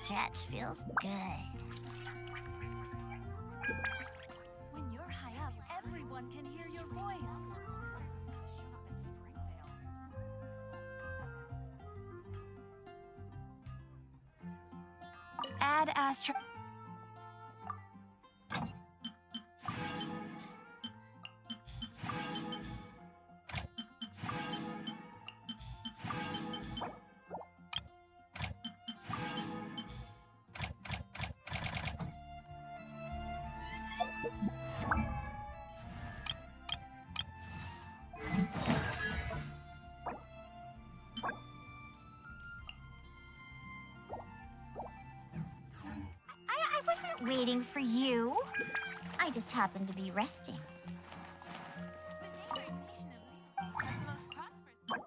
stretch feels good. When you're high up, everyone can hear your voice. Add astro... I wasn't waiting for you. I just happened to be resting. The neighboring nation of Lee is the most prosperous.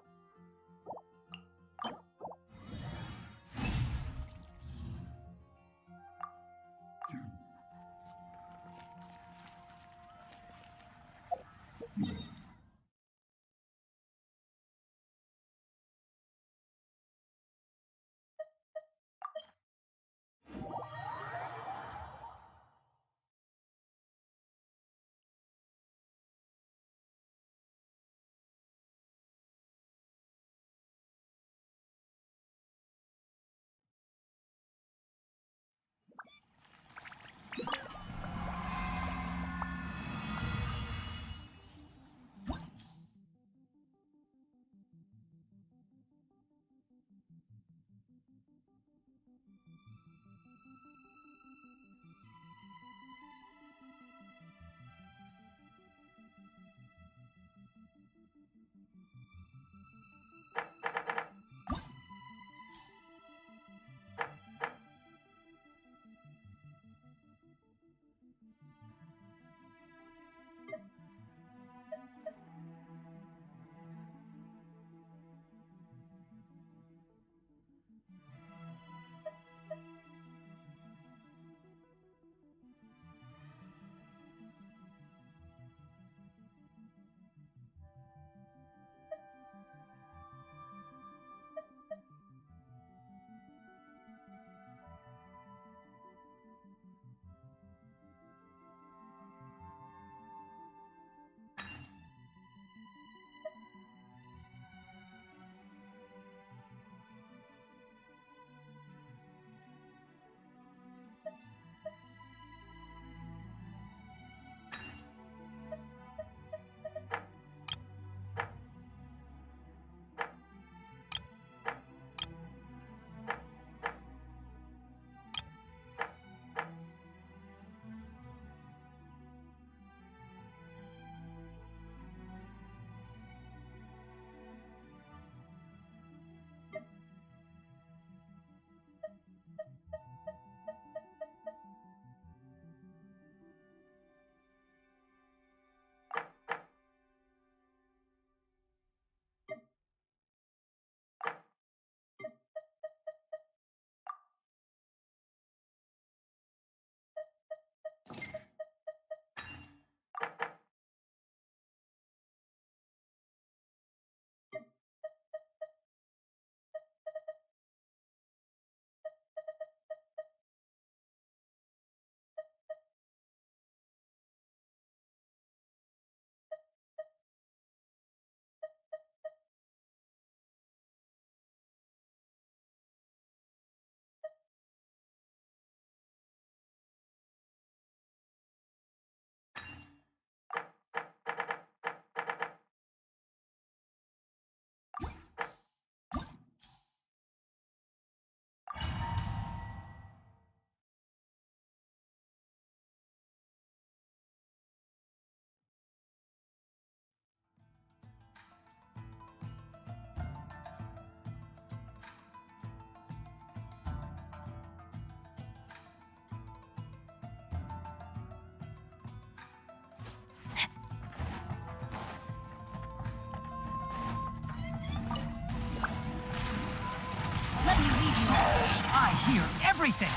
I hear everything!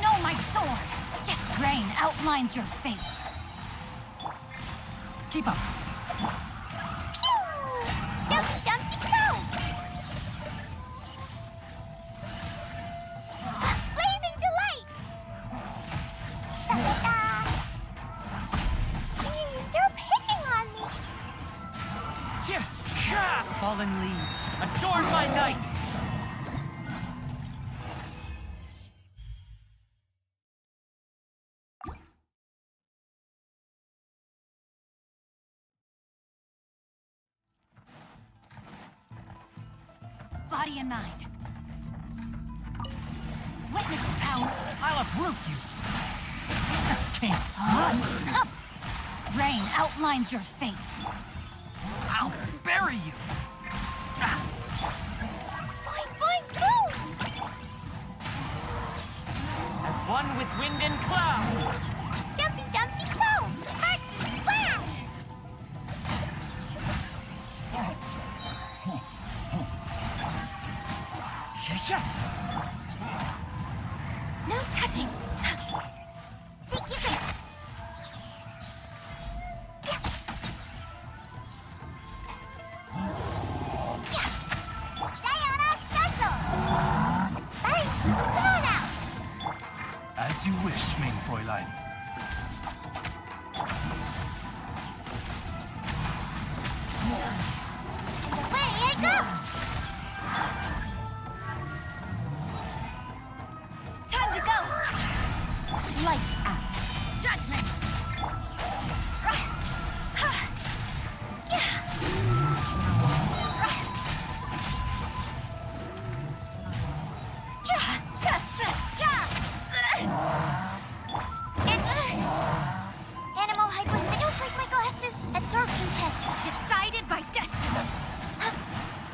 No, my sword! Yes, rain outlines your fate. Keep up! Jump, jumpy, go! Fallen leaves, adorn my night! Body and mind. Witness the power. I'll uproot you! Can't Run! Rain outlines your fate. I'll bury you! Fine, go! As one with wind and cloud! Dumpty Dumpty Go! Sparks! Wow! No touching. Think you can... Diana Special! Hey, come on out! As you wish, mein Fräulein. Away I go! Time to go. Lights out. Judgment. Animal hypos. Don't break my glasses. Absorption test. Decided by destiny.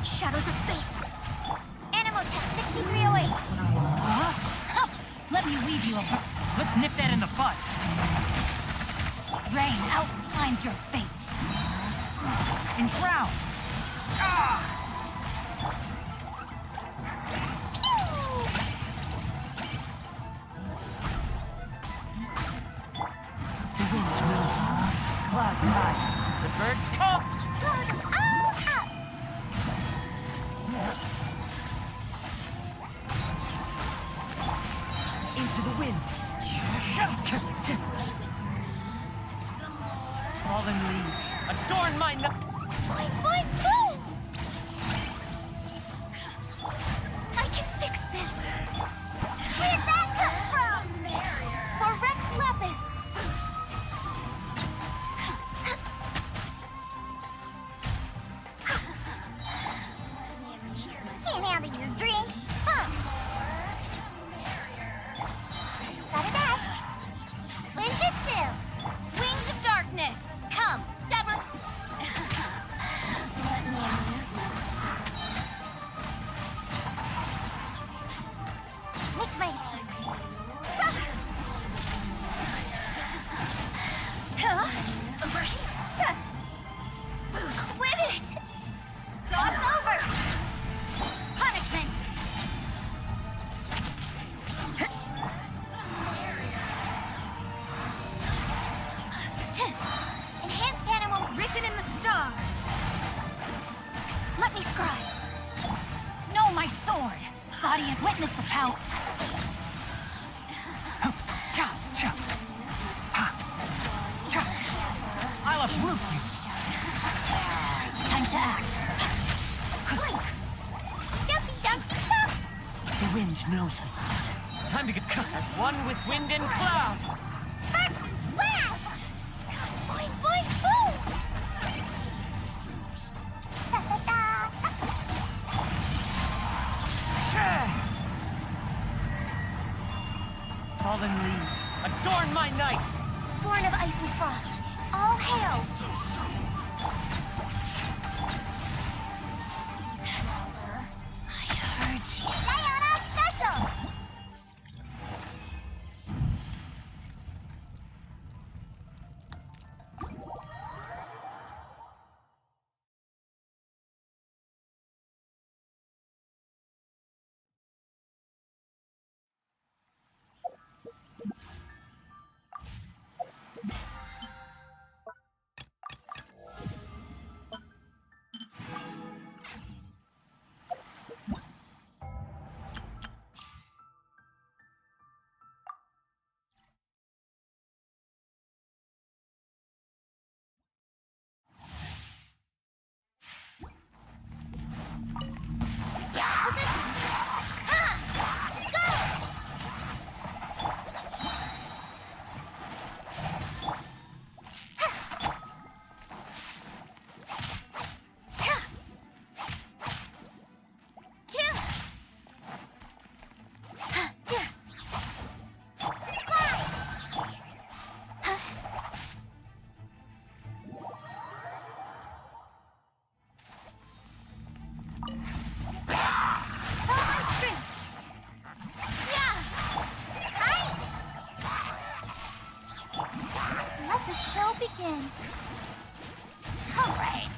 Shadows of fate. Animal test 6308. Let me weave you a Let's nip that in the bud! rain outlines your fate. Enshroud! The wind knows me. Clouds high. The birds come! Into the wind! Fallen leaves, adorn my Fine, go! I can fix this. Where'd that come from? For Rex Lapis. Can't handle your drink. Huh. Got a dash. Ninjutsu. Wings of darkness. Come, sever. Let me amuse myself. Make my escape. Huh? Over here. Win it! Cross over! Punishment. Enhanced animal Written in the stars. Let me scribe. Know my sword. Body and witness the power. I'll uproot you! Time to act. Clink! Dumpty Dumpty Dump! The wind knows me. Time to get cut as one with wind and cloud! Sparks! Wow! Boing, boing, boom! Da, da, da. Fallen leaves, adorn my night! Born of ice and frost. All hail! I heard you. Diana Special! the show begin. Hooray!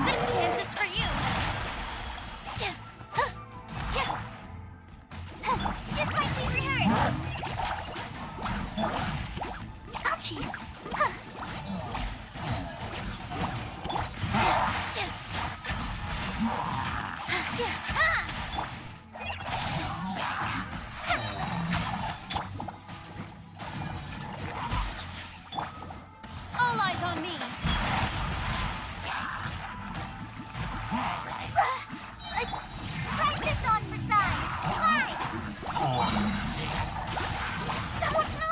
This dance is for you. Just like we rehearsed. Ouchie. All eyes on me. Write this on for size. Why? Oh no!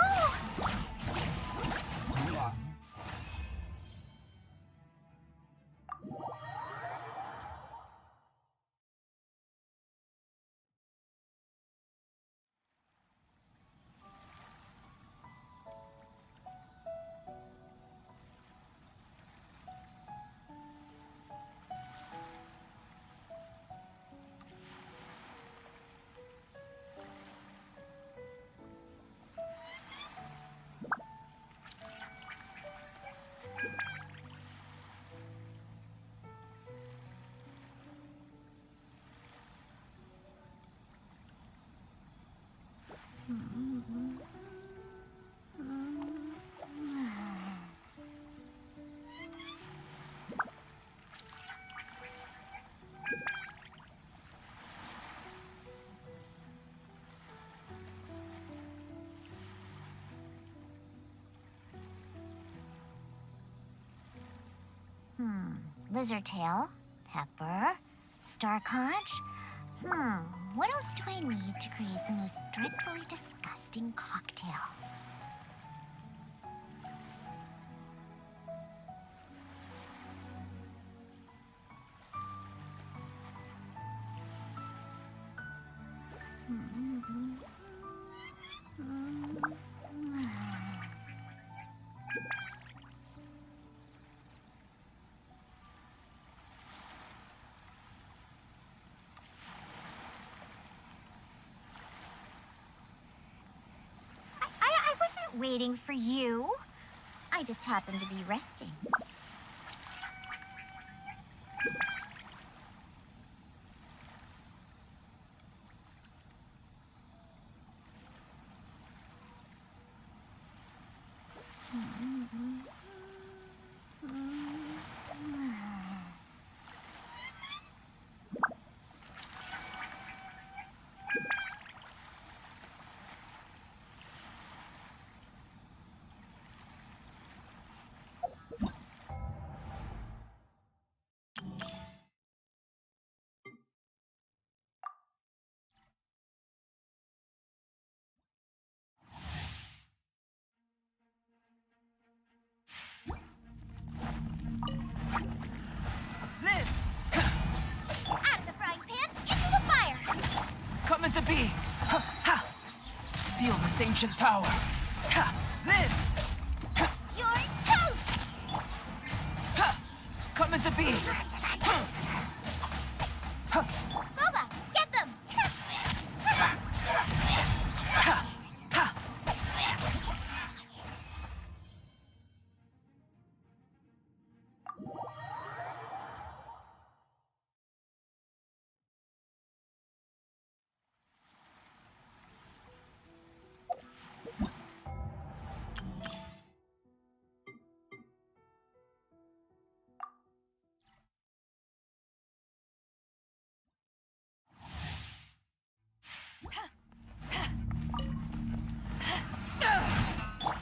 Lizard tail, pepper, star conch. What else do I need to create the most dreadfully disgusting cocktail? I wasn't waiting for you. I just happened to be resting. Live! Out of the frying pan, into the fire. Come into being! Ha! Ha! Feel this ancient power! Ha! Live! You're toast. Ha! Come into being! Boba, get them. Ha! Ha!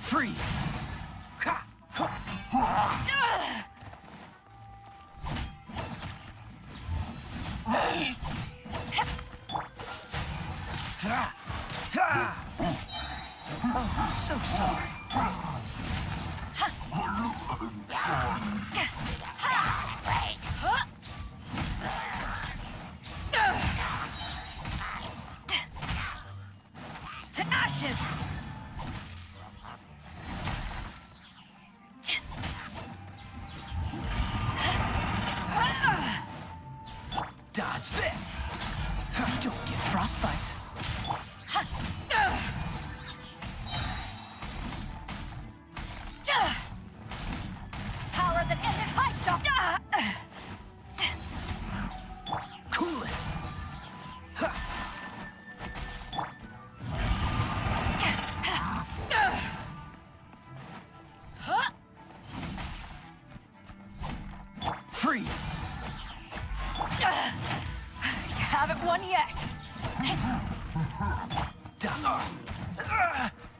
Freeze! Ha! Oh, I'm so sorry. To ashes! Dodge this! Don't get frostbite.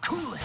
Cool it!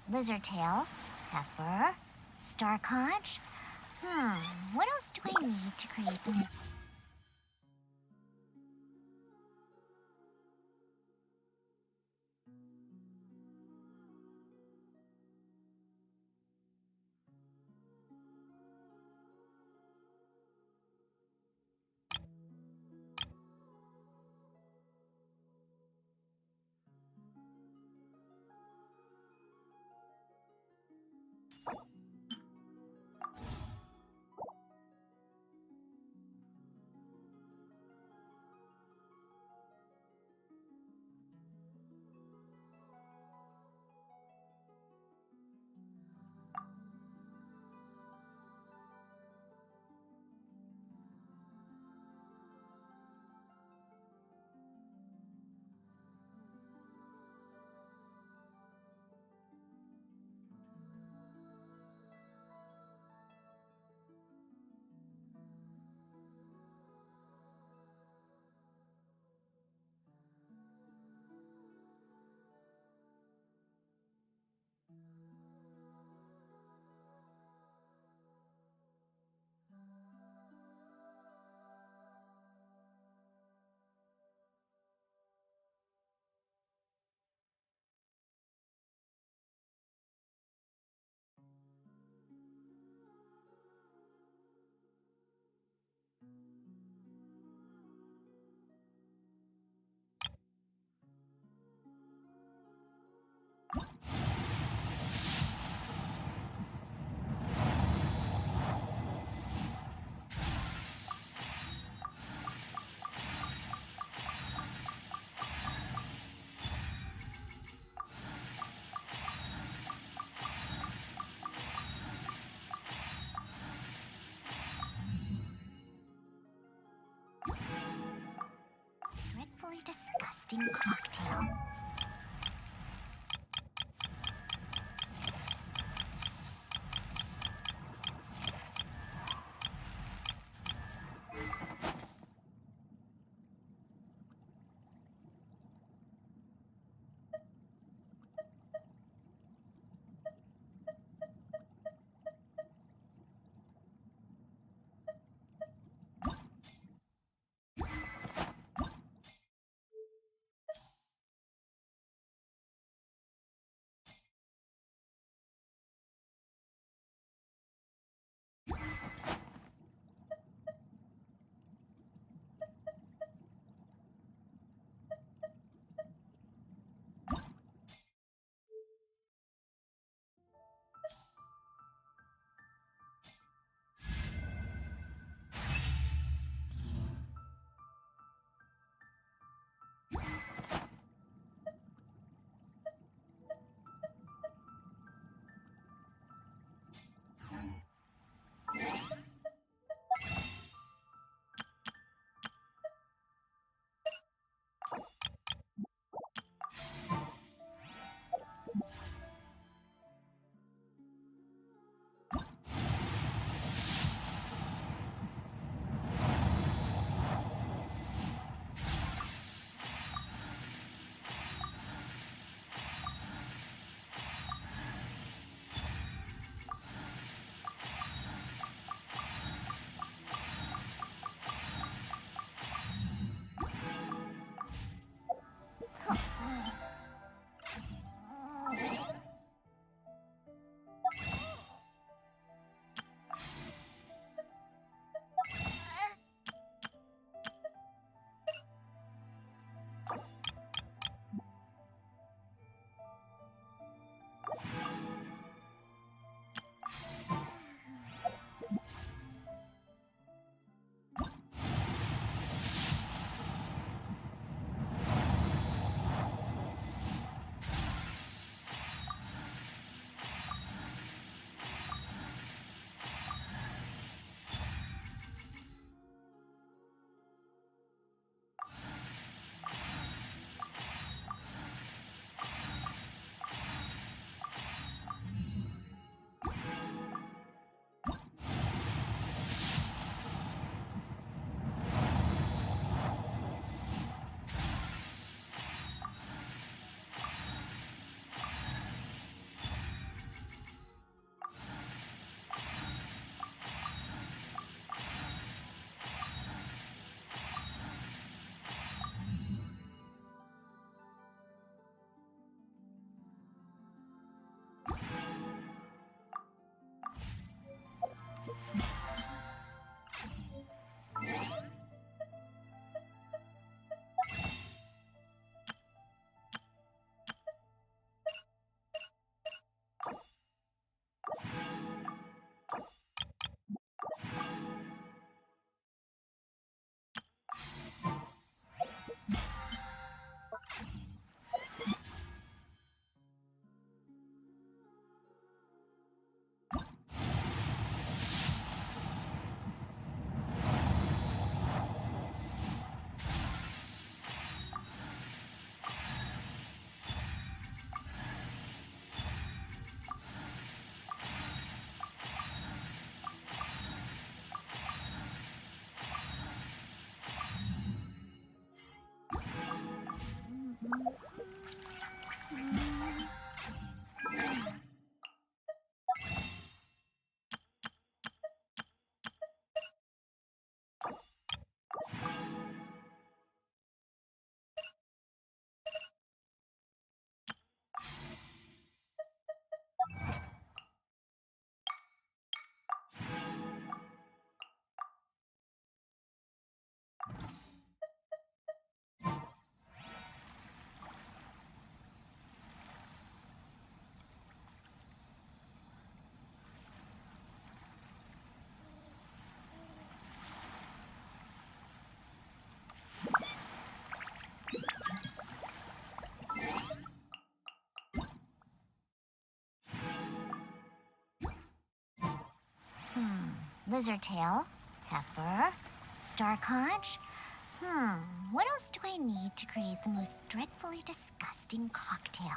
Lizard tail, pepper, star conch. What else do I need to create the most... dreadfully disgusting cocktail? Lizard tail, pepper, star conch. What else do I need to create the most dreadfully disgusting cocktail?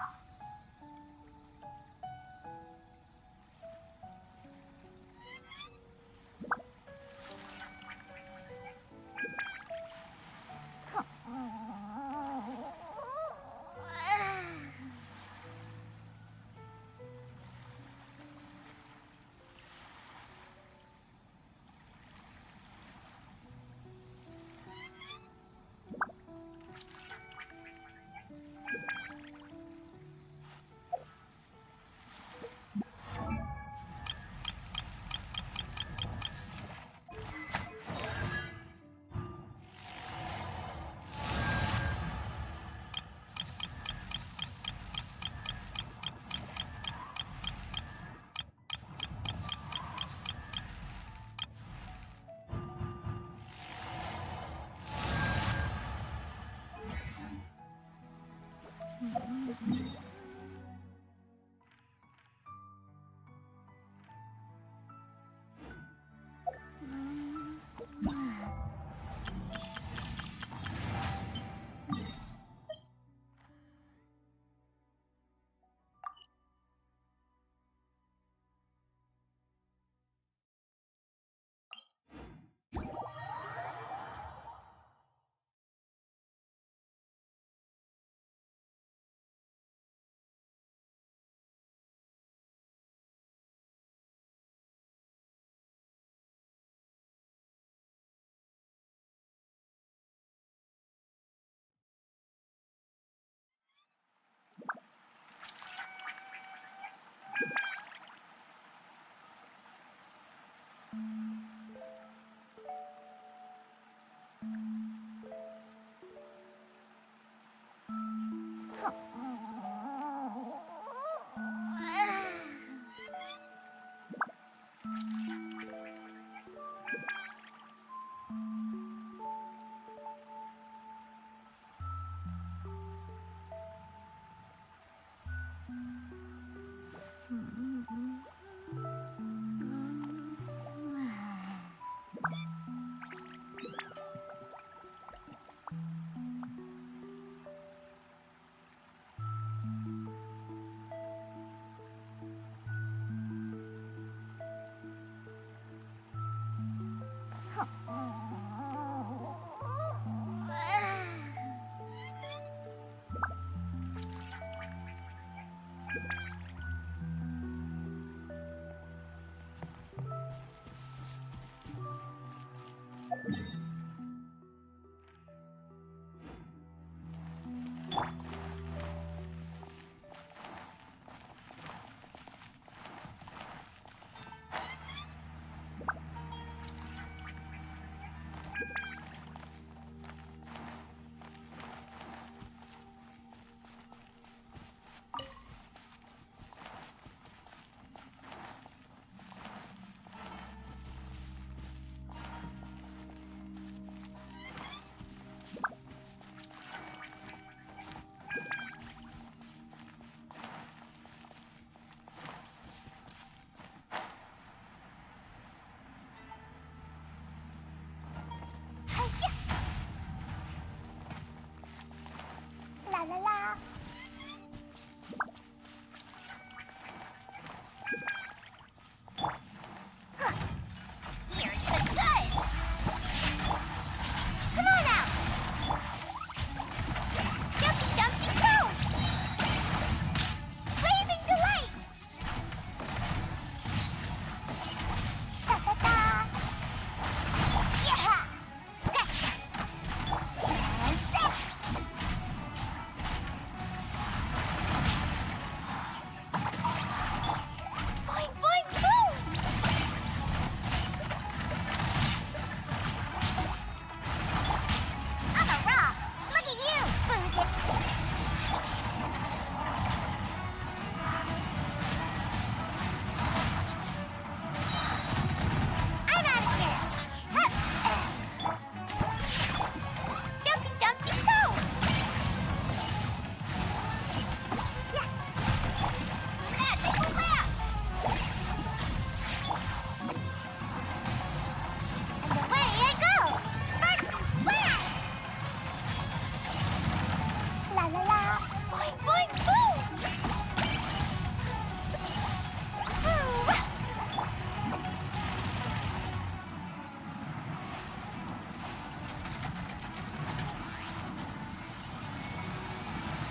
la la. Boing, boing, boom!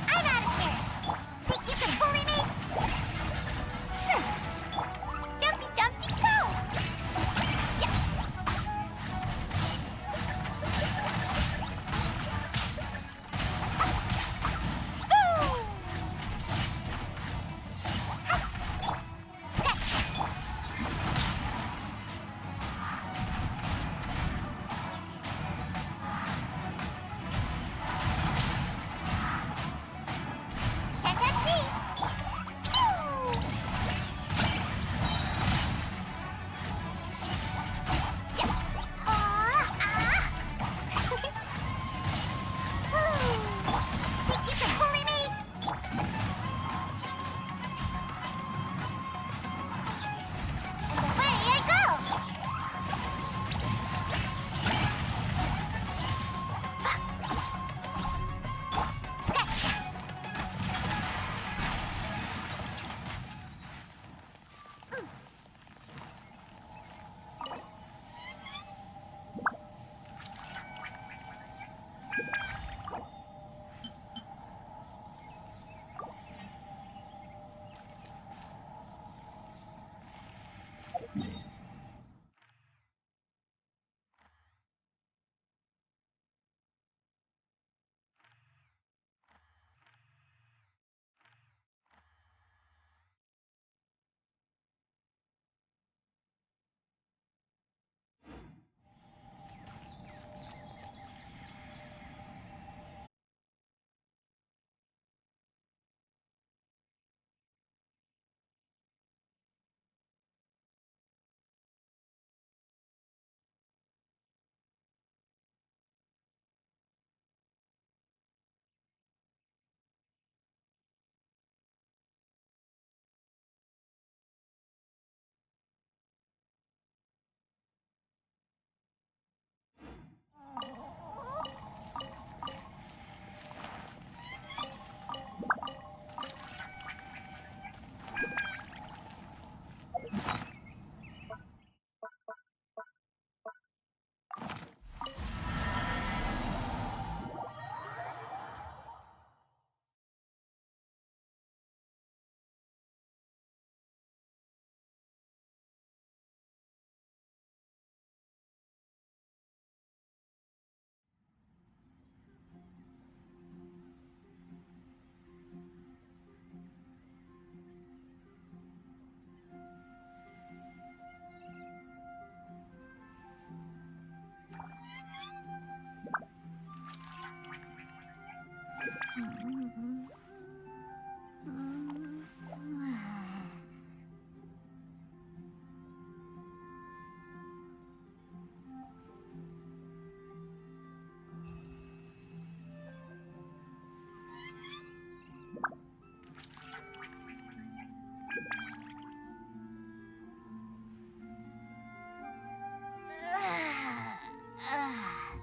I'm out of here. Think you can bully me? Jumpy Dumpty go! Can't touch me. Think you can bully me? And away I go. Scratch that.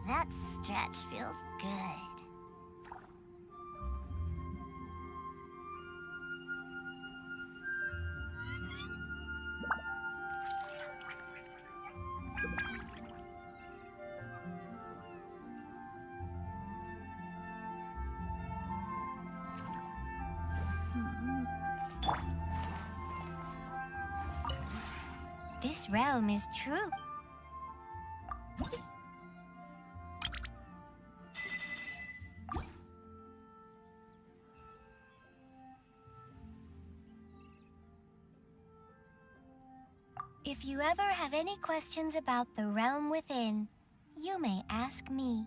That stretch feels good. This realm is true. If you ever have any questions about the realm within, you may ask me.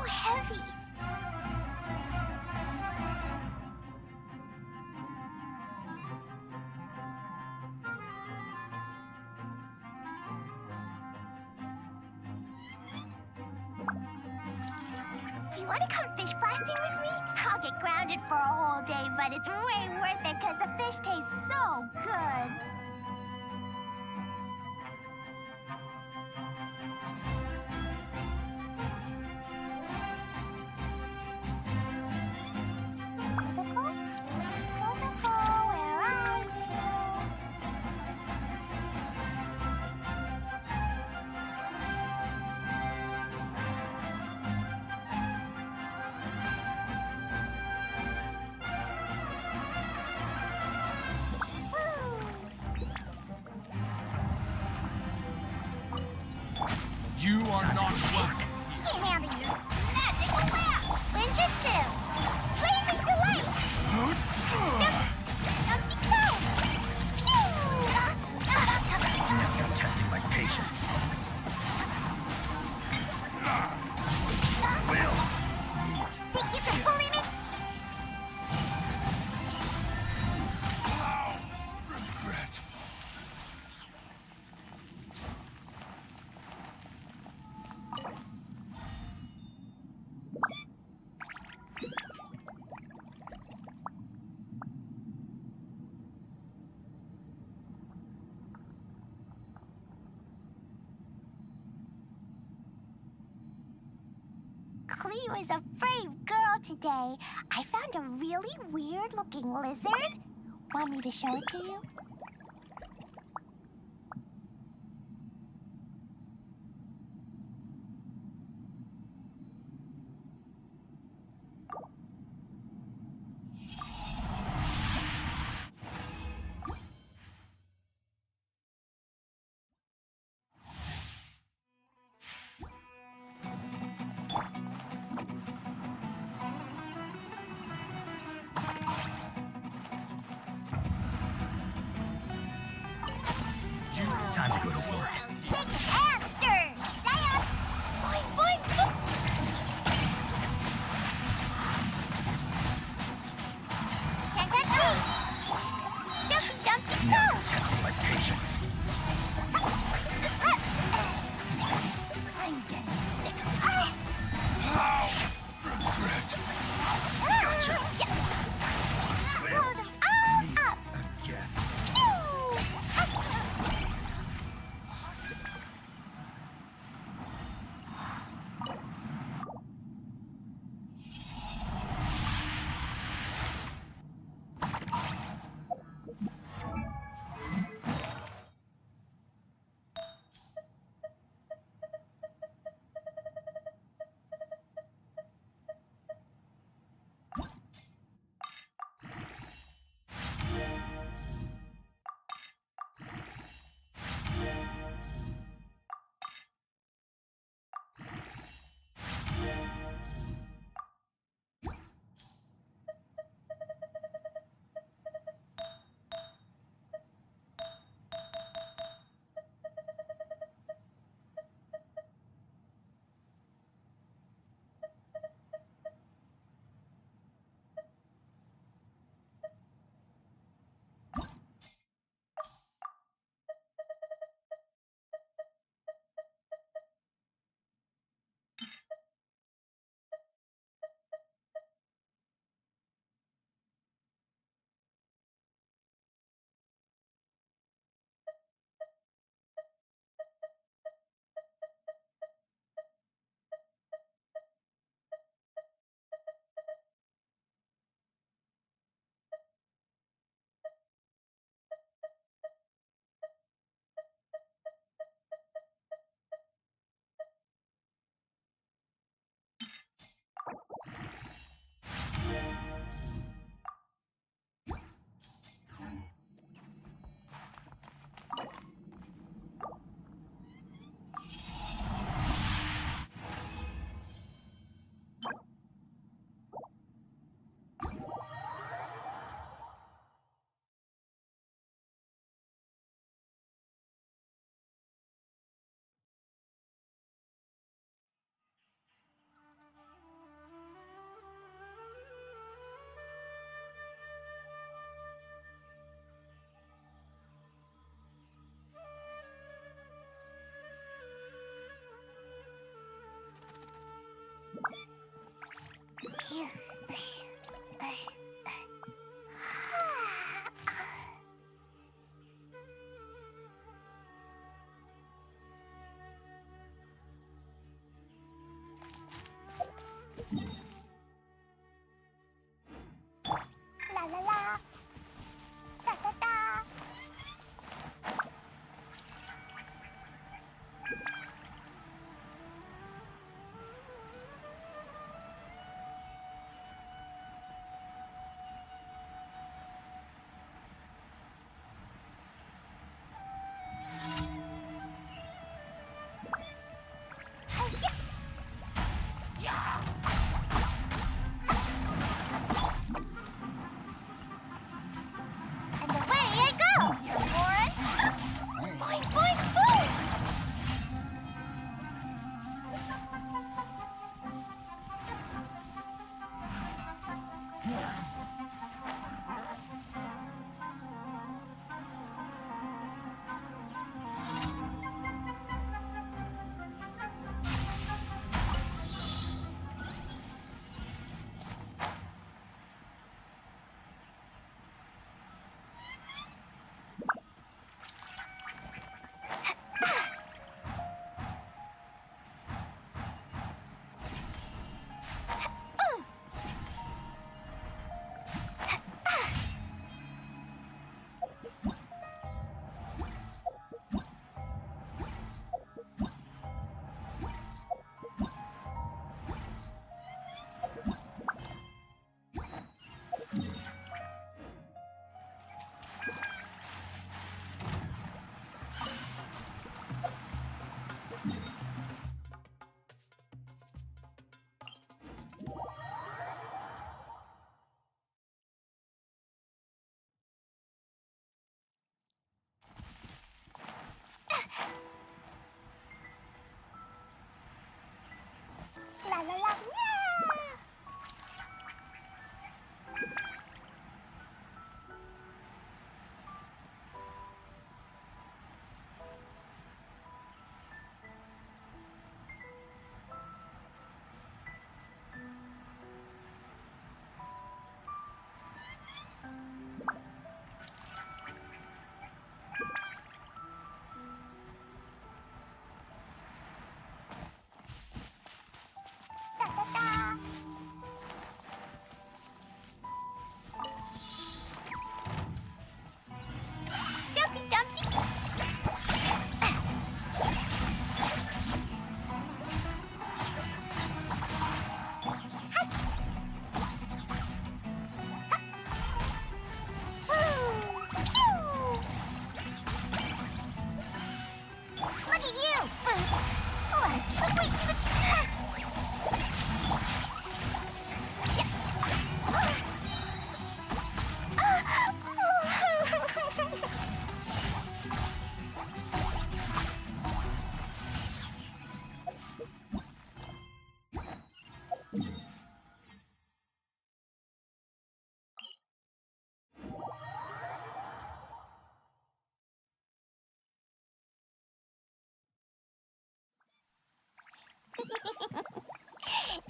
heavy. Do you want to come fish blasting with me? I'll get grounded for a whole day, but it's way worth it because the fish taste so good. Protocol, where are you? You are not welcome. Can't handle your magical whip! Ninjutsu! Blazing delight! Empty cone! Pew! Now you're testing my patience. Well, meet. Think you can bully me? Regret. Cleo is a brave girl today. I found a really weird-looking lizard. Want me to show it to you?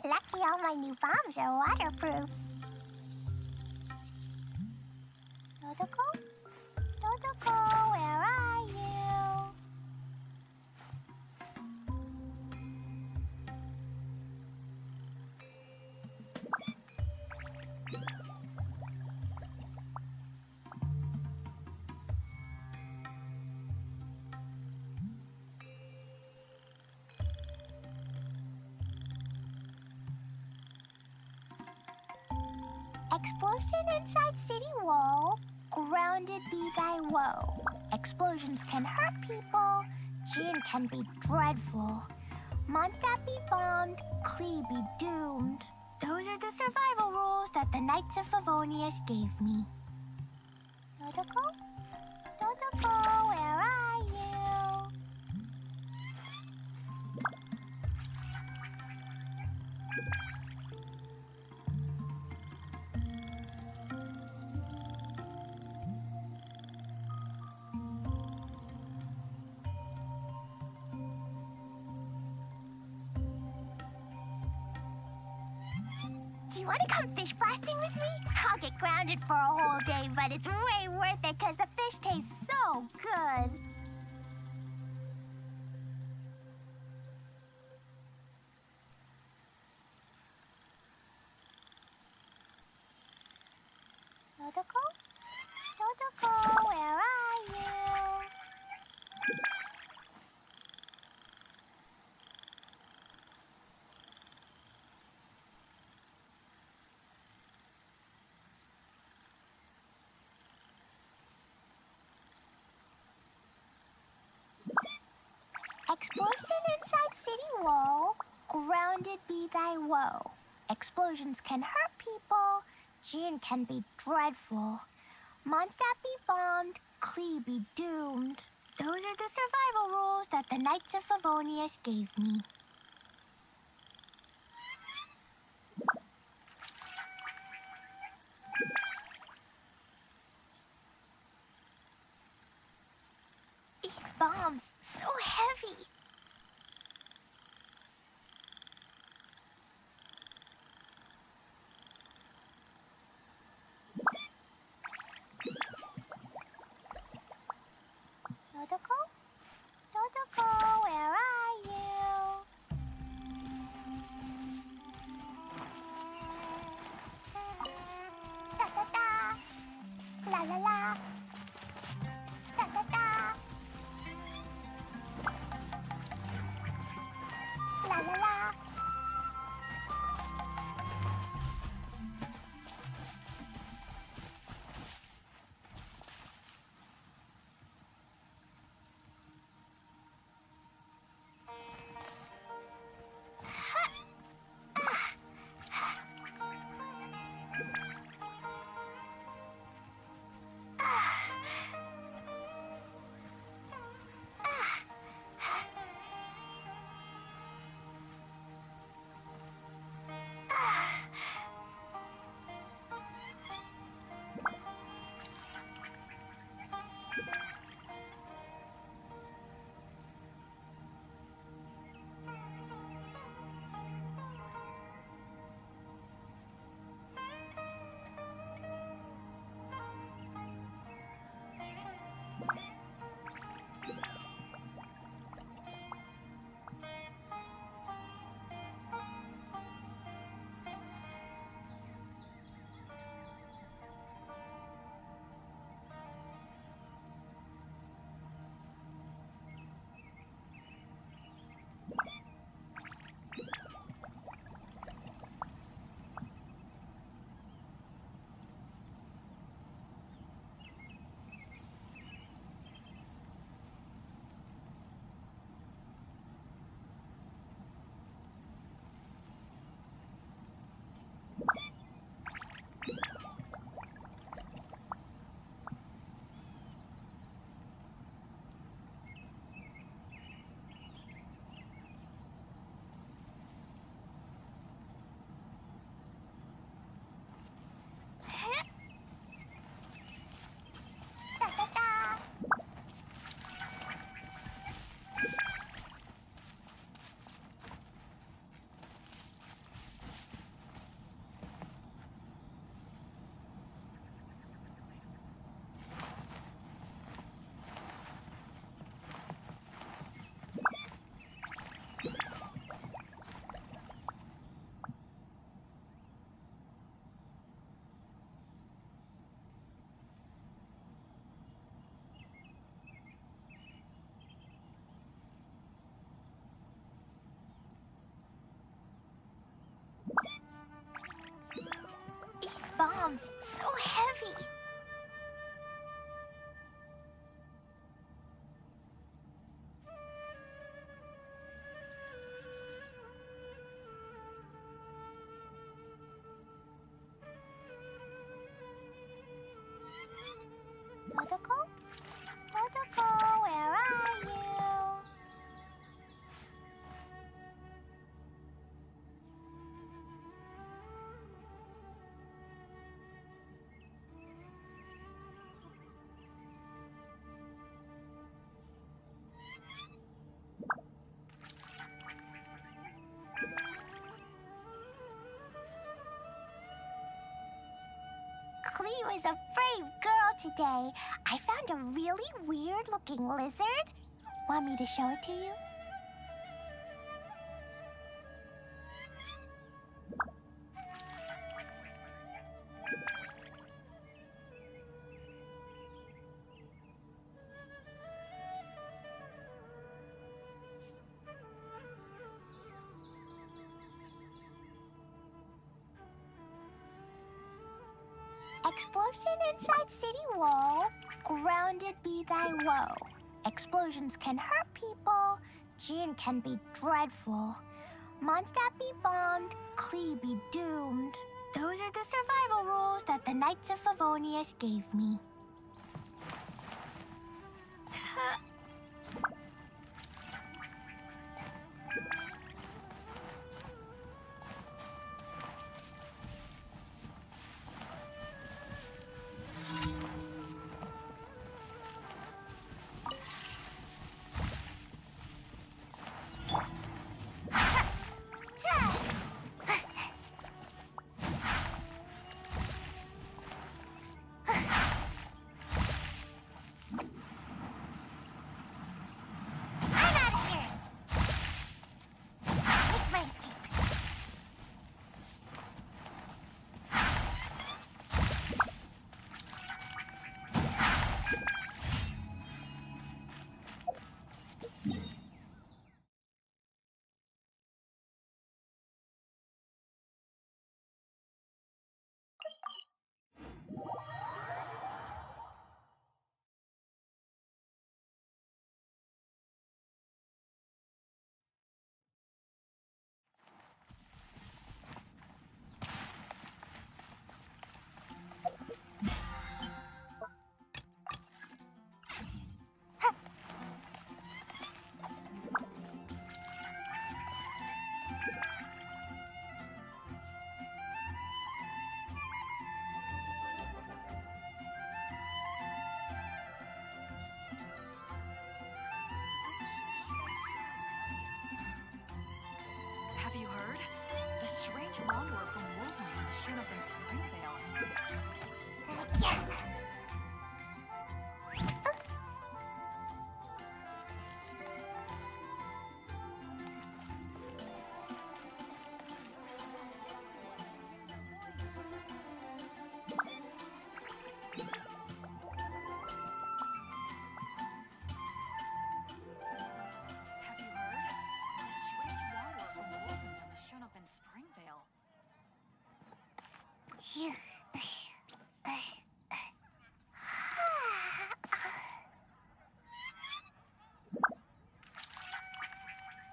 Lucky all my new bombs are waterproof. Dodoko? Dodoko, where are you? Explosion inside city wall. Grounded be thy woe. Explosions can hurt people. Gin can be dreadful. Mondstadt be bombed. Klee be doomed. Those are the survival rules that the Knights of Favonius gave me. Dodoko? Dodoko, where are you? Do you want to come fish blasting with me? I'll get grounded for a whole day, but it's way worth it because the fish tastes so good. Dodoko? Dodoko, where are you? Explosion inside city wall. Grounded be thy woe. Explosions can hurt people. Gin can be dreadful. Mondstadt be bombed. Klee be doomed. Those are the survival rules that the Knights of Favonius gave me. These bombs, so heavy. Dodoko? Dodoko, where are you? Da da da. La la la. Da da da. bombs. So heavy. Motoko? Motoko, where are you? Clee was a brave girl today. I found a really weird-looking lizard. Want me to show it to you? Explosion inside city wall. Grounded be thy woe. Explosions can hurt people. Jean can be dreadful. Mondstadt be bombed. Clee be doomed. Those are the survival rules that the Knights of Favonius gave me. Have you heard? The strange wanderer from Wolverine has shown up in Springvale. Have you heard? The strange wanderer from Wolverine has shown up in Springvale.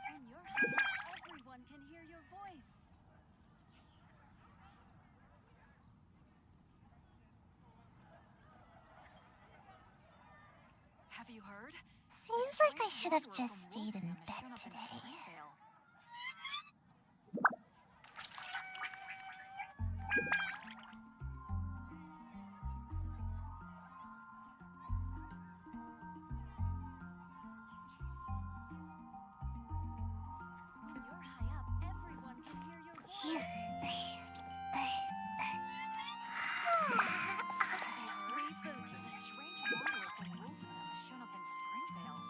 When you're high, everyone can hear your voice. Have you heard? Seems like I should have just stayed in bed today. When you're high up, everyone can hear your voice. Have you heard? The strange wanderer from Wolverine has shown up in Springvale.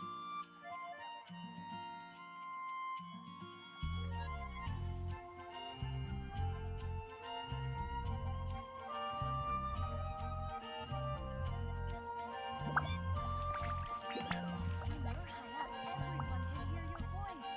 When you're high up, everyone can hear your voice.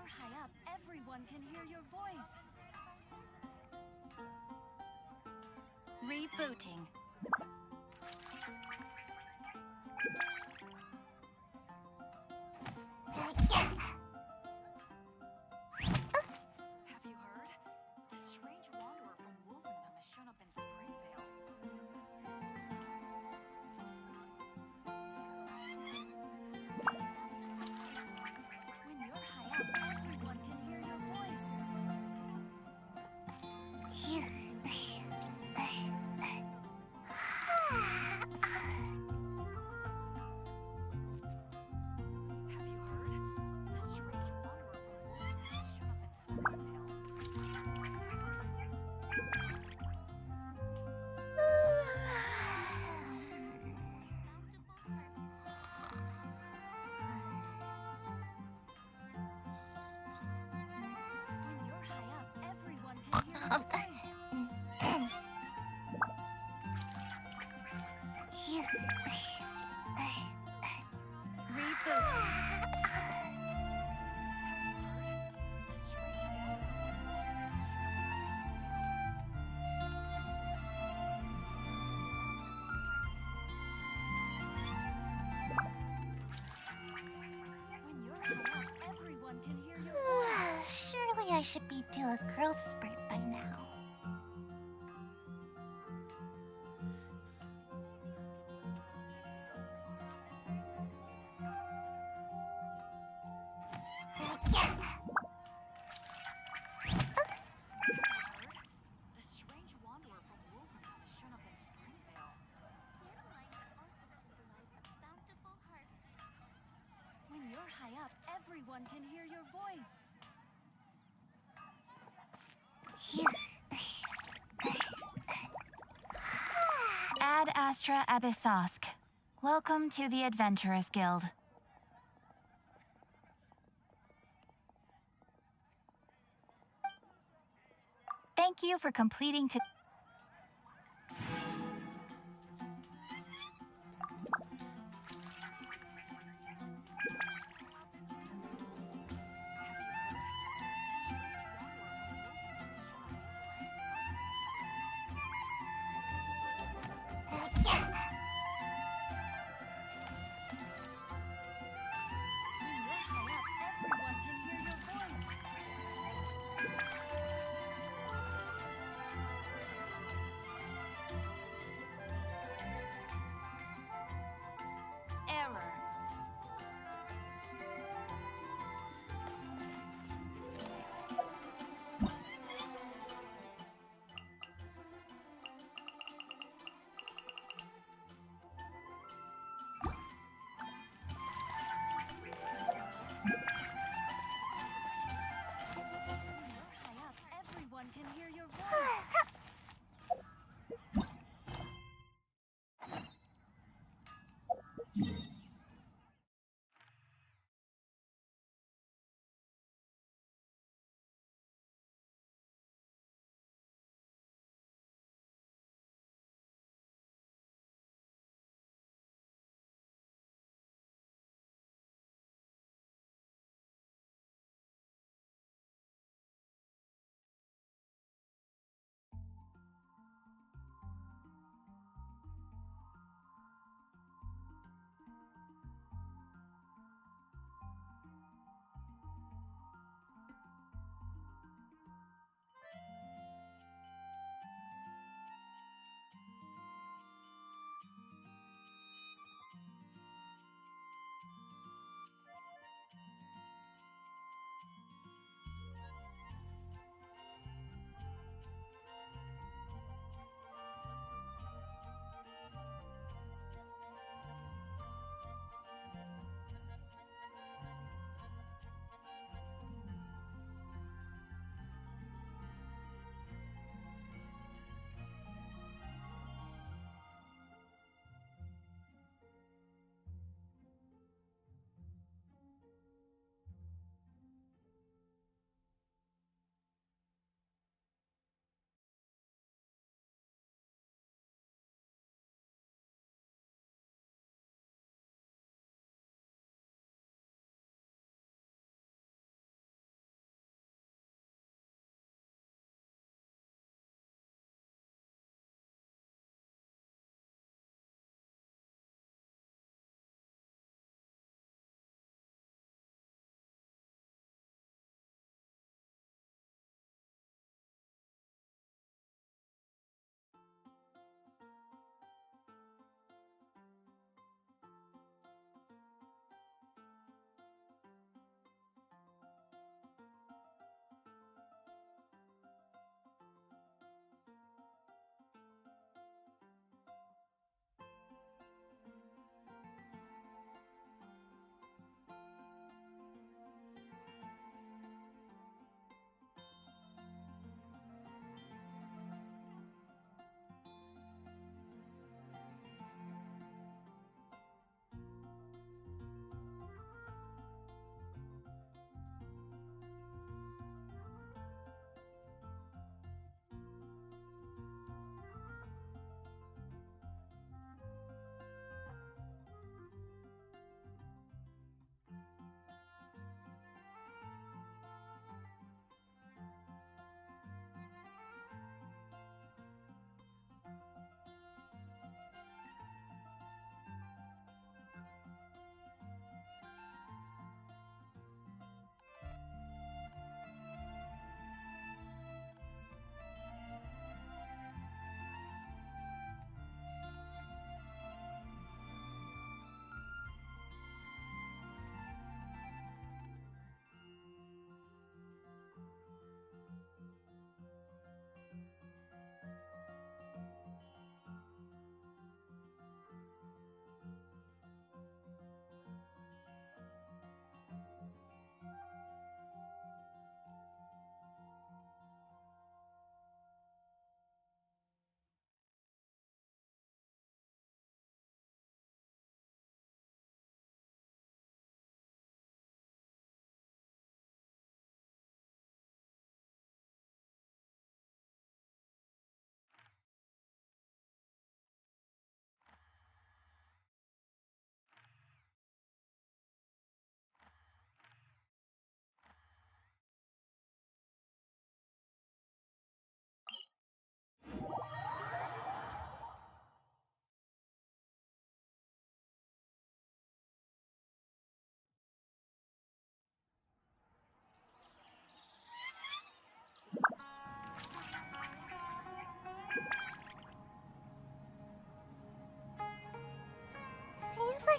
you're high up, everyone can hear your voice. Rebooting. Have you heard? The strange wanderer from Wolfendom has shown up in Springvale. When you're high up, everyone can hear your voice. Have you heard? The strange wanderer from Wolfendom has shown up in Springvale. When you're high up, everyone can hear your voice. Rebooting. The strange wanderer from When you're high up, everyone can hear your voice. Surely I should be due a growth spurt by now. The strange wanderer from Wolfendom has shown up in Springvale. Dandelions also symbolize a bountiful harvest. When you're high up, everyone can hear your voice. Ad Astra Abyssosk. Welcome to the Adventurers Guild. Thank you for completing to. When you're high up, everyone can hear your voice.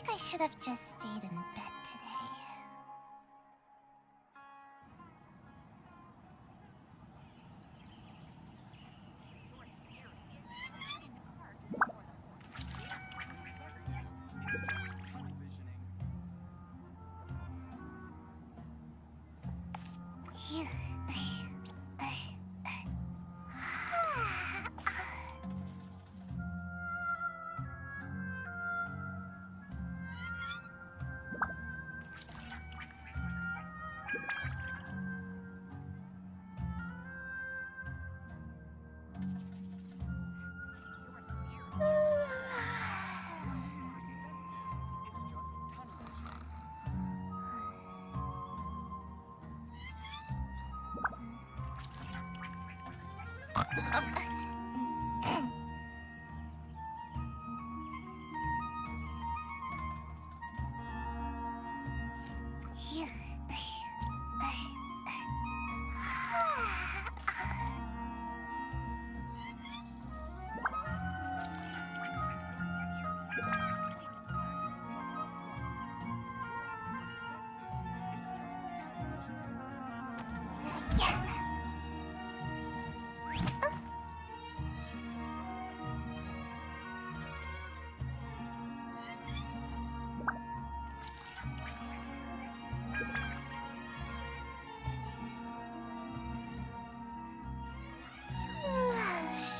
like I should have just stayed in bed today.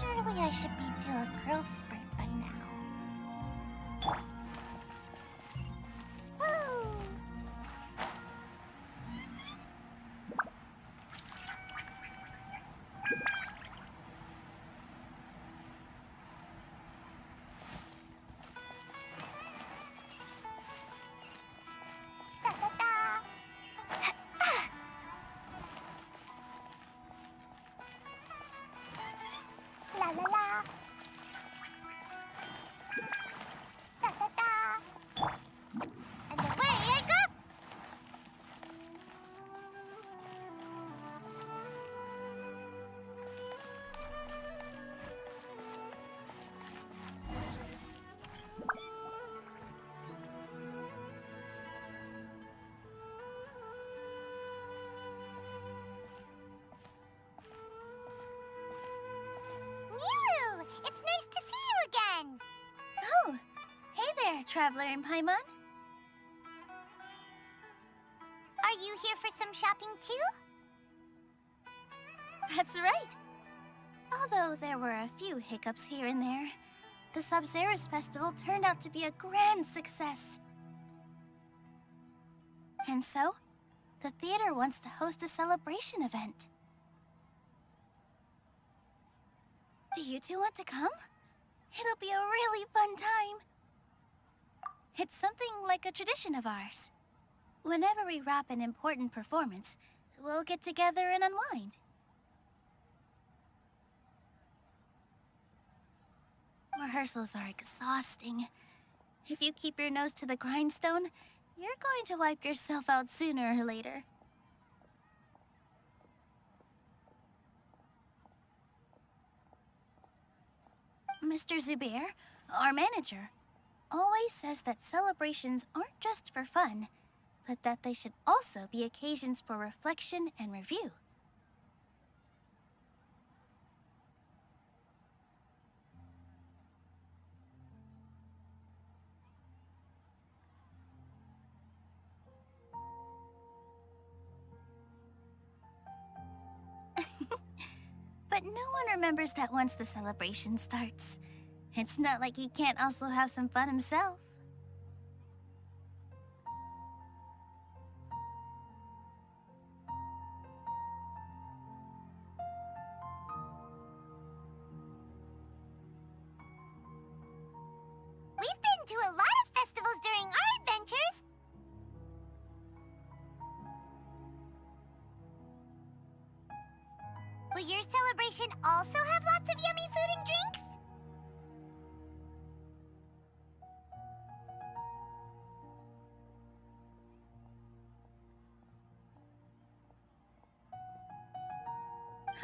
Surely I should be due a growth spurt by now. La la la. Da da da. And away I go! Nilu! It's nice to see you again! Oh, hey there, Traveler in Paimon. Are you here for some shopping too? That's right. Although there were a few hiccups here and there, the Sabzerus Festival turned out to be a grand success. And so, the theater wants to host a celebration event. Do you two want to come? It'll be a really fun time. It's something like a tradition of ours. Whenever we wrap an important performance, we'll get together and unwind. Rehearsals are exhausting. If you keep your nose to the grindstone, you're going to wipe yourself out sooner or later. Mr. Zubair, our manager, always says that celebrations aren't just for fun, but that they should also be occasions for reflection and review. But no one remembers that once the celebration starts. It's not like he can't also have some fun himself. We've been to a lot of festivals during our adventures. Will your celebration also have lots of yummy food and drinks?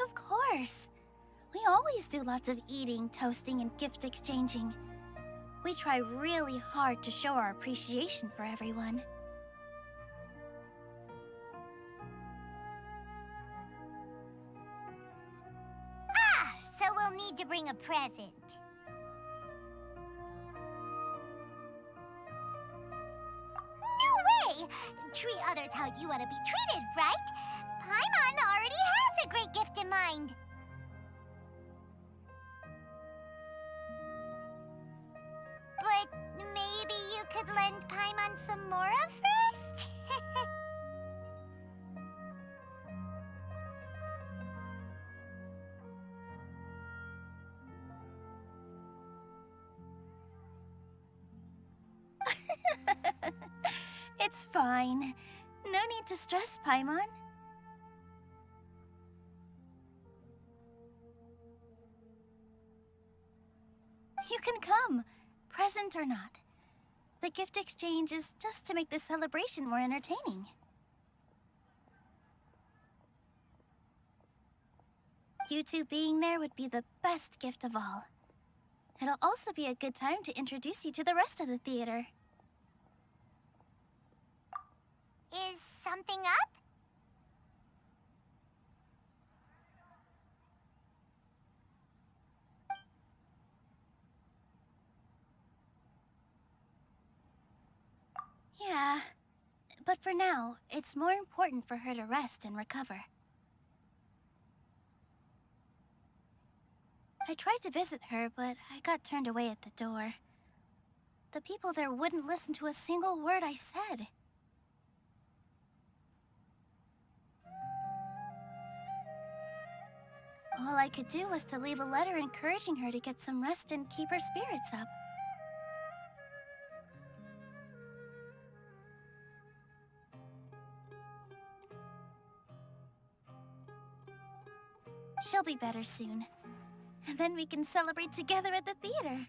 Of course. We always do lots of eating, toasting, and gift exchanging. We try really hard to show our appreciation for everyone. So we'll need to bring a present. No way! Treat others how you want to be treated, right? Paimon already has a great gift in mind. But maybe you could lend Paimon some Mora first? It's fine. No need to stress, Paimon. You can come, present or not. The gift exchange is just to make the celebration more entertaining. You two being there would be the best gift of all. It'll also be a good time to introduce you to the rest of the theater. Is something up? Yeah, but for now, it's more important for her to rest and recover. I tried to visit her, but I got turned away at the door. The people there wouldn't listen to a single word I said. All I could do was to leave a letter encouraging her to get some rest and keep her spirits up. She'll be better soon. And then we can celebrate together at the theater.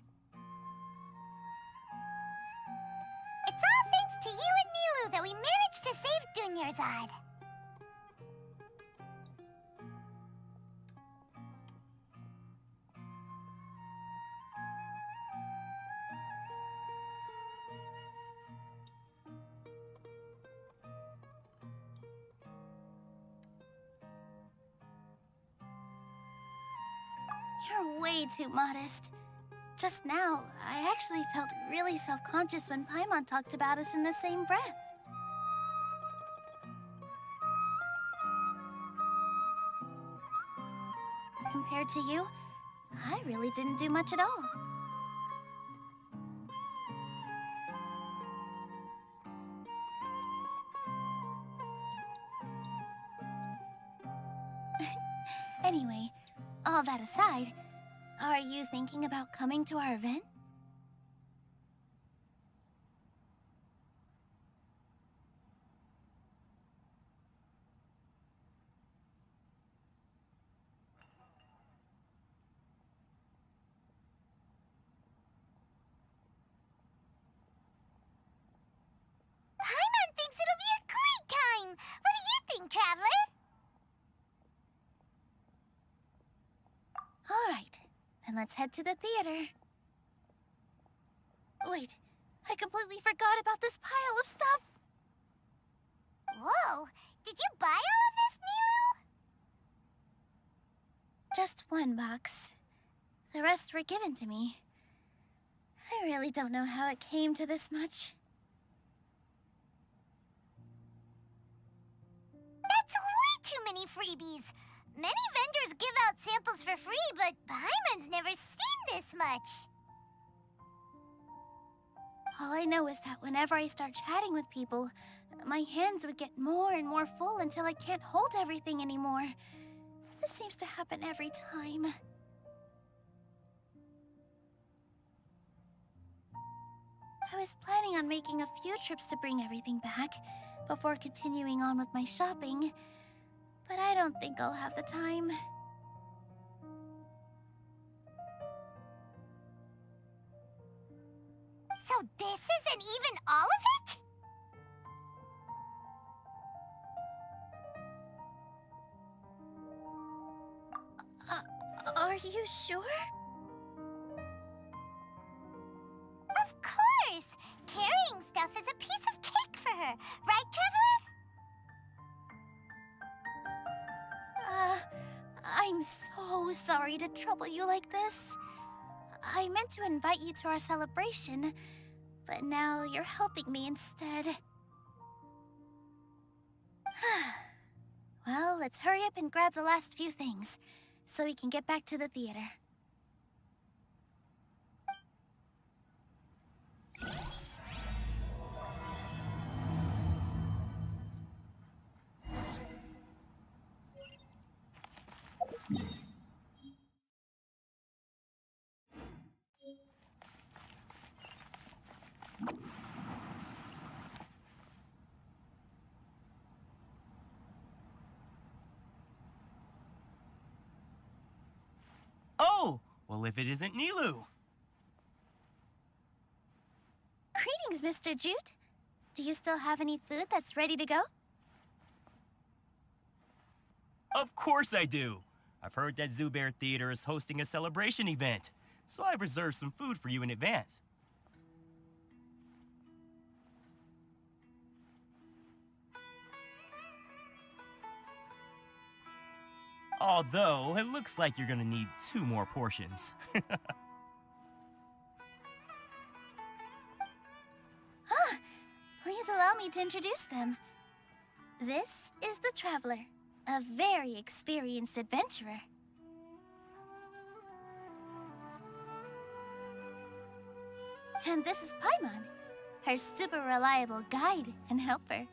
It's all thanks to you and Nilu that we managed to save Dunyarzad. You're way too modest. Just now, I actually felt really self-conscious when Paimon talked about us in the same breath. Compared to you, I really didn't do much at all. Anyway, all that aside, are you thinking about coming to our event? Paimon thinks it'll be a great time. What do you think, Traveler? All right, then let's head to the theater. Wait, I completely forgot about this pile of stuff. Whoa, did you buy all of this, Nilu? Just one box. The rest were given to me. I really don't know how it came to this much. That's way too many freebies. Many vendors give out samples for free, but Paimon's never seen this much. All I know is that whenever I start chatting with people, my hands would get more and more full until I can't hold everything anymore. This seems to happen every time. I was planning on making a few trips to bring everything back before continuing on with my shopping, but I don't think I'll have the time. So this isn't even all of it? Are you sure? sorry to trouble you like this. I meant to invite you to our celebration, but now you're helping me instead. Well, let's hurry up and grab the last few things, so we can get back to the theater. Oh, well, if it isn't Nilu. Greetings, Mr. Jute. Do you still have any food that's ready to go? Of course I do. I've heard that Zubair Theater is hosting a celebration event, so I reserved some food for you in advance. Although, it looks like you're gonna need 2 more portions. Please allow me to introduce them. This is the Traveler, a very experienced adventurer. And this is Paimon, her super reliable guide and helper.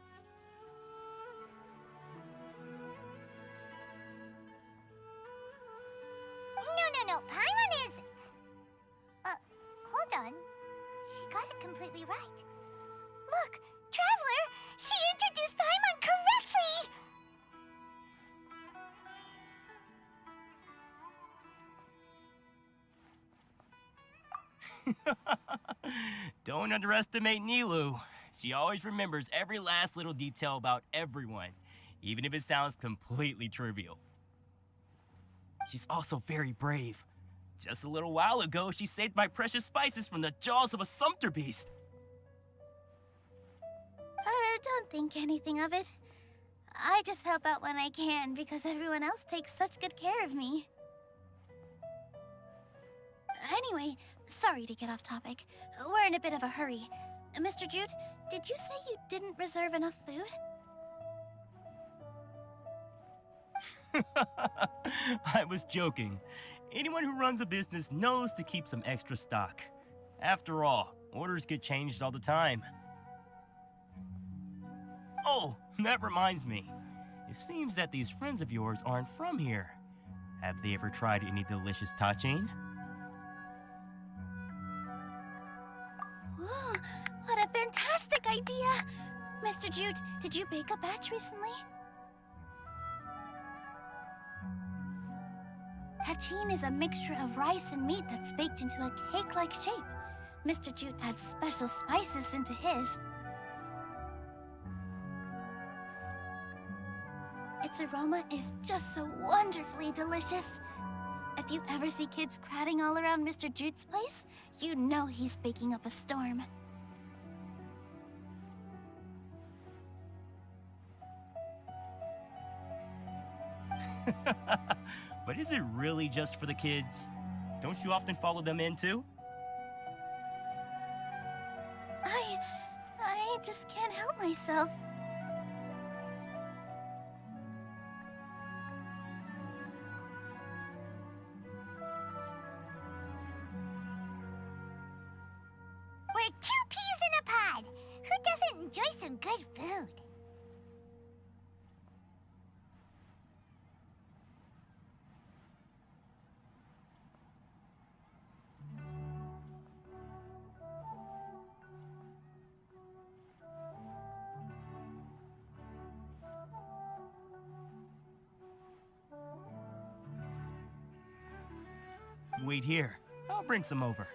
No. Paimon is... hold on. She got it completely right. Look, Traveler! She introduced Paimon correctly! Don't underestimate Nilu. She always remembers every last little detail about everyone, even if it sounds completely trivial. She's also very brave. Just a little while ago, she saved my precious spices from the jaws of a sumpter beast. Don't think anything of it. I just help out when I can because everyone else takes such good care of me. Anyway, sorry to get off topic. We're in a bit of a hurry. Mr. Jute, did you say you didn't reserve enough food? I was joking. Anyone who runs a business knows to keep some extra stock. After all, orders get changed all the time. Oh, that reminds me. It seems that these friends of yours aren't from here. Have they ever tried any delicious tachin? Whoa, what a fantastic idea! Mr. Jute, did you bake a batch recently? Tachin is a mixture of rice and meat that's baked into a cake-like shape. Mr. Jute adds special spices into his. Its aroma is just so wonderfully delicious. If you ever see kids crowding all around Mr. Jute's place, you know he's baking up a storm. But is it really just for the kids? Don't you often follow them in too? I just can't help myself. We're 2 peas in a pod. Who doesn't enjoy some good food? Wait here. I'll bring some over.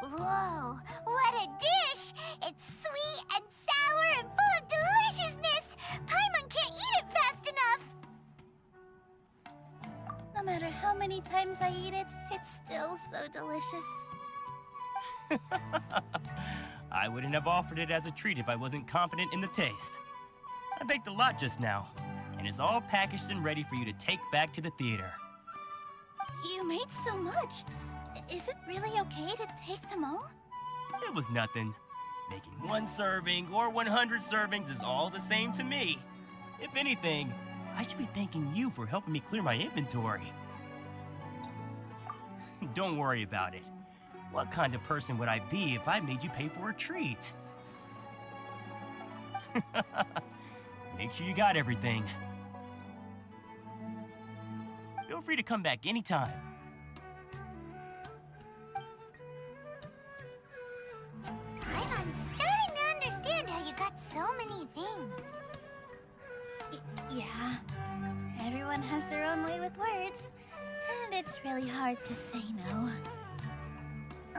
Whoa, what a dish! It's sweet and sour and full of deliciousness! Paimon can't eat it fast many times I eat it, it's still so delicious. I wouldn't have offered it as a treat if I wasn't confident in the taste. I baked a lot just now, and it's all packaged and ready for you to take back to the theater. You made so much. Is it really okay to take them all? It was nothing. Making one serving or 100 servings is all the same to me. If anything, I should be thanking you for helping me clear my inventory. Don't worry about it. What kind of person would I be if I made you pay for a treat? Make sure you got everything. Feel free to come back anytime. I'm starting to understand how you got so many things. Yeah. Everyone has their own way with words, and it's really hard to say no.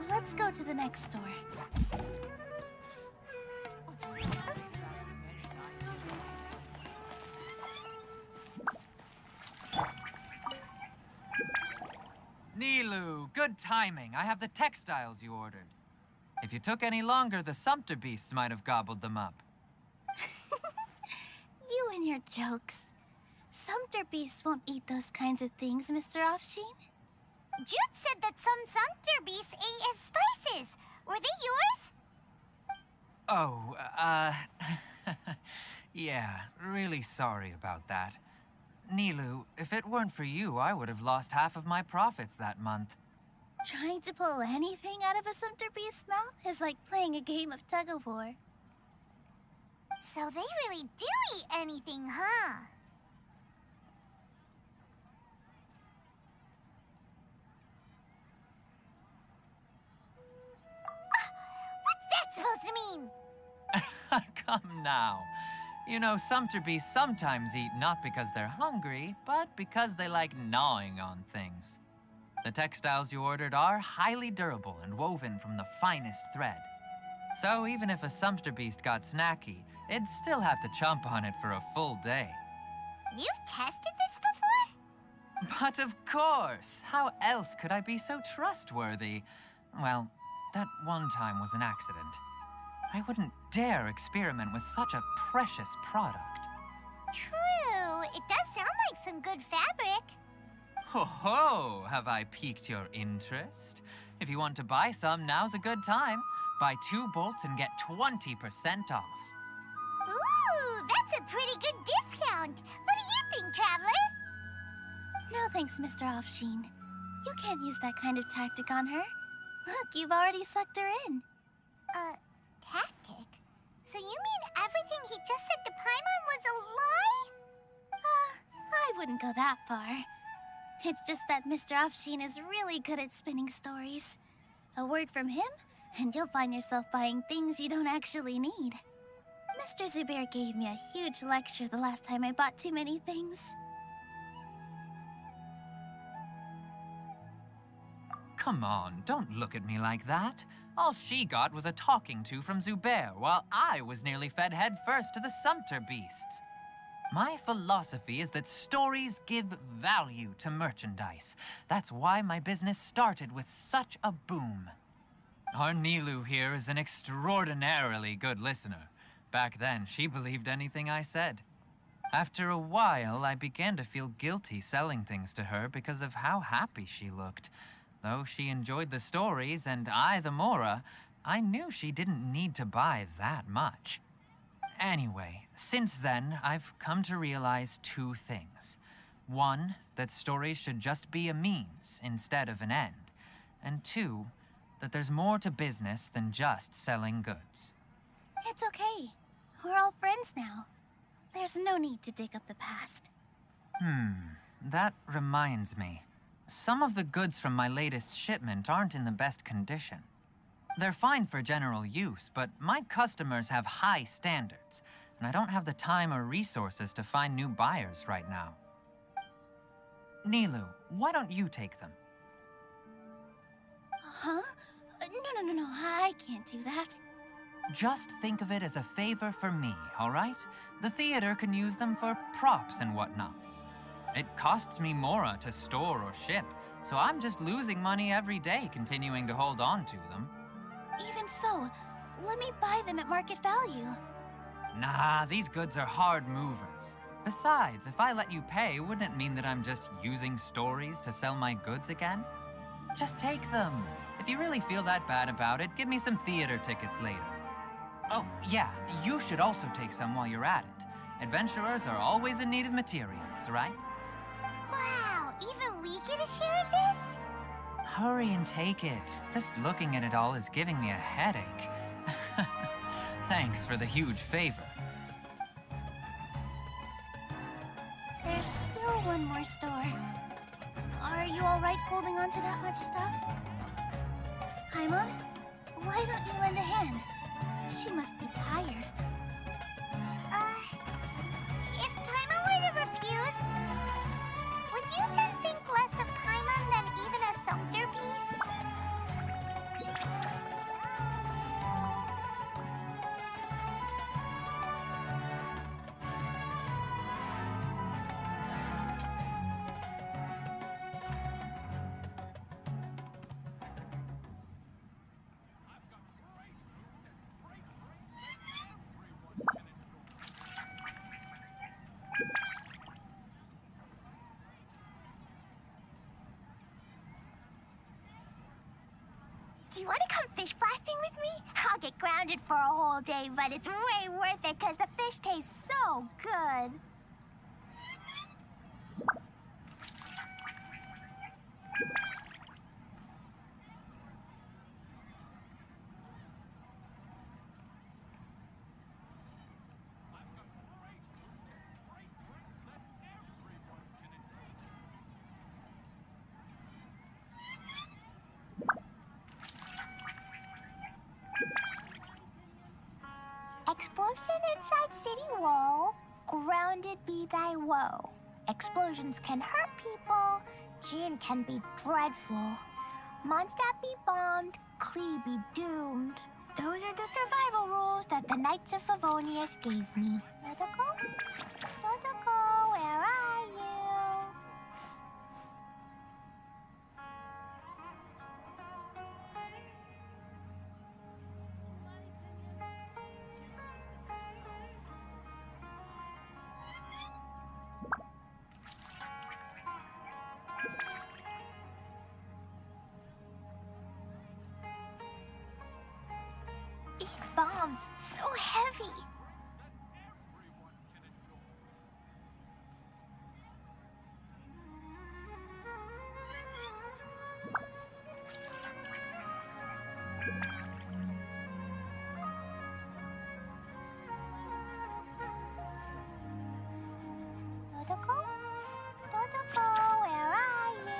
Let's go to the next store. Nilu, good timing. I have the textiles you ordered. If you took any longer, the Sumpter beasts might have gobbled them up. You and your jokes. Sumpter beasts won't eat those kinds of things, Mr. Offsheen. Jude said that some Sumpter beasts ate his spices. Were they yours? Oh, yeah, really sorry about that. Nilu, if it weren't for you, I would have lost half of my profits that month. Trying to pull anything out of a Sumpter beast's mouth is like playing a game of tug-of-war. So they really do eat anything, huh? What's that supposed to mean? Come now. You know, Sumpter beasts sometimes eat not because they're hungry, but because they like gnawing on things. The textiles you ordered are highly durable and woven from the finest thread. So even if a Sumpter beast got snacky, it'd still have to chomp on it for a full day. You've tested this before? But of course! How else could I be so trustworthy? Well, that one time was an accident. I wouldn't dare experiment with such a precious product. True. It does sound like some good fabric. Ho ho! Have I piqued your interest? If you want to buy some, now's a good time. Buy 2 bolts and get 20% off. Ooh, that's a pretty good discount. What do you think, Traveler? No thanks, Mr. Offsheen. You can't use that kind of tactic on her. Look, you've already sucked her in. Tactic? So you mean everything he just said to Paimon was a lie? I wouldn't go that far. It's just that Mr. Offsheen is really good at spinning stories. A word from him, and you'll find yourself buying things you don't actually need. Mr. Zubair gave me a huge lecture the last time I bought too many things. Come on, don't look at me like that. All she got was a talking to from Zubair, while I was nearly fed headfirst to the Sumpter beasts. My philosophy is that stories give value to merchandise. That's why my business started with such a boom. Our Nilu here is an extraordinarily good listener. Back then, she believed anything I said. After a while, I began to feel guilty selling things to her because of how happy she looked. Though she enjoyed the stories and I the Mora, I knew she didn't need to buy that much. Anyway, since then, I've come to realize 2 things. 1, that stories should just be a means instead of an end. And 2, that there's more to business than just selling goods. It's okay. We're all friends now. There's no need to dig up the past. That reminds me. Some of the goods from my latest shipment aren't in the best condition. They're fine for general use, but my customers have high standards, and I don't have the time or resources to find new buyers right now. Nilu, why don't you take them? Huh? No, I can't do that. Just think of it as a favor for me, all right? The theater can use them for props and whatnot. It costs me mora to store or ship, so I'm just losing money every day continuing to hold on to them. Even so, let me buy them at market value. Nah, these goods are hard movers. Besides, if I let you pay, wouldn't it mean that I'm just using stories to sell my goods again? Just take them. If you really feel that bad about it, give me some theater tickets later. Oh, yeah, you should also take some while you're at it. Adventurers are always in need of materials, right? Wow, even we get a share of this? Hurry and take it. Just looking at it all is giving me a headache. Thanks for the huge favor. There's still one more store. Are you alright holding on to that much stuff? Paimon, why don't you lend a hand? She must be tired. If Paimon were to refuse, would you then think less of Paimon than even a sumpter beast? Do you want to come fish blasting with me? I'll get grounded for a whole day, but it's way worth it because the fish taste so good. Explosion inside city wall. Grounded be thy woe. Explosions can hurt people. Gin can be dreadful. Mondstadt be bombed. Klee be doomed. Those are the survival rules that the Knights of Favonius gave me. Dodoko? Dodoko, where are you? These bombs, so heavy. Dodoko? Dodoko, where are you?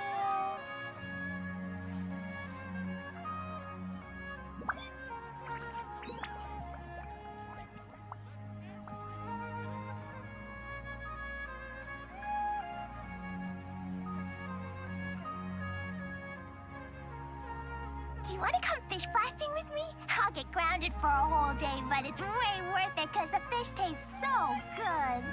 Do you want to come fish blasting with me? I'll get grounded for a whole day, but it's way worth it because the fish taste so good.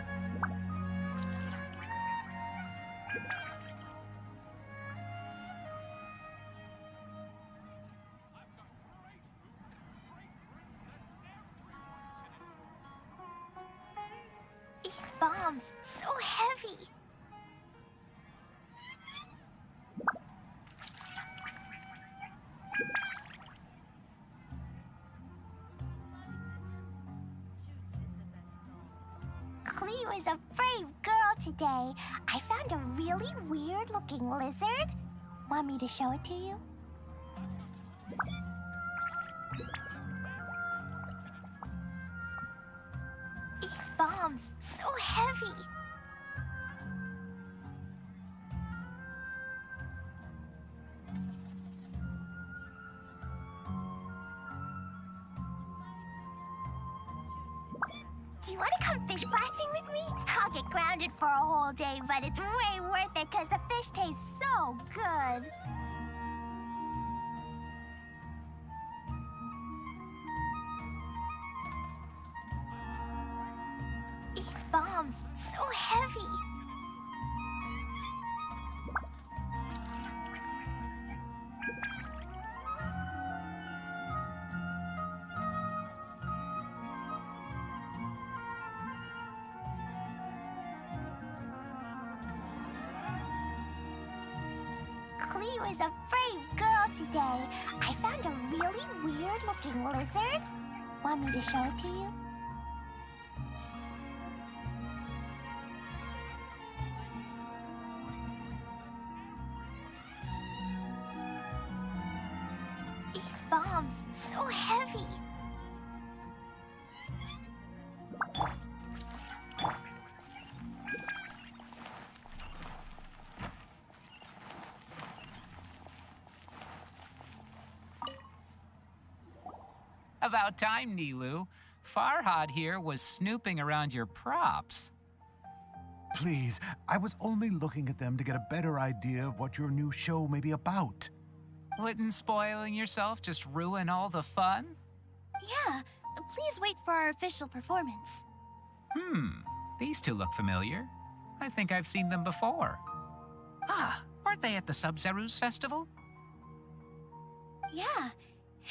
These bombs, so heavy. Klee was a brave girl today. I found a really weird-looking lizard. Want me to show it to you? These bombs, so heavy. Do you want to come fish blasting with me? I'll get grounded for a whole day, but it's way worth it because the fish taste so good. These bombs, so heavy. Klee was a brave girl today. I found a really weird-looking lizard. Want me to show it to you? These bombs, so heavy. About time, Nilu. Farhad here was snooping around your props. Please, I was only looking at them to get a better idea of what your new show may be about. Wouldn't spoiling yourself just ruin all the fun? Yeah, please wait for our official performance. These two look familiar. I think I've seen them before. Ah, weren't they at the Sub-Zerus festival? Yeah,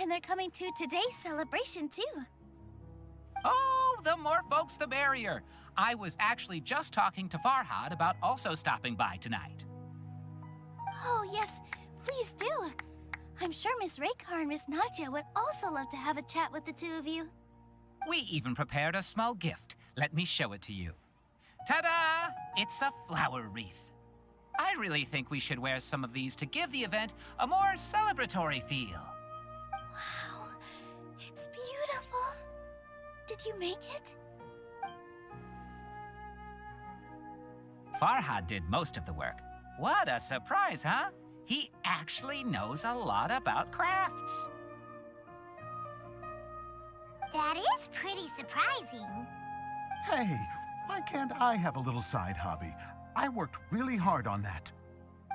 and they're coming to today's celebration too. Oh, the more folks the merrier. I was actually just talking to Farhad about also stopping by tonight. Oh, yes, please do. I'm sure Miss Raykar and Miss Nadja would also love to have a chat with the two of you. We even prepared a small gift. Let me show it to you. Ta-da! It's a flower wreath. I really think we should wear some of these to give the event a more celebratory feel. Wow, it's beautiful. Did you make it? Farhad did most of the work. What a surprise, huh? He actually knows a lot about crafts. That is pretty surprising. Hey, why can't I have a little side hobby? I worked really hard on that.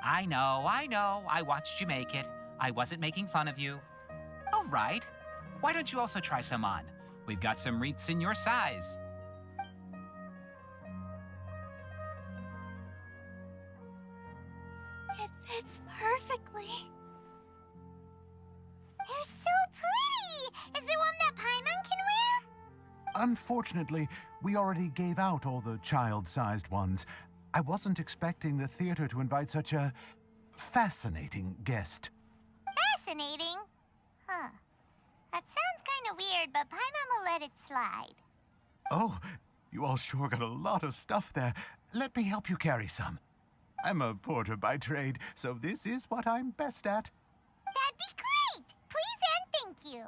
I know. I watched you make it. I wasn't making fun of you. All right. Why don't you also try some on? We've got some wreaths in your size. It fits perfectly. They're so pretty! Is there one that Paimon can wear? Unfortunately, we already gave out all the child-sized ones. I wasn't expecting the theater to invite such a fascinating guest. Fascinating. Huh. That sounds kind of weird, but Paimon will let it slide. Oh, you all sure got a lot of stuff there. Let me help you carry some. I'm a porter by trade, so this is what I'm best at. That'd be great! Please and thank you.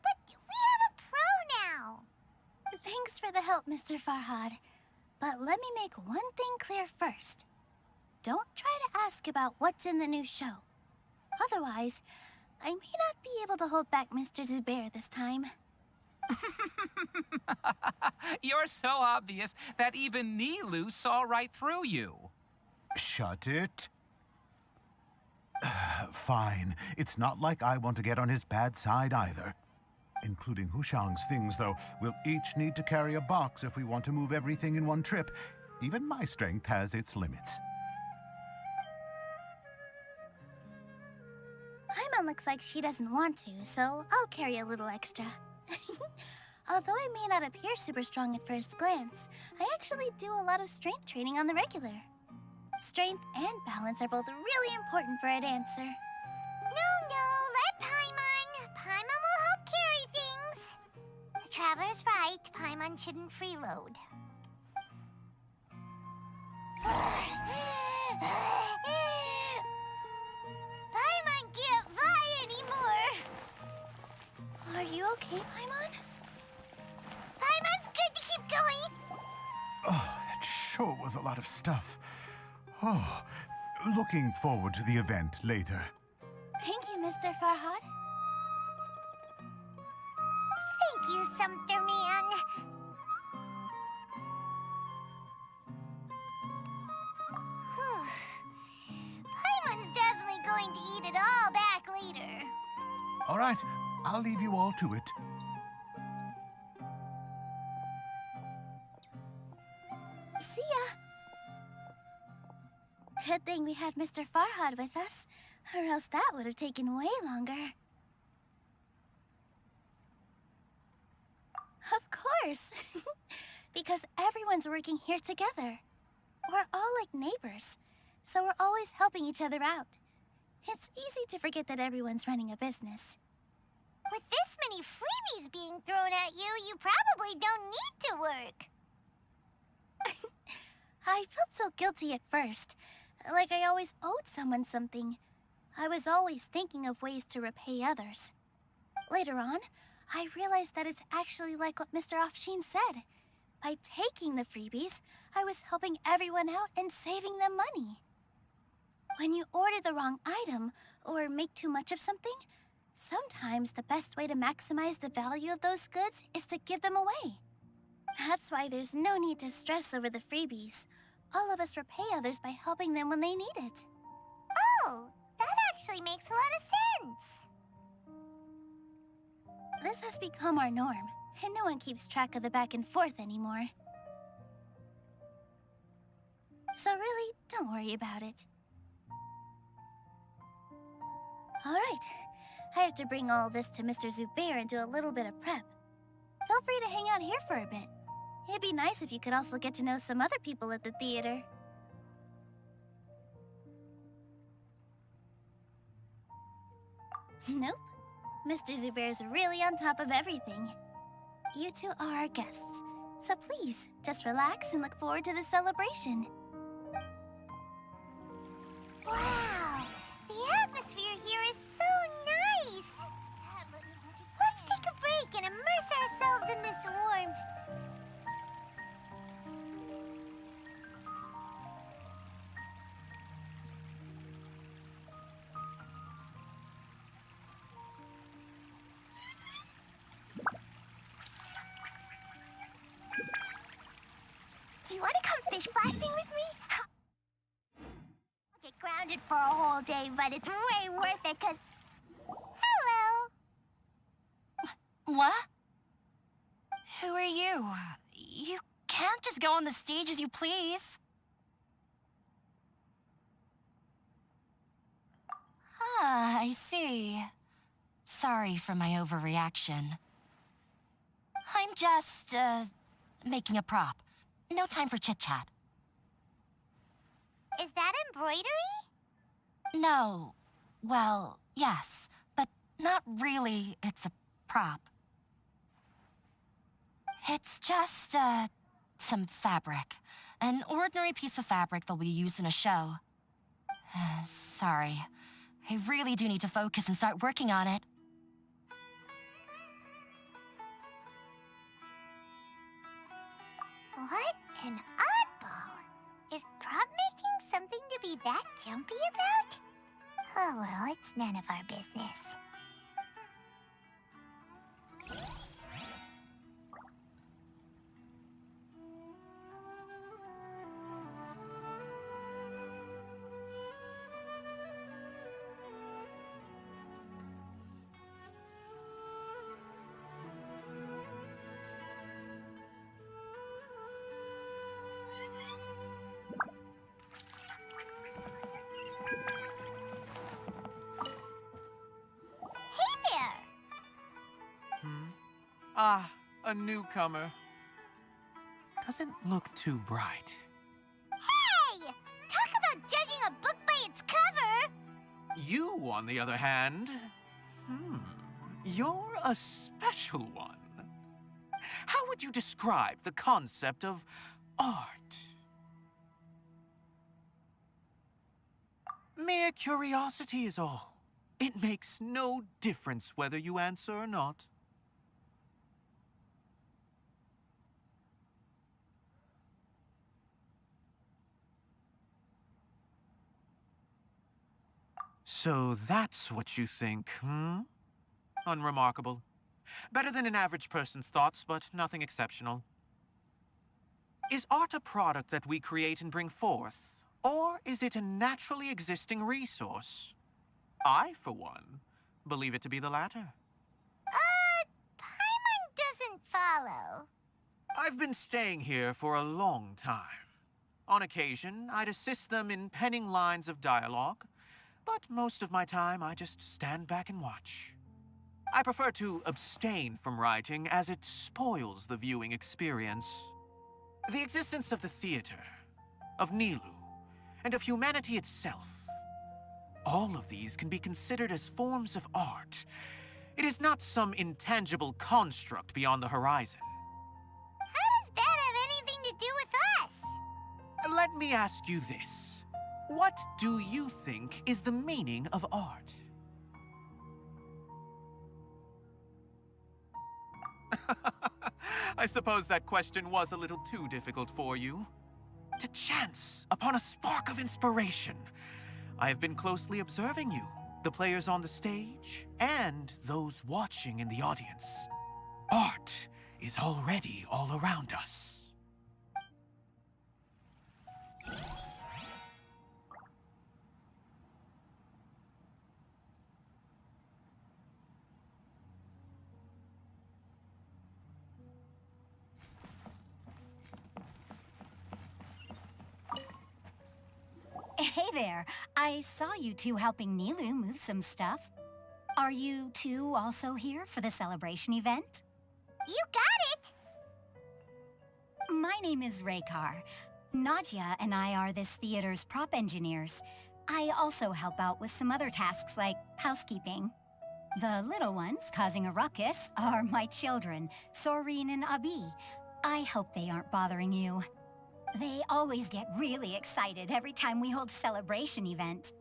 But we have a pro now. Thanks for the help, Mr. Farhad. But let me make one thing clear first. Don't try to ask about what's in the new show. Otherwise, I may not be able to hold back Mr. Zubair this time. You're so obvious that even Nilu saw right through you. Shut it. Fine. It's not like I want to get on his bad side either. Including Hushang's things, though. We'll each need to carry a box if we want to move everything in one trip. Even my strength has its limits. Paimon looks like she doesn't want to, so I'll carry a little extra. Although I may not appear super strong at first glance, I actually do a lot of strength training on the regular. Strength and balance are both really important for a dancer. No, let Paimon. Paimon will help carry things. The Traveler's right. Paimon shouldn't freeload. Paimon can't fly anymore. Are you okay, Paimon? Paimon's good to keep going. Oh, that sure was a lot of stuff. Oh, looking forward to the event later. Thank you, Mr. Farhad. Thank you, Sumter Man. Whew. Paimon's definitely going to eat it all back later. All right, I'll leave you all to it. See ya. Good thing we had Mr. Farhad with us, or else that would have taken way longer. Of course. Because everyone's working here together. We're all like neighbors, so we're always helping each other out. It's easy to forget that everyone's running a business. With this many freebies being thrown at you, you probably don't need to work. I felt so guilty at first, like I always owed someone something. I was always thinking of ways to repay others. Later on, I realized that it's actually like what Mr. Offsheen said. By taking the freebies, I was helping everyone out and saving them money. When you order the wrong item or make too much of something, sometimes the best way to maximize the value of those goods is to give them away. That's why there's no need to stress over the freebies. All of us repay others by helping them when they need it. Oh, that actually makes a lot of sense. This has become our norm, and no one keeps track of the back and forth anymore. So really, don't worry about it. Alright, I have to bring all this to Mr. Zubair and do a little bit of prep. Feel free to hang out here for a bit. It'd be nice if you could also get to know some other people at the theater. Nope. Mr. Zubair's really on top of everything. You two are our guests, so please, just relax and look forward to the celebration. Wow, the atmosphere here is so nice. Let's take a break and immerse ourselves in this warmth. Do you want to come fish blasting with me? I'll get grounded for a whole day, but it's way worth it, cause... Hello! What? Who are you? You can't just go on the stage as you please. Ah, I see. Sorry for my overreaction. I'm just, making a prop. No time for chit-chat. Is that embroidery? No. Well, yes, but not really. It's a prop. It's just, some fabric. An ordinary piece of fabric that'll be used in a show. Sorry. I really do need to focus and start working on it. What an oddball. Is prop making something to be that jumpy about? Oh well, it's none of our business. Ah, a newcomer. Doesn't look too bright. Hey! Talk about judging a book by its cover! You, on the other hand, you're a special one. How would you describe the concept of art? Mere curiosity is all. It makes no difference whether you answer or not. So that's what you think, Unremarkable. Better than an average person's thoughts, but nothing exceptional. Is art a product that we create and bring forth, or is it a naturally existing resource? I, for one, believe it to be the latter. Paimon doesn't follow. I've been staying here for a long time. On occasion, I'd assist them in penning lines of dialogue, but most of my time I just stand back and watch. I prefer to abstain from writing as it spoils the viewing experience. The existence of the theater, of Nilu, and of humanity itself. All of these can be considered as forms of art. It is not some intangible construct beyond the horizon. How does that have anything to do with us? Let me ask you this. What do you think is the meaning of art? I suppose that question was a little too difficult for you. To chance upon a spark of inspiration. I have been closely observing you, the players on the stage, and those watching in the audience. Art is already all around us. Hey there. I saw you two helping Nilu move some stuff. Are you two also here for the celebration event? You got it! My name is Raykar. Nadia and I are this theater's prop engineers. I also help out with some other tasks like housekeeping. The little ones causing a ruckus are my children, Soreen and Abi. I hope they aren't bothering you. They always get really excited every time we hold a celebration event.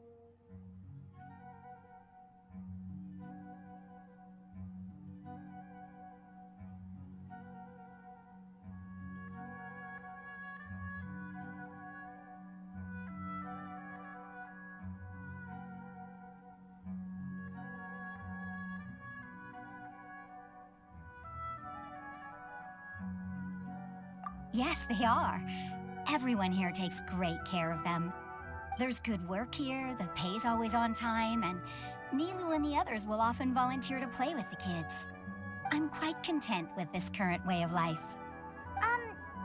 Yes, they are. Everyone here takes great care of them. There's good work here, the pay's always on time, and Nilu and the others will often volunteer to play with the kids. I'm quite content with this current way of life.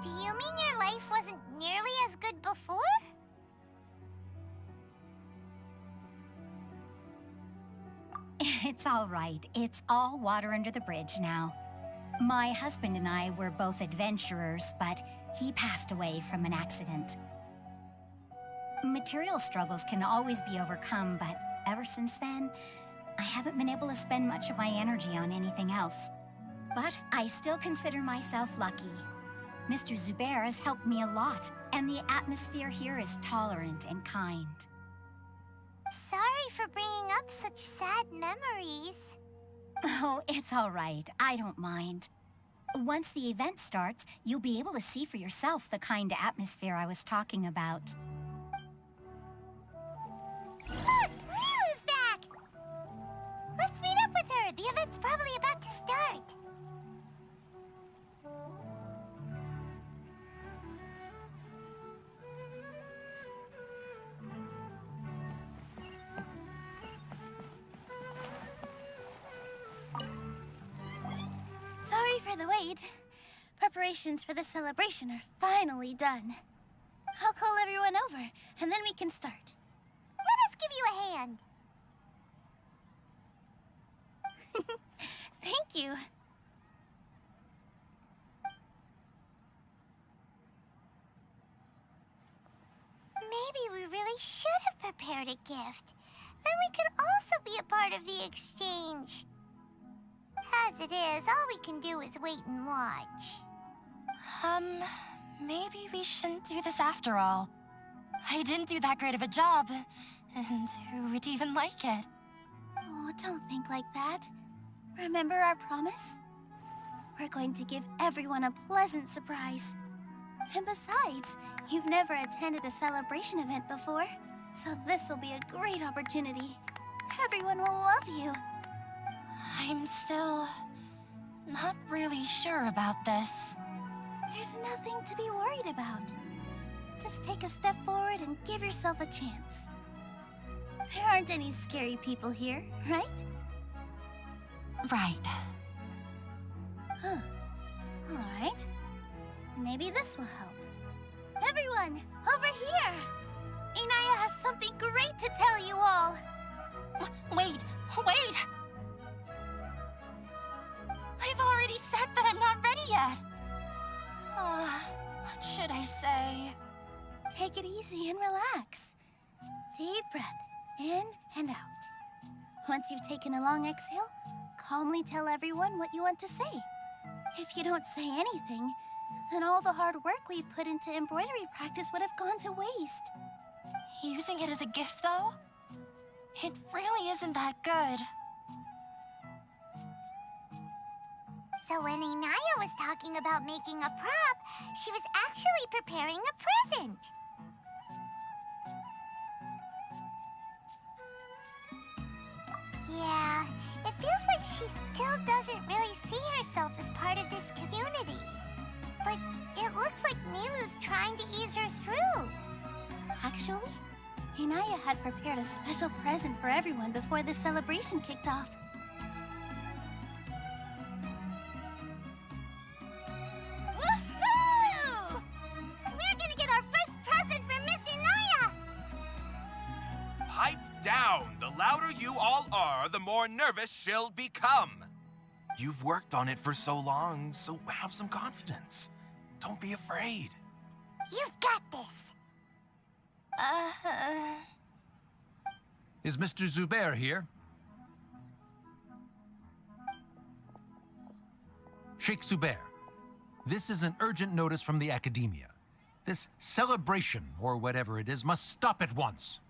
Do you mean your life wasn't nearly as good before? It's all right. It's all water under the bridge now. My husband and I were both adventurers, but he passed away from an accident. Material struggles can always be overcome, but ever since then, I haven't been able to spend much of my energy on anything else. But I still consider myself lucky. Mr. Zubair has helped me a lot, and the atmosphere here is tolerant and kind. Sorry for bringing up such sad memories. Oh, it's all right. I don't mind. Once the event starts, you'll be able to see for yourself the kind of atmosphere I was talking about. Look, Nilu's back! Let's meet up with her. The event's probably about to start. Sorry for the wait. Preparations for the celebration are finally done. I'll call everyone over, and then we can start. Let us give you a hand. Thank you. Maybe we really should have prepared a gift. Then we could also be a part of the exchange. As it is, all we can do is wait and watch. Maybe we shouldn't do this after all. I didn't do that great of a job, and who would even like it? Oh, don't think like that. Remember our promise? We're going to give everyone a pleasant surprise. And besides, you've never attended a celebration event before, so this will be a great opportunity. Everyone will love you. I'm still not really sure about this. There's nothing to be worried about. Just take a step forward and give yourself a chance. There aren't any scary people here, right? Right. Huh. All right. Maybe this will help. Everyone, over here! Inaya has something great to tell you all. Wait! I've already said that I'm not ready yet. What should I say? Take it easy and relax. Deep breath, in and out. Once you've taken a long exhale, calmly tell everyone what you want to say. If you don't say anything, then all the hard work we put into embroidery practice would have gone to waste. Using it as a gift, though? It really isn't that good. So when Inaya was talking about making a prop, she was actually preparing a present. Yeah, it feels like she still doesn't really see herself as part of this community. But it looks like Nilu's trying to ease her through. Actually, Inaya had prepared a special present for everyone before the celebration kicked off. Woohoo! We're gonna get our first present from Miss Inaya! Pipe down! The louder you all are, the more nervous she'll become. You've worked on it for so long, so have some confidence. Don't be afraid. You've got this. Is Mr. Zubair here? Sheikh Zubair, this is an urgent notice from the Academia. This celebration, or whatever it is, must stop at once.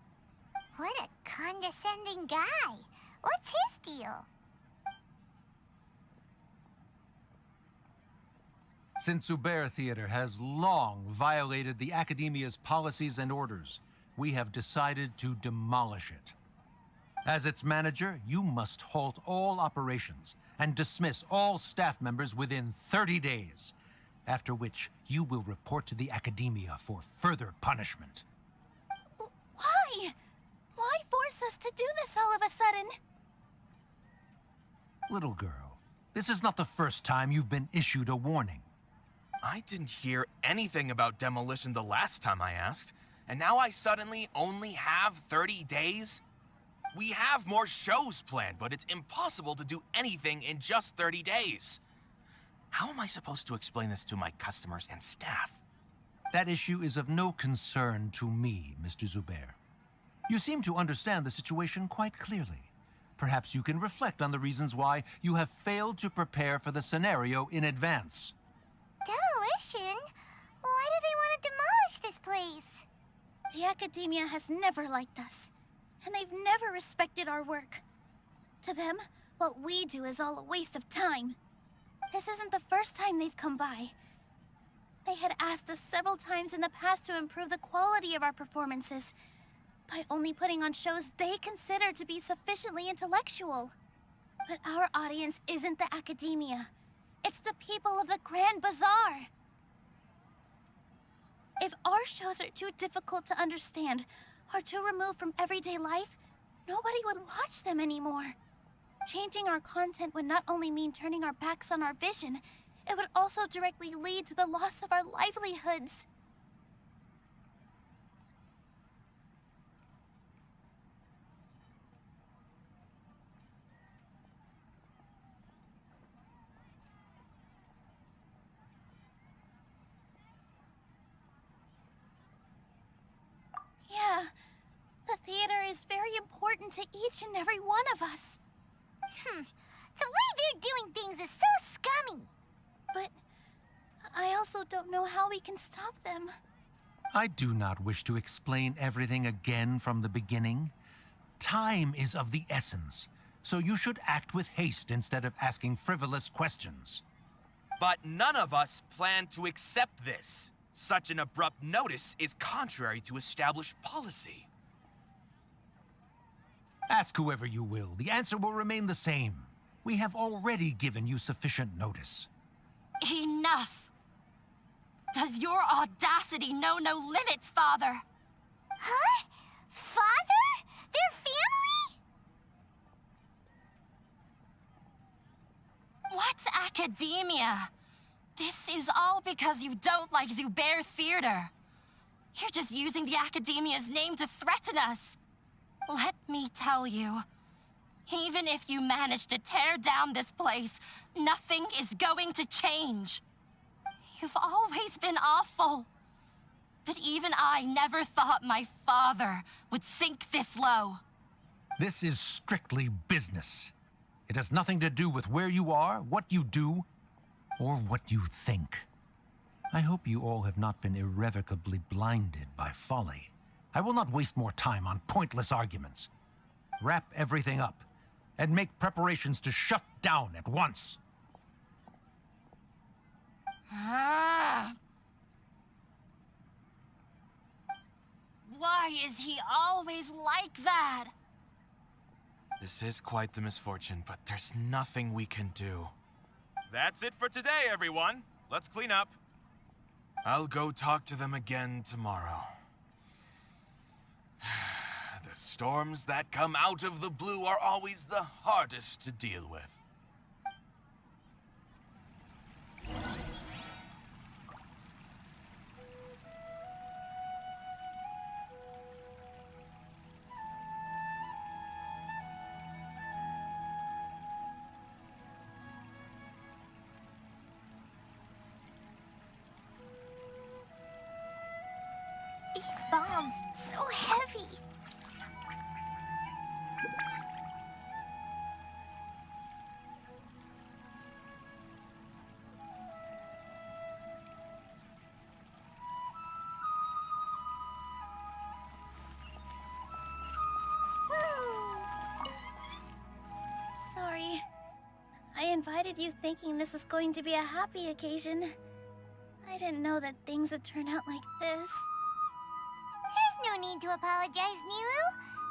What a condescending guy. What's his deal? Since Zubair Theater has long violated the Academia's policies and orders, we have decided to demolish it. As its manager, you must halt all operations and dismiss all staff members within 30 days, after which you will report to the Academia for further punishment. Why? Why force us to do this all of a sudden? Little girl, this is not the first time you've been issued a warning. I didn't hear anything about demolition the last time I asked, and now I suddenly only have 30 days? We have more shows planned, but it's impossible to do anything in just 30 days. How am I supposed to explain this to my customers and staff? That issue is of no concern to me, Mr. Zubair. You seem to understand the situation quite clearly. Perhaps you can reflect on the reasons why you have failed to prepare for the scenario in advance. Demolition? Why do they want to demolish this place? The Academia has never liked us, and they've never respected our work. To them, what we do is all a waste of time. This isn't the first time they've come by. They had asked us several times in the past to improve the quality of our performances by only putting on shows they consider to be sufficiently intellectual. But our audience isn't the Academia. It's the people of the Grand Bazaar. If our shows are too difficult to understand or too removed from everyday life, nobody would watch them anymore. Changing our content would not only mean turning our backs on our vision, it would also directly lead to the loss of our livelihoods. Yeah, the theater is very important to each and every one of us. The way they're doing things is so scummy. But I also don't know how we can stop them. I do not wish to explain everything again from the beginning. Time is of the essence, so you should act with haste instead of asking frivolous questions. But none of us plan to accept this. Such an abrupt notice is contrary to established policy. Ask whoever you will, the answer will remain the same. We have already given you sufficient notice. Enough! Does your audacity know no limits, Father? Huh? Father? Their family? What's academia? This is all because you don't like Zubair Theater. You're just using the Academia's name to threaten us. Let me tell you, even if you manage to tear down this place, nothing is going to change. You've always been awful. that even I never thought my father would sink this low. This is strictly business. It has nothing to do with where you are, what you do, or what you think. I hope you all have not been irrevocably blinded by folly. I will not waste more time on pointless arguments. Wrap everything up, and make preparations to shut down at once. Why is he always like that? This is quite the misfortune, but there's nothing we can do. That's it for today, everyone. Let's clean up. I'll go talk to them again tomorrow. The storms that come out of the blue are always the hardest to deal with. These bombs, so heavy. Sorry. I invited you thinking this was going to be a happy occasion. I didn't know that things would turn out like this. There's no need to apologize, Nilu.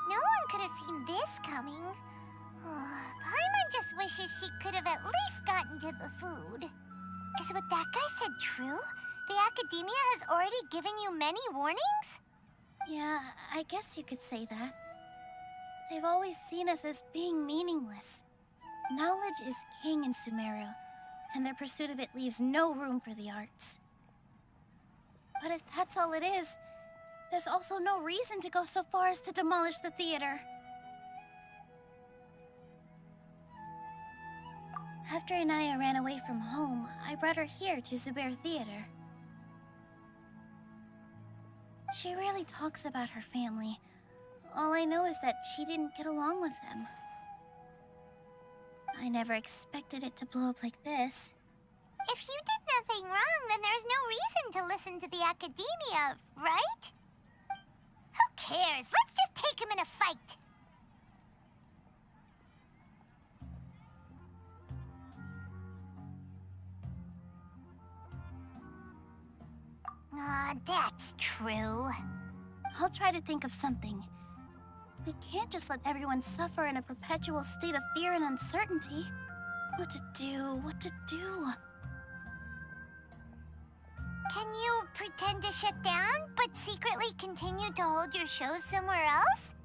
No one could have seen this coming. Paimon just wishes she could have at least gotten to the food. Is what that guy said true? The Academia has already given you many warnings? Yeah, I guess you could say that. They've always seen us as being meaningless. Knowledge is king in Sumeru, and their pursuit of it leaves no room for the arts. But if that's all it is, there's also no reason to go so far as to demolish the theater. After Inaya ran away from home, I brought her here to Zubair Theater. She rarely talks about her family. All I know is that she didn't get along with them. I never expected it to blow up like this. If you did nothing wrong, then there's no reason to listen to the Academia, right? Who cares? Let's just take him in a fight. That's true. I'll try to think of something. We can't just let everyone suffer in a perpetual state of fear and uncertainty. What to do? Can you pretend to shut down, but secretly continue to hold your shows somewhere else?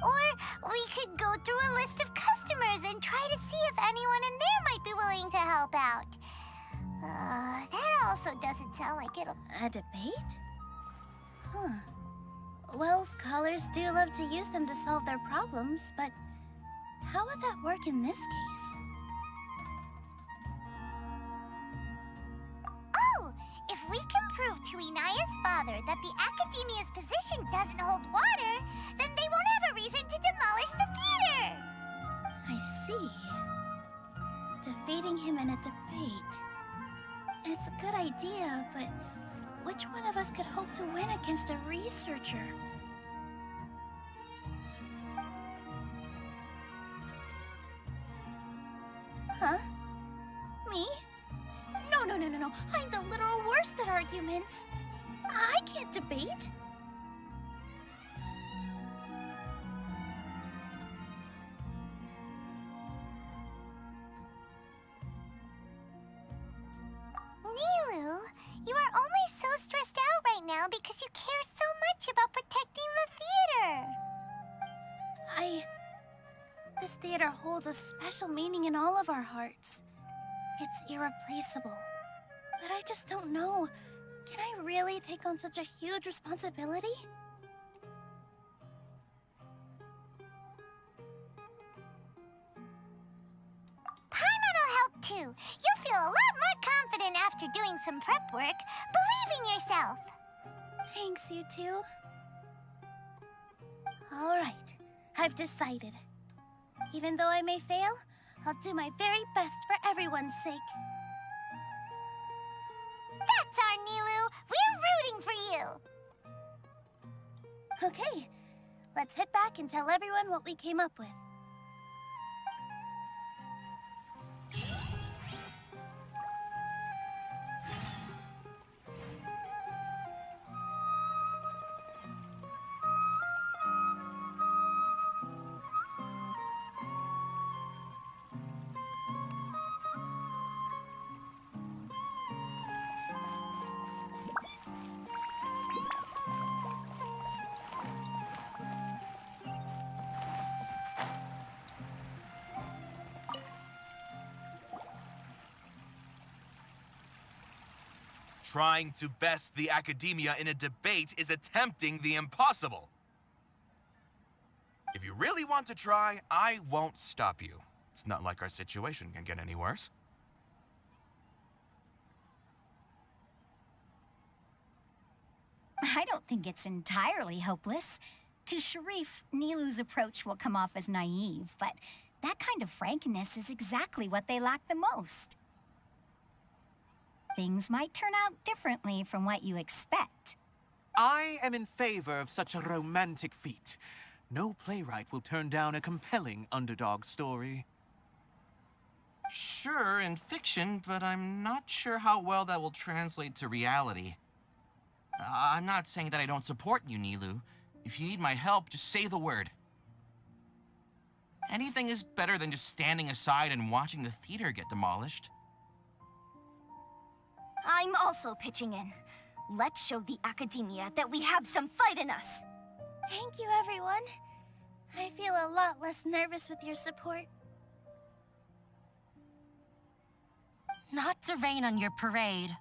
Or we could go through a list of customers and try to see if anyone in there might be willing to help out. That also doesn't sound like it'll... A debate? Huh. Well, scholars do love to use them to solve their problems, but how would that work in this case? Oh! If we can prove to Inaya's father that the Academia's position doesn't hold water, then they won't have a reason to demolish the theater! I see. Defeating him in a debate. It's a good idea, but which one of us could hope to win against a researcher? Huh? Me? No. I'm the literal worst at arguments. I can't debate. Nilu, you are only so stressed out right now because you care so much about protecting the theater. This theater holds a special meaning in all of our hearts. It's irreplaceable. But I just don't know. Can I really take on such a huge responsibility? Paimon will help too. You'll feel a lot more confident after doing some prep work. Believe in yourself. Thanks, you two. All right, I've decided. Even though I may fail, I'll do my very best for everyone's sake. That's our Nilu! We're rooting for you! Okay, let's head back and tell everyone what we came up with. Trying to best the academia in a debate is attempting the impossible. If you really want to try, I won't stop you. It's not like our situation can get any worse. I don't think it's entirely hopeless. To Sharif, Nilu's approach will come off as naive, but that kind of frankness is exactly what they lack the most. Things might turn out differently from what you expect. I am in favor of such a romantic feat. No playwright will turn down a compelling underdog story. Sure, in fiction, but I'm not sure how well that will translate to reality. I'm not saying that I don't support you, Nilu. If you need my help, just say the word. Anything is better than just standing aside and watching the theater get demolished. I'm also pitching in. Let's show the academia that we have some fight in us. Thank you, everyone. I feel a lot less nervous with your support. Not to rain on your parade,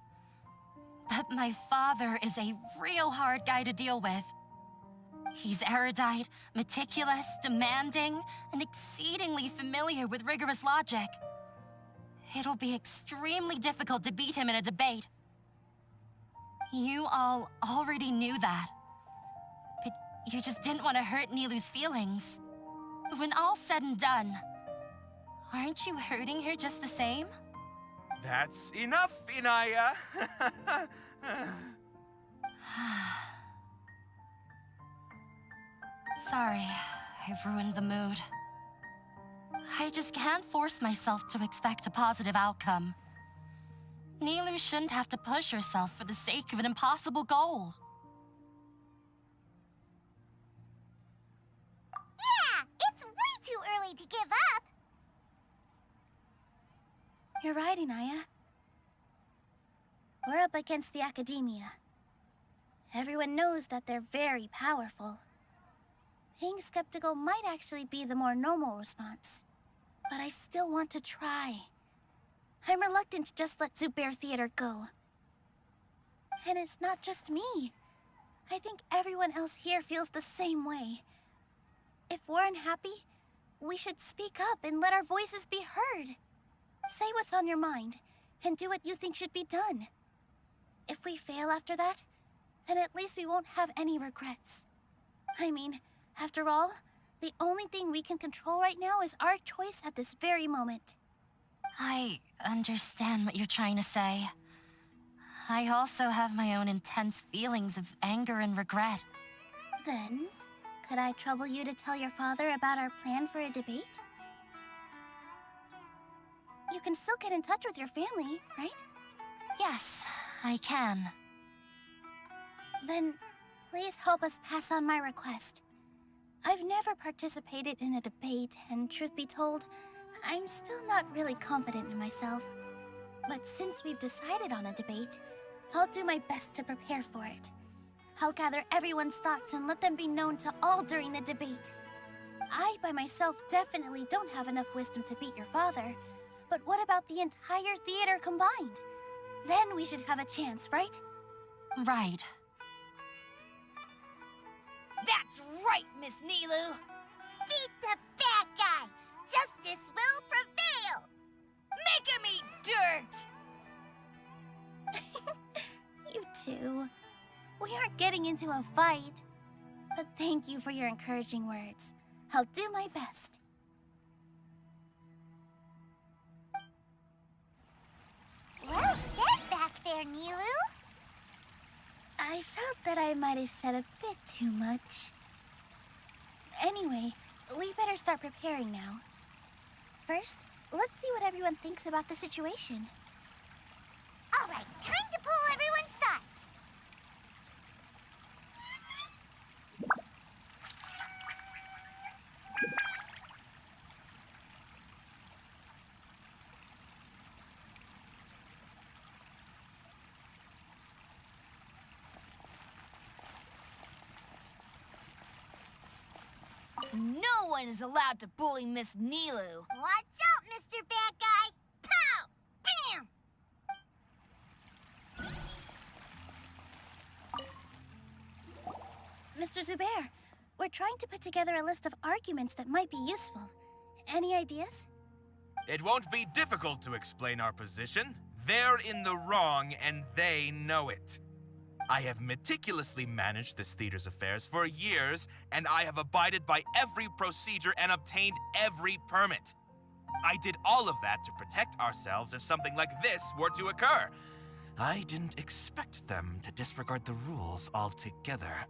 but my father is a real hard guy to deal with. He's erudite, meticulous, demanding, and exceedingly familiar with rigorous logic. It'll be extremely difficult to beat him in a debate. You all already knew that. But you just didn't want to hurt Nilu's feelings. But when all's said and done, aren't you hurting her just the same? That's enough, Inaya. Sorry, I've ruined the mood. I just can't force myself to expect a positive outcome. Nilu shouldn't have to push herself for the sake of an impossible goal. Yeah, it's way too early to give up. You're right, Inaya. We're up against the academia. Everyone knows that they're very powerful. Being skeptical might actually be the more normal response. But I still want to try. I'm reluctant to just let Zubair Theater go. And it's not just me. I think everyone else here feels the same way. If we're unhappy, we should speak up and let our voices be heard. Say what's on your mind, and do what you think should be done. If we fail after that, then at least we won't have any regrets. I mean, after all, the only thing we can control right now is our choice at this very moment. I understand what you're trying to say. I also have my own intense feelings of anger and regret. Then, could I trouble you to tell your father about our plan for a debate? You can still get in touch with your family, right? Yes, I can. Then, please help us pass on my request. I've never participated in a debate, and truth be told, I'm still not really confident in myself. But since we've decided on a debate, I'll do my best to prepare for it. I'll gather everyone's thoughts and let them be known to all during the debate. I, by myself, definitely don't have enough wisdom to beat your father. But what about the entire theater combined? Then we should have a chance, right? Right. That's right, Miss Nilu. Beat the bad guy. Justice will prevail. Make him eat dirt. You two. We aren't getting into a fight. But thank you for your encouraging words. I'll do my best. Well said back there, Nilu. I felt that I might have said a bit too much. Anyway, we better start preparing now. First, let's see what everyone thinks about the situation. All right, time to pull everyone's thoughts. No one is allowed to bully Miss Nilu. Watch out, Mr. Bad Guy. Pow! Bam! Mr. Zubair, we're trying to put together a list of arguments that might be useful. Any ideas? It won't be difficult to explain our position. They're in the wrong, and they know it. I have meticulously managed this theater's affairs for years, and I have abided by every procedure and obtained every permit. I did all of that to protect ourselves if something like this were to occur. I didn't expect them to disregard the rules altogether.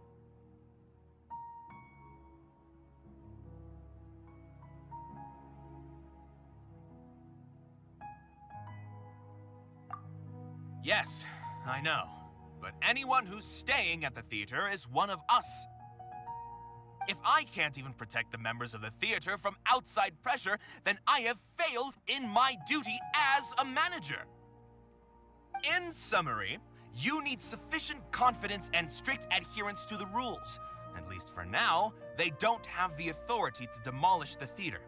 Yes, I know. But anyone who's staying at the theater is one of us. If I can't even protect the members of the theater from outside pressure, then I have failed in my duty as a manager. In summary, you need sufficient confidence and strict adherence to the rules. At least for now, they don't have the authority to demolish the theater.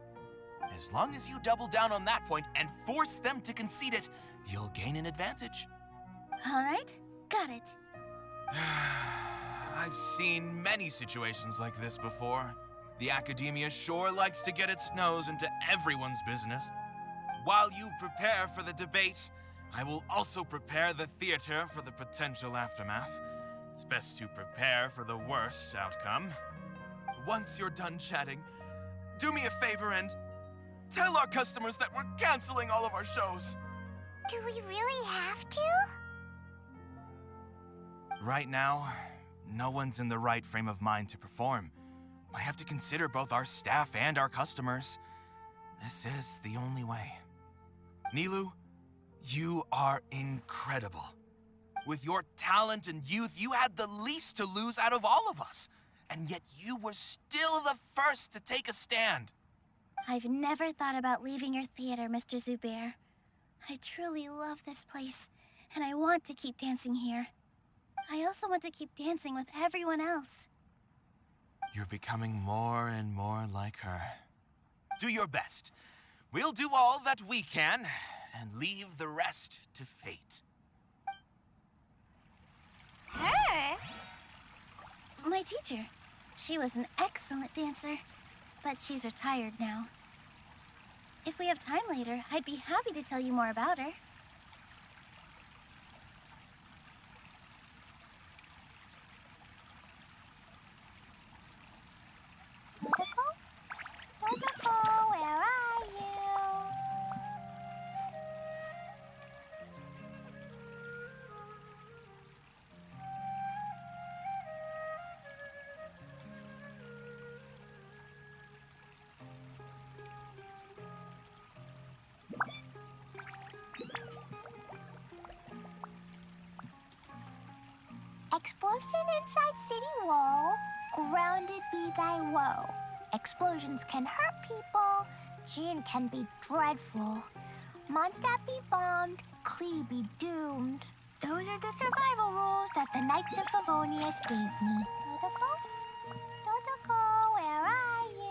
As long as you double down on that point and force them to concede it, you'll gain an advantage. All right, got it. I've seen many situations like this before. The academia sure likes to get its nose into everyone's business. While you prepare for the debate, I will also prepare the theater for the potential aftermath. It's best to prepare for the worst outcome. Once you're done chatting, do me a favor and tell our customers that we're canceling all of our shows. Do we really have to? Right now, no one's in the right frame of mind to perform. I have to consider both our staff and our customers. This is the only way. Nilu, you are incredible. With your talent and youth, you had the least to lose out of all of us. And yet you were still the first to take a stand. I've never thought about leaving your theater, Mr. Zubair. I truly love this place, and I want to keep dancing here. I also want to keep dancing with everyone else. You're becoming more and more like her. Do your best. We'll do all that we can, and leave the rest to fate. Her? My teacher. She was an excellent dancer, but she's retired now. If we have time later, I'd be happy to tell you more about her. Totoko, where are you? Explosion inside city wall, grounded be thy woe. Explosions can hurt people, Jean can be dreadful. Mondstadt be bombed, Klee be doomed. Those are the survival rules that the Knights of Favonius gave me. Totoko? Totoko, where are you?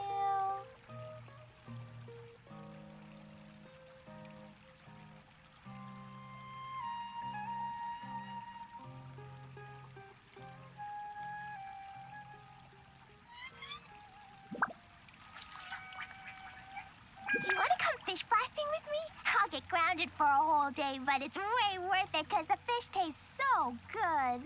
Do you want to come fish blasting with me? I'll get grounded for a whole day, but it's way worth it because the fish tastes so good.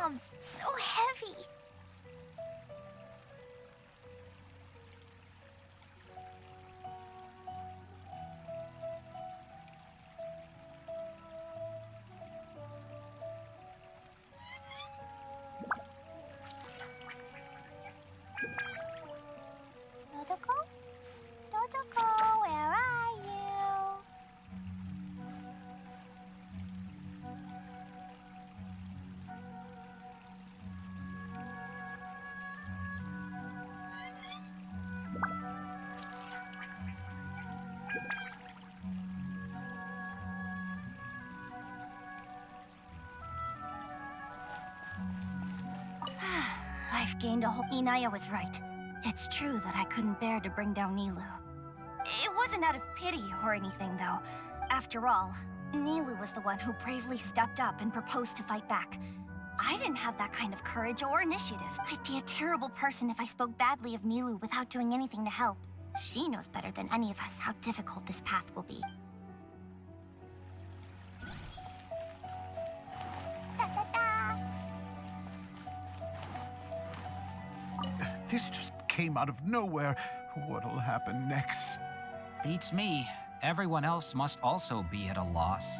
bombs, so heavy. Dodoko? Dodoko, where are you? I've gained a whole... Inaya was right. It's true that I couldn't bear to bring down Nilu. It wasn't out of pity or anything, though. After all, Nilu was the one who bravely stepped up and proposed to fight back. I didn't have that kind of courage or initiative. I'd be a terrible person if I spoke badly of Nilu without doing anything to help. She knows better than any of us how difficult this path will be. Da-da-da. This just came out of nowhere. What'll happen next? Beats me. Everyone else must also be at a loss.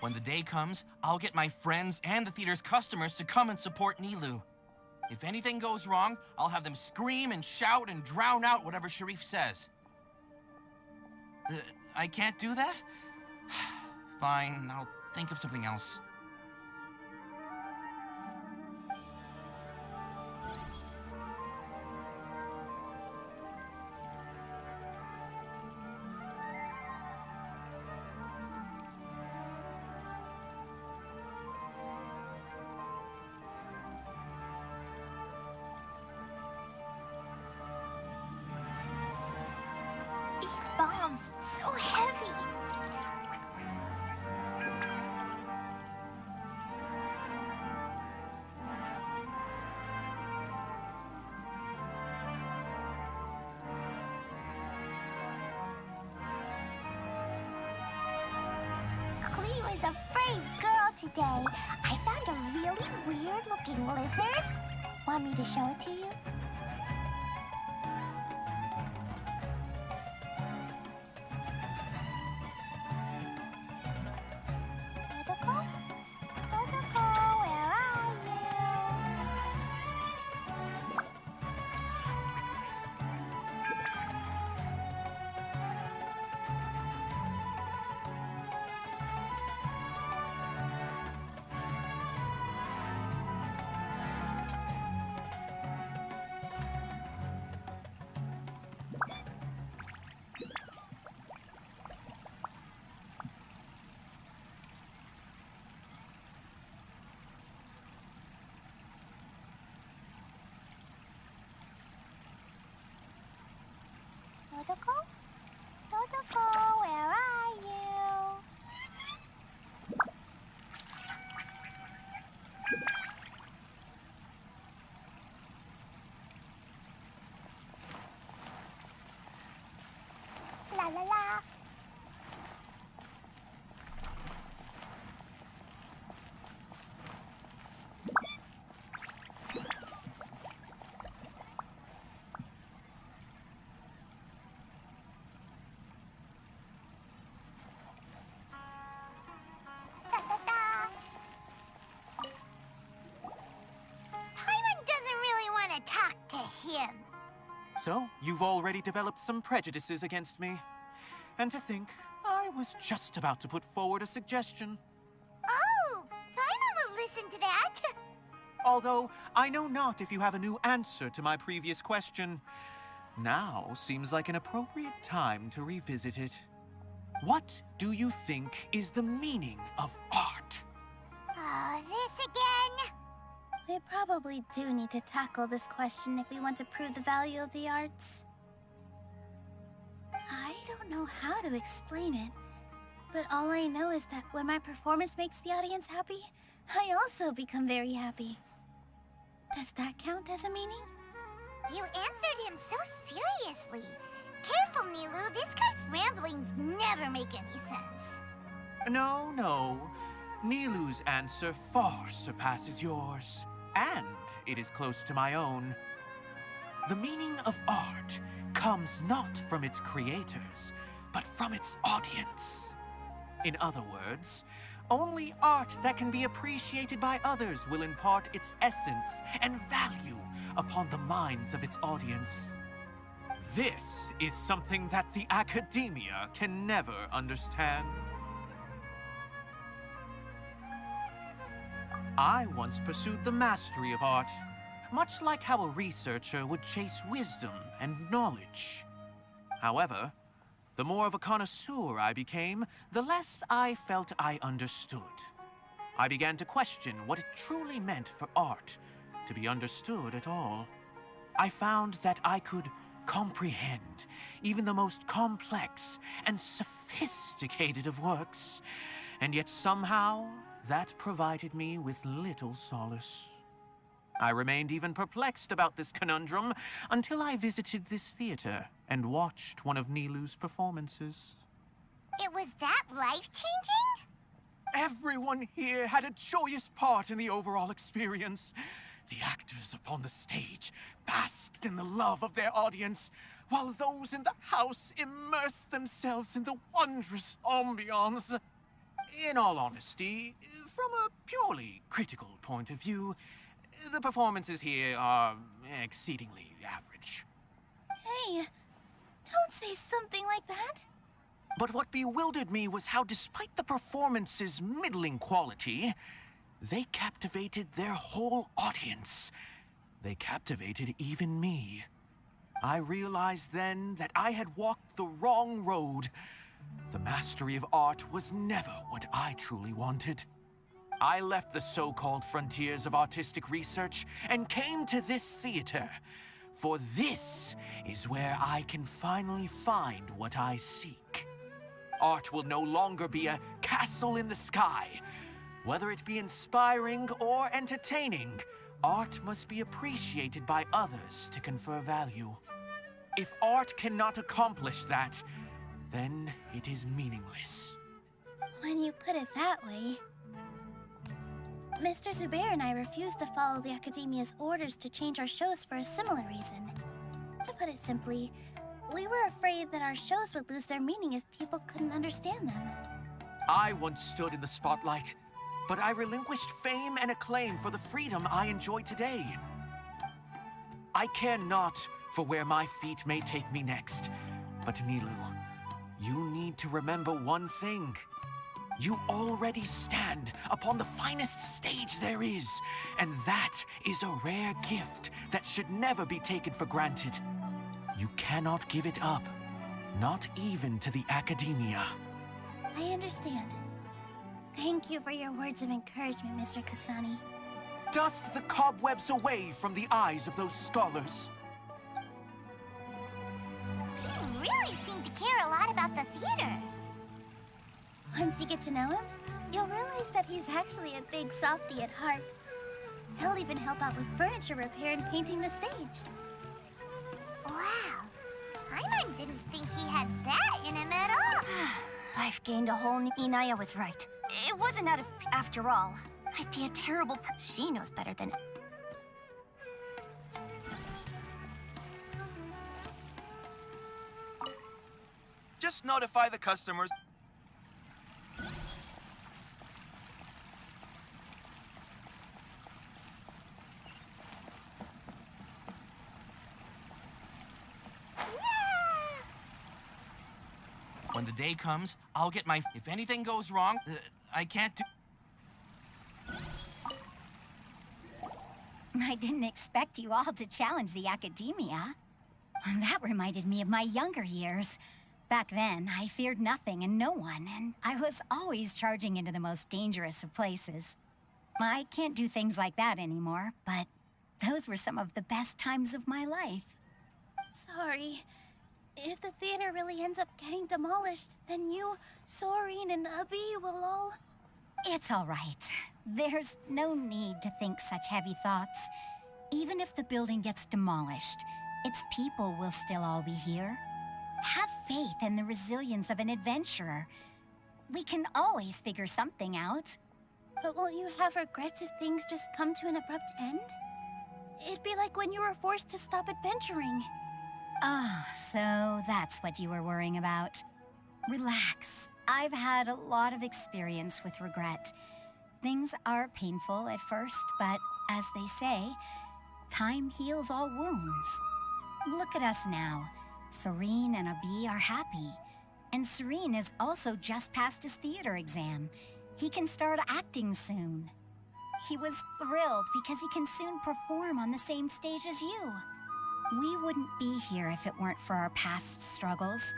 When the day comes, I'll get my friends and the theater's customers to come and support Nilu. If anything goes wrong, I'll have them scream and shout and drown out whatever Sharif says. I can't do that? Fine, I'll think of something else. These bombs, so heavy. Cleo is a brave girl today. I found a really weird-looking lizard. Want me to show it to you? Dodoko? Dodoko, where are you? Dodoko? Dodoko, where are you? La la la. Da-da-da. Paimon doesn't really want to talk to him. So, you've already developed some prejudices against me. And to think, I was just about to put forward a suggestion. Oh, Paimon will listen to that. Although, I know not if you have a new answer to my previous question. Now seems like an appropriate time to revisit it. What do you think is the meaning of art? Oh, this again? We probably do need to tackle this question if we want to prove the value of the arts. I don't know how to explain it, but all I know is that when my performance makes the audience happy, I also become very happy. Does that count as a meaning? You answered him so seriously. Careful, Nilu. This guy's ramblings never make any sense. No, no. Nilu's answer far surpasses yours, and it is close to my own. The meaning of art comes not from its creators, but from its audience. In other words, only art that can be appreciated by others will impart its essence and value upon the minds of its audience. This is something that the academia can never understand. I once pursued the mastery of art, much like how a researcher would chase wisdom and knowledge. However, the more of a connoisseur I became, the less I felt I understood. I began to question what it truly meant for art to be understood at all. I found that I could comprehend even the most complex and sophisticated of works, and yet somehow that provided me with little solace. I remained even perplexed about this conundrum until I visited this theater and watched one of Nilu's performances. It was that life-changing? Everyone here had a joyous part in the overall experience. The actors upon the stage basked in the love of their audience, while those in the house immersed themselves in the wondrous ambiance. In all honesty, from a purely critical point of view, the performances here are exceedingly average. Hey, don't say something like that. But what bewildered me was how, despite the performance's middling quality, they captivated their whole audience. They captivated even me. I realized then that I had walked the wrong road. The mastery of art was never what I truly wanted. I left the so-called frontiers of artistic research and came to this theater, for this is where I can finally find what I seek. Art will no longer be a castle in the sky. Whether it be inspiring or entertaining, art must be appreciated by others to confer value. If art cannot accomplish that, then it is meaningless. When you put it that way... Mr. Zubair and I refused to follow the Academia's orders to change our shows for a similar reason. To put it simply, we were afraid that our shows would lose their meaning if people couldn't understand them. I once stood in the spotlight, but I relinquished fame and acclaim for the freedom I enjoy today. I care not for where my feet may take me next, but Nilu, you need to remember one thing. You already stand upon the finest stage there is, and that is a rare gift that should never be taken for granted. You cannot give it up, not even to the Academia. I understand. Thank you for your words of encouragement, Mr. Kasani. Dust the cobwebs away from the eyes of those scholars. He really seemed to care a lot about the theater. Once you get to know him, you'll realize that he's actually a big softie at heart. He'll even help out with furniture repair and painting the stage. Wow. Paimon didn't think he had that in him at all. I've gained a whole new... Inaya was right. It wasn't out of... After all, I'd be a terrible She knows better than... Just notify the customers. When the day comes, I'll get my... If anything goes wrong, I can't do... I didn't expect you all to challenge the Academia. That reminded me of my younger years. Back then, I feared nothing and no one, and I was always charging into the most dangerous of places. I can't do things like that anymore, but those were some of the best times of my life. Sorry. If the theater really ends up getting demolished, then you, Soren, and Abby will all... It's all right. There's no need to think such heavy thoughts. Even if the building gets demolished, its people will still all be here. Have faith in the resilience of an adventurer. We can always figure something out. But won't you have regrets if things just come to an abrupt end? It'd be like when you were forced to stop adventuring. Ah, so that's what you were worrying about. Relax. I've had a lot of experience with regret. Things are painful at first, but as they say, time heals all wounds. Look at us now. Serene and Abi are happy. And Serene has also just passed his theater exam. He can start acting soon. He was thrilled because he can soon perform on the same stage as you. We wouldn't be here if it weren't for our past struggles.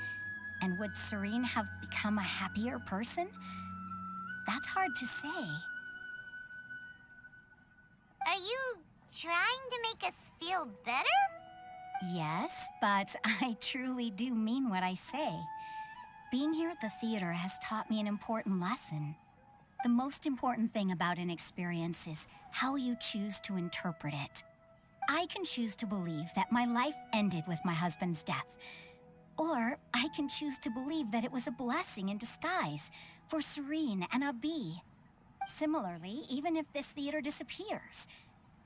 And would Serene have become a happier person? That's hard to say. Are you trying to make us feel better? Yes, but I truly do mean what I say. Being here at the theater has taught me an important lesson. The most important thing about an experience is how you choose to interpret it. I can choose to believe that my life ended with my husband's death. Or I can choose to believe that it was a blessing in disguise for Serene and Abi. Similarly, even if this theater disappears,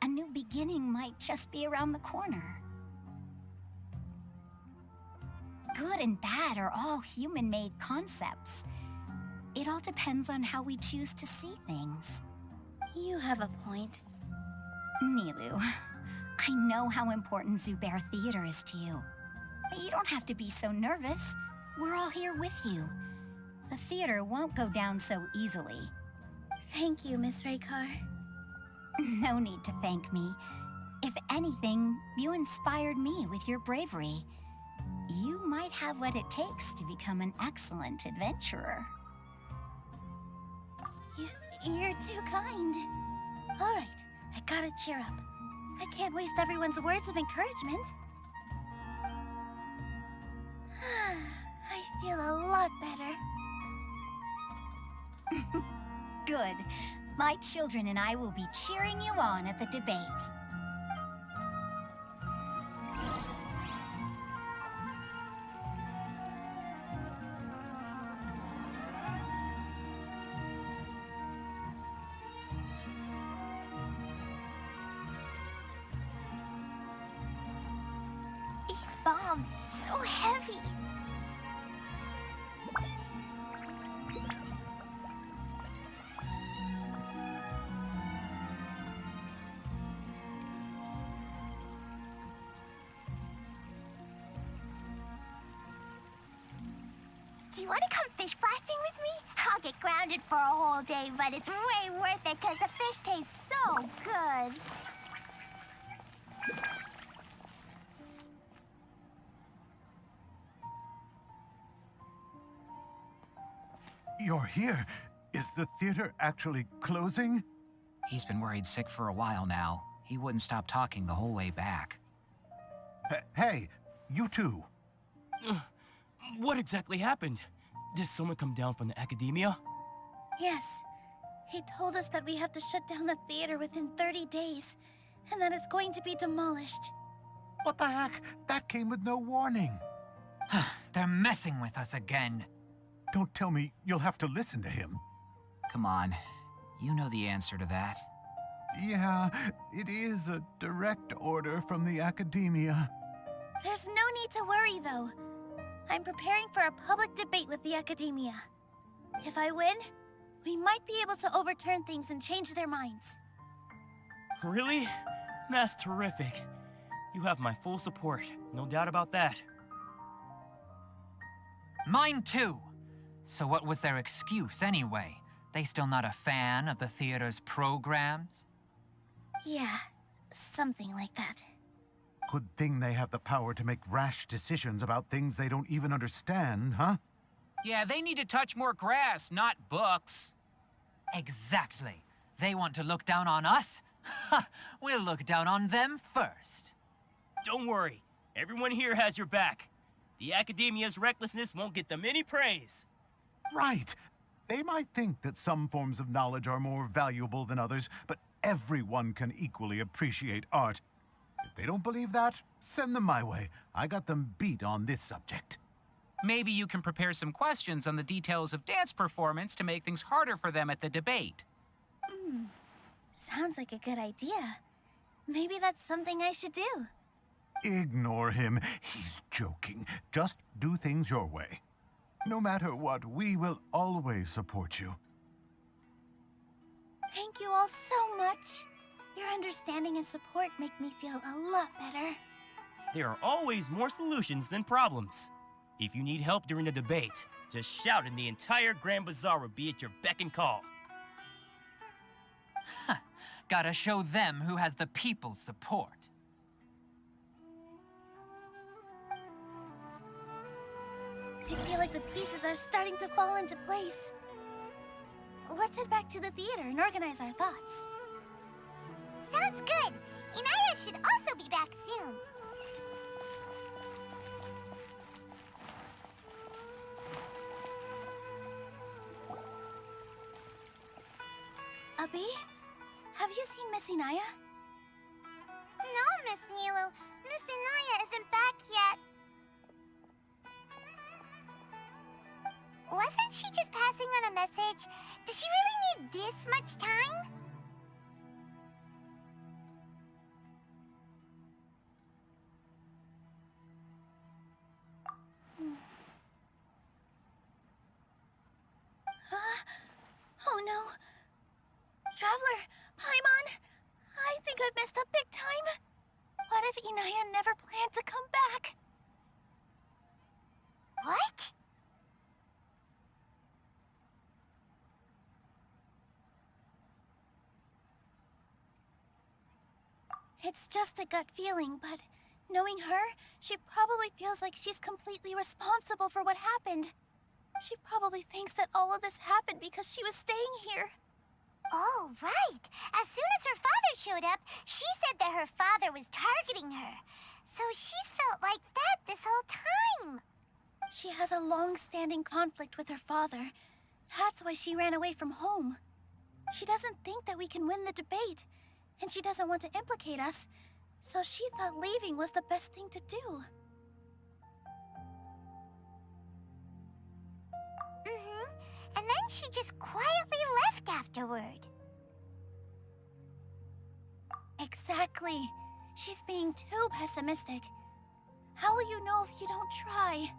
a new beginning might just be around the corner. Good and bad are all human-made concepts. It all depends on how we choose to see things. You have a point. Nilu, I know how important Zubair Theater is to you. But you don't have to be so nervous. We're all here with you. The theater won't go down so easily. Thank you, Miss Raykar. No need to thank me. If anything, you inspired me with your bravery. You might have what it takes to become an excellent adventurer. You're too kind. All right, I gotta cheer up. I can't waste everyone's words of encouragement. I feel a lot better. Good. My children and I will be cheering you on at the debate. These bombs, so heavy. Do you want to come fish blasting with me? I'll get grounded for a whole day, but it's way worth it because the fish tastes so good. You're here. Is the theater actually closing? He's been worried sick for a while now. He wouldn't stop talking the whole way back. Hey, you two. What exactly happened? Did someone come down from the academia? Yes. He told us that we have to shut down the theater within 30 days, and that it's going to be demolished. What the heck? That came with no warning. They're messing with us again. Don't tell me you'll have to listen to him. Come on. You know the answer to that. Yeah, it is a direct order from the academia. There's no need to worry, though. I'm preparing for a public debate with the academia. If I win, we might be able to overturn things and change their minds. Really? That's terrific. You have my full support, no doubt about that. Mine too. So what was their excuse anyway? They still not a fan of the theater's programs? Yeah, something like that. Good thing they have the power to make rash decisions about things they don't even understand, huh? Yeah, they need to touch more grass, not books. Exactly. They want to look down on us? Ha! We'll look down on them first. Don't worry. Everyone here has your back. The Academia's recklessness won't get them any praise. Right. They might think that some forms of knowledge are more valuable than others, but everyone can equally appreciate art. If they don't believe that, send them my way. I got them beat on this subject. Maybe you can prepare some questions on the details of dance performance to make things harder for them at the debate. Sounds like a good idea. Maybe that's something I should do. Ignore him. He's joking. Just do things your way. No matter what, we will always support you. Thank you all so much. Your understanding and support make me feel a lot better. There are always more solutions than problems. If you need help during the debate, just shout and the entire Grand Bazaar will be at your beck and call. Gotta show them who has the people's support. I feel like the pieces are starting to fall into place. Let's head back to the theater and organize our thoughts. Sounds good. Inaya should also be back soon. Abby, have you seen Miss Inaya? No, Miss Nilu. Miss Inaya isn't back yet. Wasn't she just passing on a message? Does she really need this much time? Oh no. Traveler, Paimon, I think I've messed up big time. What if Inaya never planned to come back? What? It's just a gut feeling, but knowing her, she probably feels like she's completely responsible for what happened. She probably thinks that all of this happened because she was staying here. Oh, right. As soon as her father showed up, she said that her father was targeting her. So she's felt like that this whole time. She has a long-standing conflict with her father. That's why she ran away from home. She doesn't think that we can win the debate, and she doesn't want to implicate us, so she thought leaving was the best thing to do. And then she just quietly left afterward. Exactly. She's being too pessimistic. How will you know if you don't try?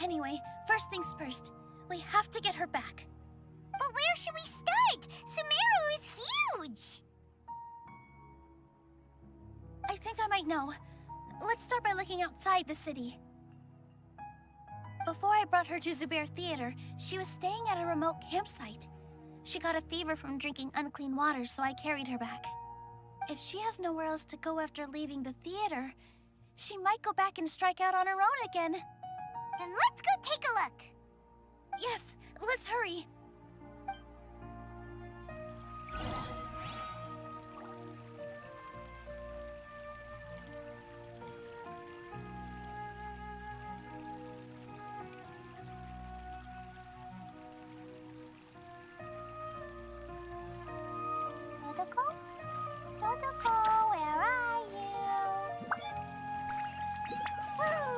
Anyway, first things first. We have to get her back. But where should we start? Sumeru is huge! I think I might know. Let's start by looking outside the city. Before I brought her to Zubair Theater, she was staying at a remote campsite. She got a fever from drinking unclean water, so I carried her back. If she has nowhere else to go after leaving the theater, she might go back and strike out on her own again. Then let's go take a look. Yes, let's hurry. Totoko? Totoko, where are you? Woo!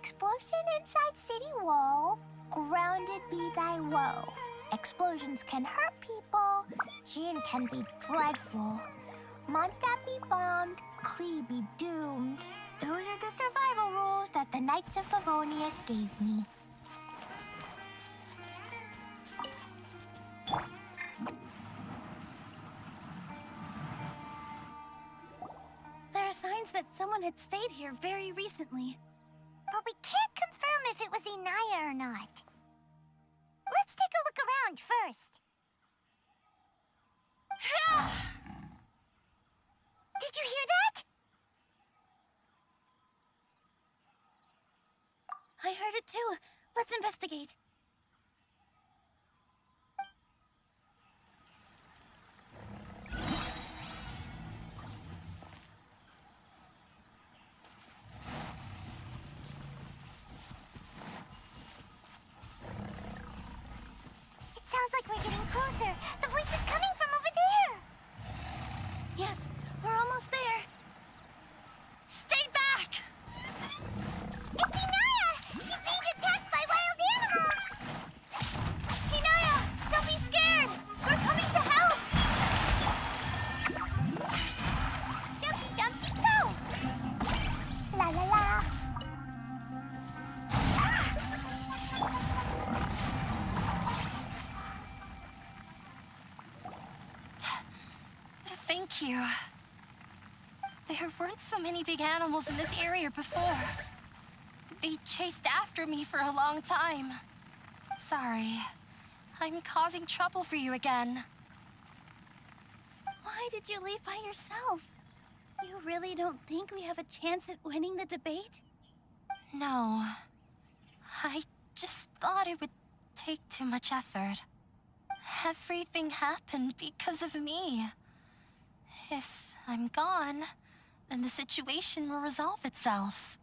Explosion inside city wall. Grounded be thy woe. Explosions can hurt people. Jean can be dreadful. Mondstadt be bombed. Klee be doomed. Those are the survival rules that the Knights of Favonius gave me. There are signs that someone had stayed here very recently. But we can't confirm if it was Inaya or not. Let's take a look around first. Did you hear that? I heard it too. Let's investigate. It sounds like we're getting closer. The voice is coming from over there. Yes, we're almost there. Stay back! It's Inaya! She's being attacked by wild animals! Inaya, don't be scared! We're coming to help! Jumpy, jumpy, go! La la la! Thank you. There weren't so many big animals in this area before. They chased after me for a long time. Sorry. I'm causing trouble for you again. Why did you leave by yourself? You really don't think we have a chance at winning the debate? No. I just thought it would take too much effort. Everything happened because of me. If I'm gone, then the situation will resolve itself.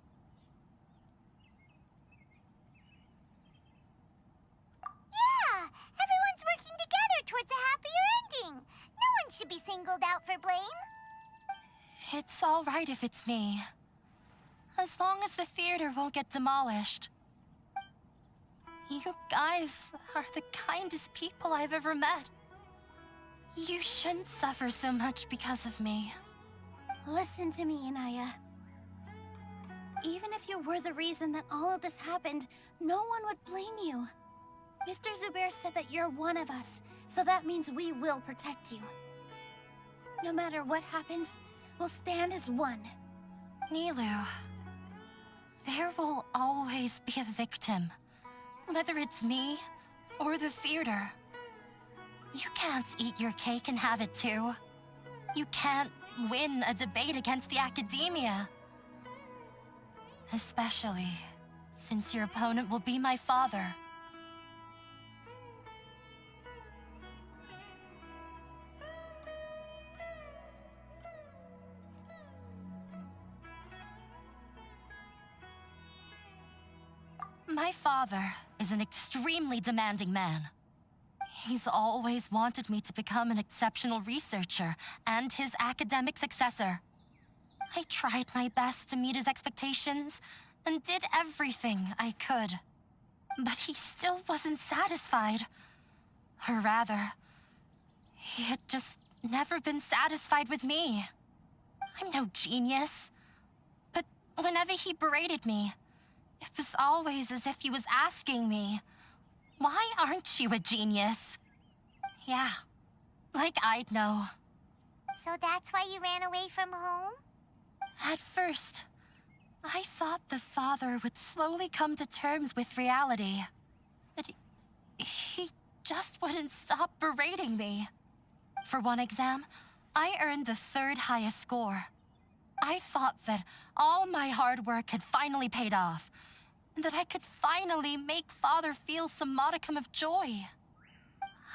Yeah! Everyone's working together towards a happier ending. No one should be singled out for blame. It's all right if it's me. As long as the theater won't get demolished. You guys are the kindest people I've ever met. You shouldn't suffer so much because of me. Listen to me, Inaya. Even if you were the reason that all of this happened, no one would blame you. Mr. Zubair said that you're one of us, so that means we will protect you. No matter what happens, we'll stand as one. Nilu, there will always be a victim. Whether it's me or the theater. You can't eat your cake and have it too. You can't win a debate against the academia. Especially since your opponent will be my father. My father is an extremely demanding man. He's always wanted me to become an exceptional researcher and his academic successor. I tried my best to meet his expectations and did everything I could. But he still wasn't satisfied. Or rather, he had just never been satisfied with me. I'm no genius. But whenever he berated me, it was always as if he was asking me, "Why aren't you a genius?" Yeah, like I'd know. So that's why you ran away from home? At first, I thought the father would slowly come to terms with reality. But he just wouldn't stop berating me. For one exam, I earned the 3rd highest score. I thought that all my hard work had finally paid off, and that I could finally make father feel some modicum of joy.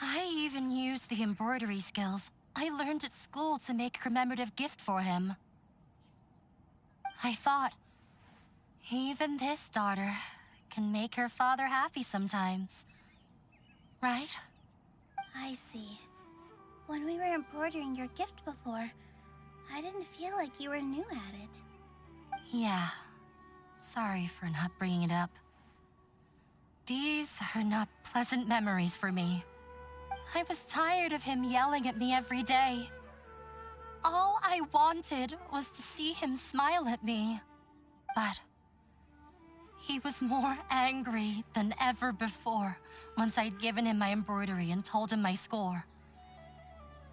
I even used the embroidery skills I learned at school to make a commemorative gift for him. I thought, even this daughter can make her father happy sometimes. Right? I see. When we were embroidering your gift before, I didn't feel like you were new at it. Yeah. Sorry for not bringing it up. These are not pleasant memories for me. I was tired of him yelling at me every day. All I wanted was to see him smile at me. But he was more angry than ever before once I'd given him my embroidery and told him my score.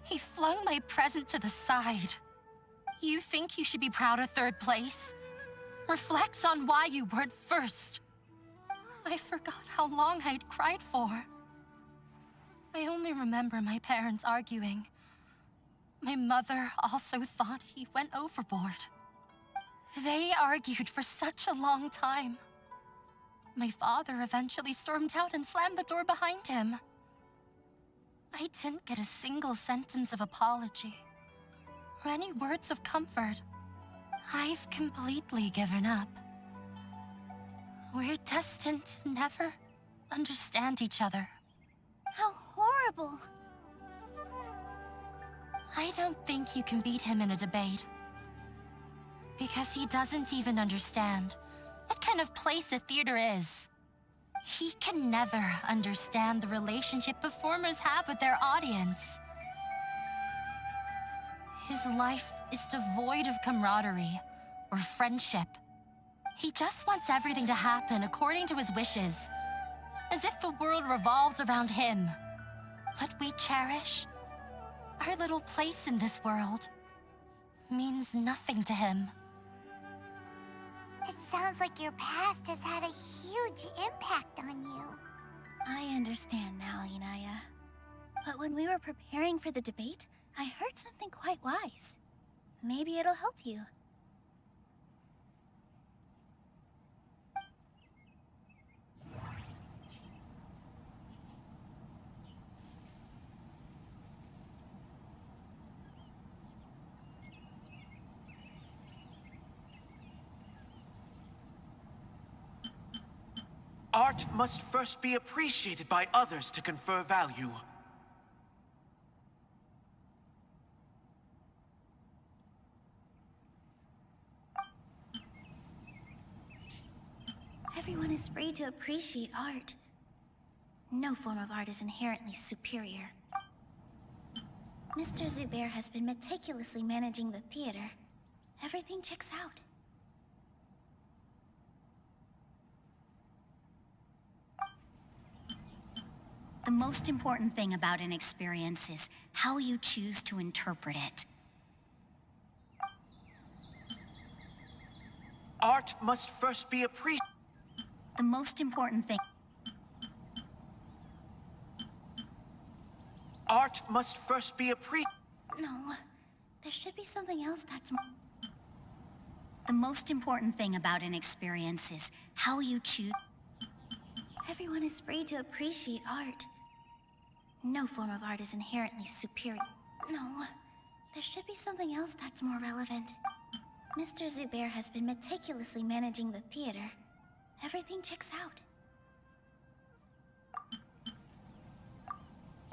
He flung my present to the side. You think you should be proud of third place? Reflect on why you weren't first. I forgot how long I'd cried for. I only remember my parents arguing. My mother also thought he went overboard. They argued for such a long time. My father eventually stormed out and slammed the door behind him. I didn't get a single sentence of apology or any words of comfort. I've completely given up. We're destined to never understand each other. How horrible! I don't think you can beat him in a debate. Because he doesn't even understand what kind of place a theater is. He can never understand the relationship performers have with their audience. His life is devoid of camaraderie or friendship. He just wants everything to happen according to his wishes, as if the world revolves around him. What we cherish, our little place in this world, means nothing to him. It sounds like your past has had a huge impact on you. I understand now, Inaya. But when we were preparing for the debate, I heard something quite wise. Maybe it'll help you. Art must first be appreciated by others to confer value. Everyone is free to appreciate art. No form of art is inherently superior. Mr. Zubair has been meticulously managing the theater. Everything checks out. The most important thing about an experience is how you choose to interpret it. Art must first be appreciated. The most important thing... Art must first be appreciated. No, there should be something else that's more... The most important thing about an experience is how you choose... Everyone is free to appreciate art. No form of art is inherently superior. No, there should be something else that's more relevant. Mr. Zubair has been meticulously managing the theater. Everything checks out.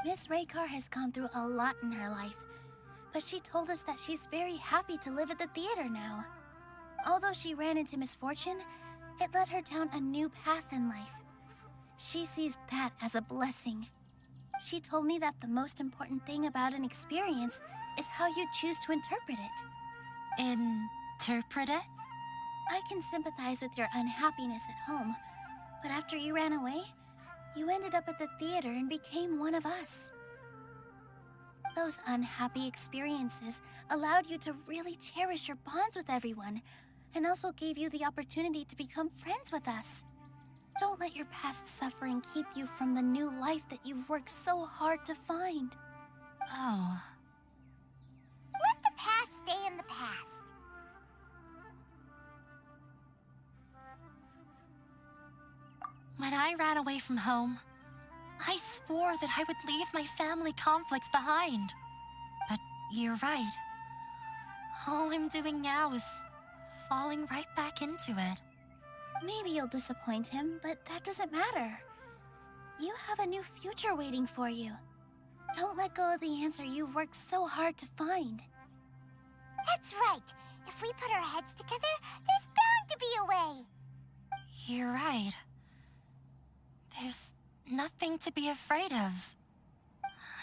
Miss Raykar has gone through a lot in her life, but she told us that she's very happy to live at the theater now. Although she ran into misfortune, it led her down a new path in life. She sees that as a blessing. She told me that the most important thing about an experience is how you choose to interpret it. Interpret it? I can sympathize with your unhappiness at home, but after you ran away, you ended up at the theater and became one of us. Those unhappy experiences allowed you to really cherish your bonds with everyone, and also gave you the opportunity to become friends with us. Don't let your past suffering keep you from the new life that you've worked so hard to find. Oh. Let the past stay in the past. When I ran away from home, I swore that I would leave my family conflicts behind. But you're right. All I'm doing now is falling right back into it. Maybe you'll disappoint him, but that doesn't matter. You have a new future waiting for you. Don't let go of the answer you've worked so hard to find. That's right. If we put our heads together, there's bound to be a way. You're right. There's nothing to be afraid of.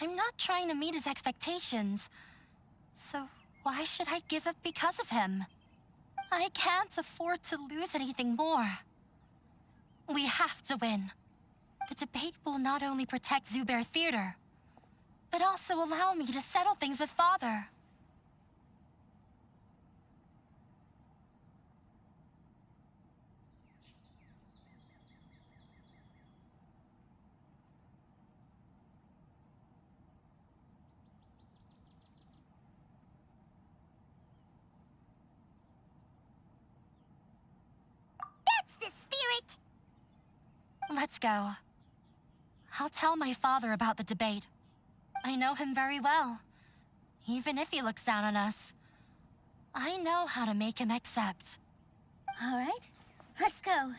I'm not trying to meet his expectations. So why should I give up because of him? I can't afford to lose anything more. We have to win. The debate will not only protect Zubair Theater, but also allow me to settle things with Father. That's the spirit! Let's go. I'll tell my father about the debate. I know him very well. Even if he looks down on us, I know how to make him accept. All right, let's go.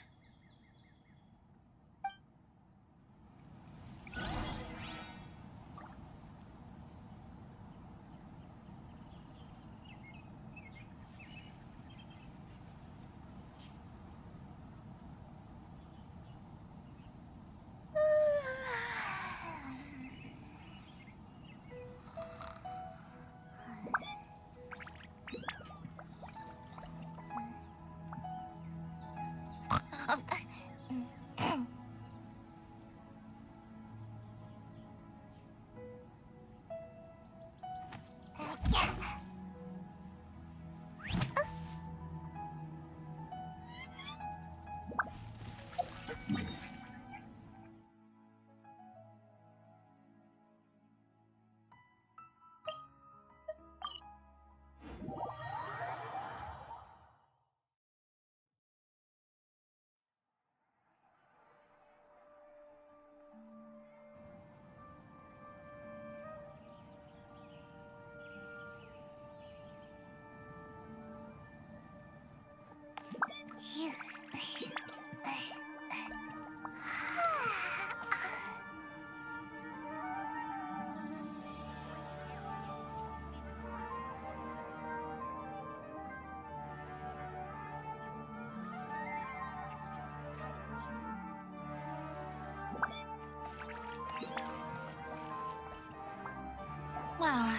Well,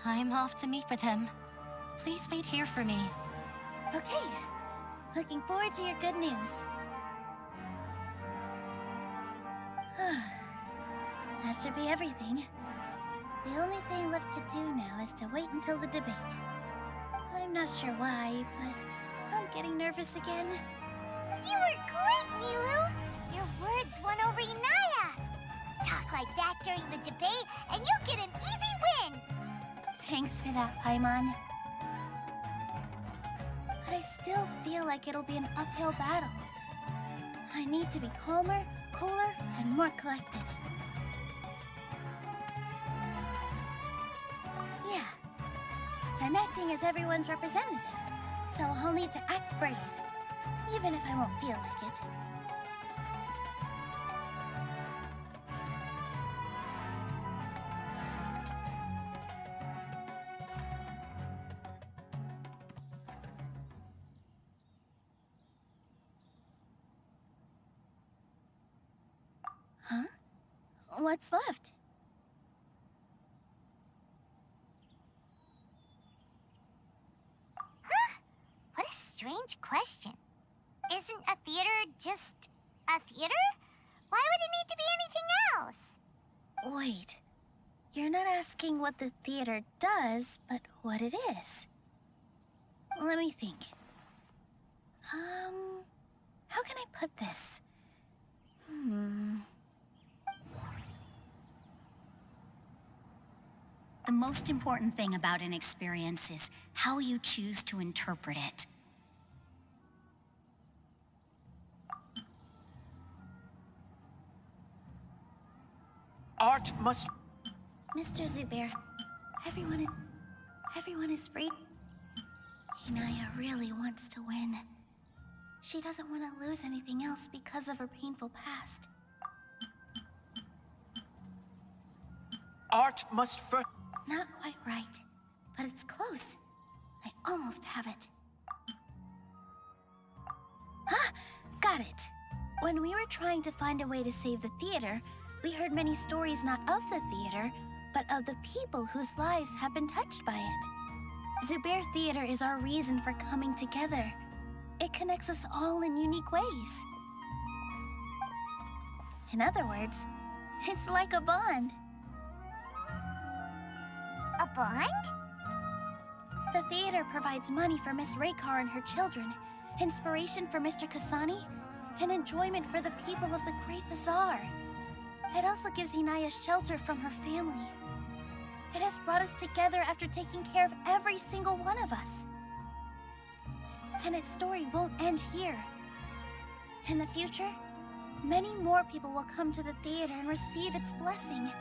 I'm off to meet with him. Please wait here for me. Okay, looking forward to your good news. That should be everything. The only thing left to do now is to wait until the debate. I'm not sure why, but I'm getting nervous again. You were great, Nilu! Your words won over Inaya! Talk like that during the debate, and you'll get an easy win! Thanks for that, Paimon. But I still feel like it'll be an uphill battle. I need to be calmer, cooler, and more collected. Yeah. I'm acting as everyone's representative, so I'll need to act brave, even if I won't feel like it. Huh? What's left? Huh? What a strange question. Isn't a theater just a theater? Why would it need to be anything else? Wait. You're not asking what the theater does, but what it is. Let me think. How can I put this? The most important thing about an experience is how you choose to interpret it. Art must... Mr. Zubair, everyone is free. Inaya really wants to win. She doesn't want to lose anything else because of her painful past. Art must first... Not quite right, but it's close. I almost have it. Ah! Got got it. When we were trying to find a way to save the theater, we heard many stories not of the theater, but of the people whose lives have been touched by it. Zubair Theater is our reason for coming together. It connects us all in unique ways. In other words, it's like a bond. A bond? The theater provides money for Miss Raykar and her children, inspiration for Mr. Kasani, and enjoyment for the people of the Great Bazaar. It also gives Inaya shelter from her family. It has brought us together after taking care of every single one of us. And its story won't end here. In the future, many more people will come to the theater and receive its blessing,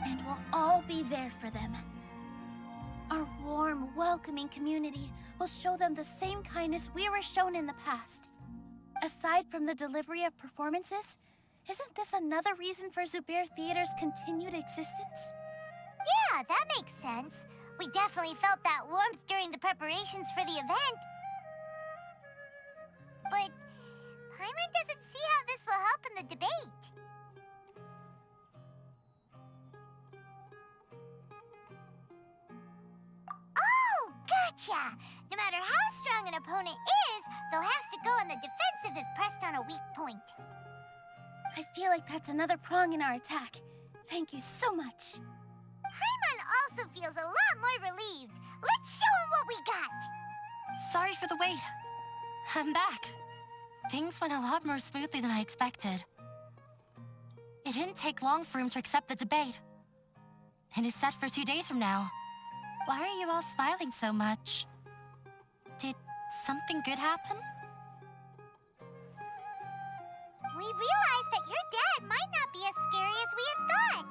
and we'll all be there for them. Our warm, welcoming community will show them the same kindness we were shown in the past. Aside from the delivery of performances, isn't this another reason for Zubair Theater's continued existence? Yeah, that makes sense. We definitely felt that warmth during the preparations for the event. But Paimon doesn't see how this will help in the debate. Oh, gotcha! No matter how strong an opponent is, they'll have to go on the defensive if pressed on a weak point. I feel like that's another prong in our attack. Thank you so much. Paimon also feels a lot more relieved. Let's show him what we got! Sorry for the wait. I'm back. Things went a lot more smoothly than I expected. It didn't take long for him to accept the debate. And it's set for 2 days from now. Why are you all smiling so much? Did something good happen? We realized that your dad might not be as scary as we had thought.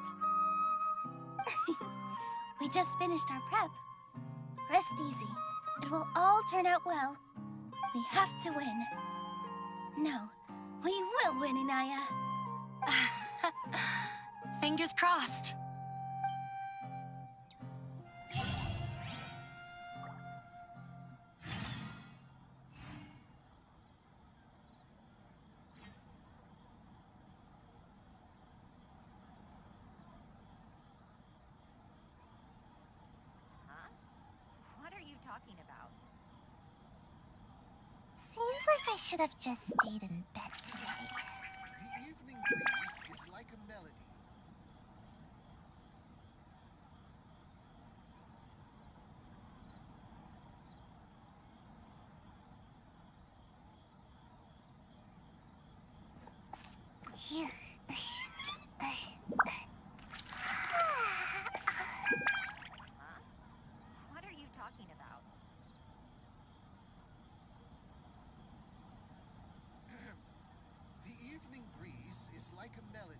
We just finished our prep. Rest easy. It will all turn out well. We have to win. No, we will win, Inaya. Fingers crossed. What are you talking about? Seems like I should have just stayed in bed today. The evening breeze is like a melody. What are you talking about? The evening breeze is like a melody.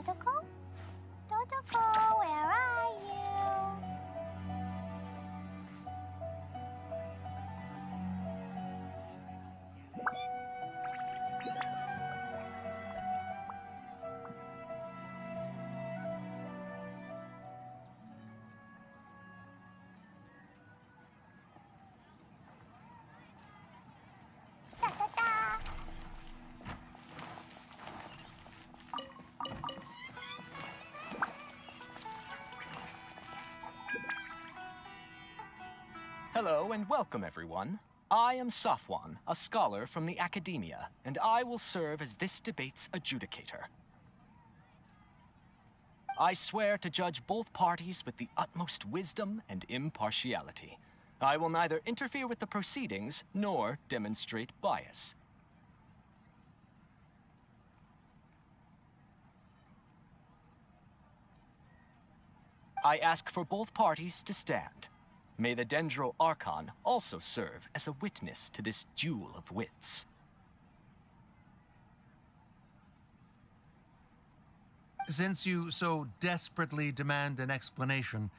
Totoko? Totoko, where are you? Ta-ta-ta. Hello and welcome, everyone. I am Safwan, a scholar from the academia, and I will serve as this debate's adjudicator. I swear to judge both parties with the utmost wisdom and impartiality. I will neither interfere with the proceedings nor demonstrate bias. I ask for both parties to stand. May the Dendro Archon also serve as a witness to this duel of wits. Since you so desperately demand an explanation,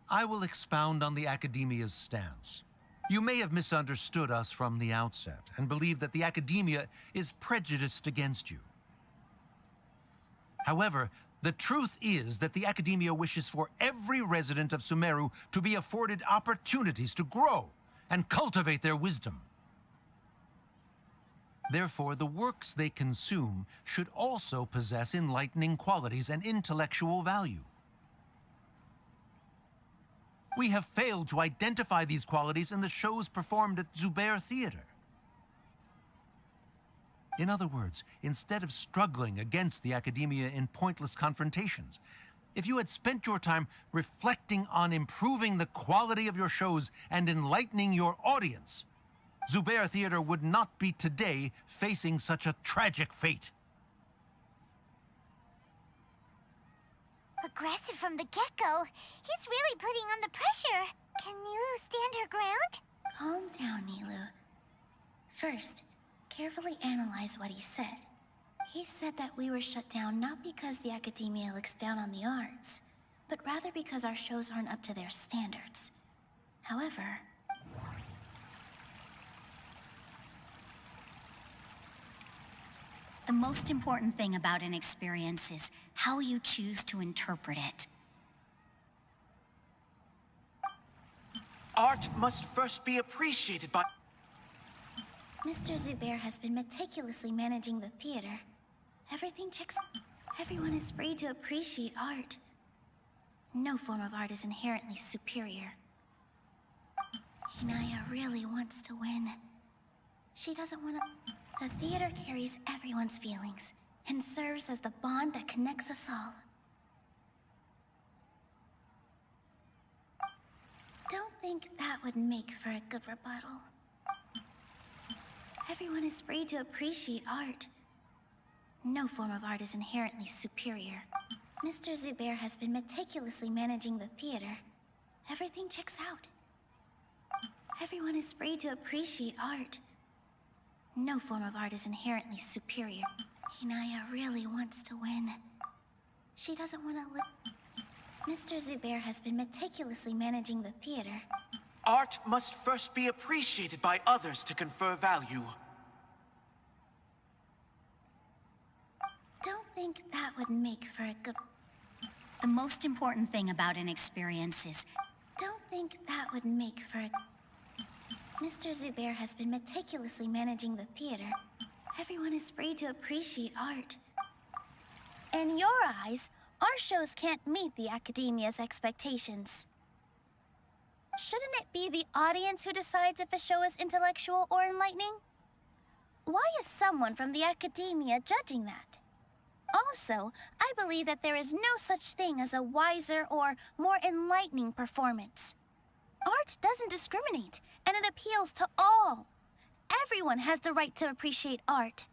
I will expound on the Academia's stance. You may have misunderstood us from the outset and believe that the Academia is prejudiced against you. However, the truth is that the Academia wishes for every resident of Sumeru to be afforded opportunities to grow and cultivate their wisdom. Therefore, the works they consume should also possess enlightening qualities and intellectual value. We have failed to identify these qualities in the shows performed at Zubair Theater. In other words, instead of struggling against the Academia in pointless confrontations, if you had spent your time reflecting on improving the quality of your shows and enlightening your audience, Zubair Theater would not be today facing such a tragic fate. Aggressive from the get-go. He's really putting on the pressure. Can Nilu stand her ground? Calm down, Nilu. First, carefully analyze what he said. He said that we were shut down not because the Academia looks down on the arts, but rather because our shows aren't up to their standards. However, The most important thing about an experience is how you choose to interpret it. Art must first be appreciated by... Mr. Zubair has been meticulously managing the theater. Everything checks... Everyone is free to appreciate art. No form of art is inherently superior. Hinaya really wants to win. She doesn't want to... The theater carries everyone's feelings and serves as the bond that connects us all. Don't think that would make for a good rebuttal. Everyone is free to appreciate art. No form of art is inherently superior. Mr. Zubair has been meticulously managing the theater. Everything checks out. Everyone is free to appreciate art. No form of art is inherently superior. Hinaya really wants to win. She doesn't want to live. Mr. Zubair has been meticulously managing the theater. Art must first be appreciated by others to confer value. Don't think that would make for a good... The most important thing about an experience is... Don't think that would make for a... Mr. Zubair has been meticulously managing the theater. Everyone is free to appreciate art. In your eyes, our shows can't meet the Academia's expectations. Shouldn't it be the audience who decides if a show is intellectual or enlightening? Why is someone from the Academia judging that? Also, I believe that there is no such thing as a wiser or more enlightening performance. Art doesn't discriminate, and it appeals to all. Everyone has the right to appreciate art.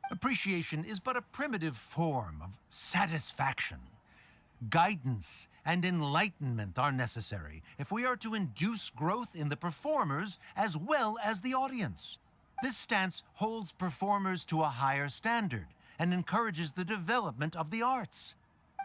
Appreciation is but a primitive form of satisfaction. Guidance and enlightenment are necessary if we are to induce growth in the performers as well as the audience. This stance holds performers to a higher standard and encourages the development of the arts.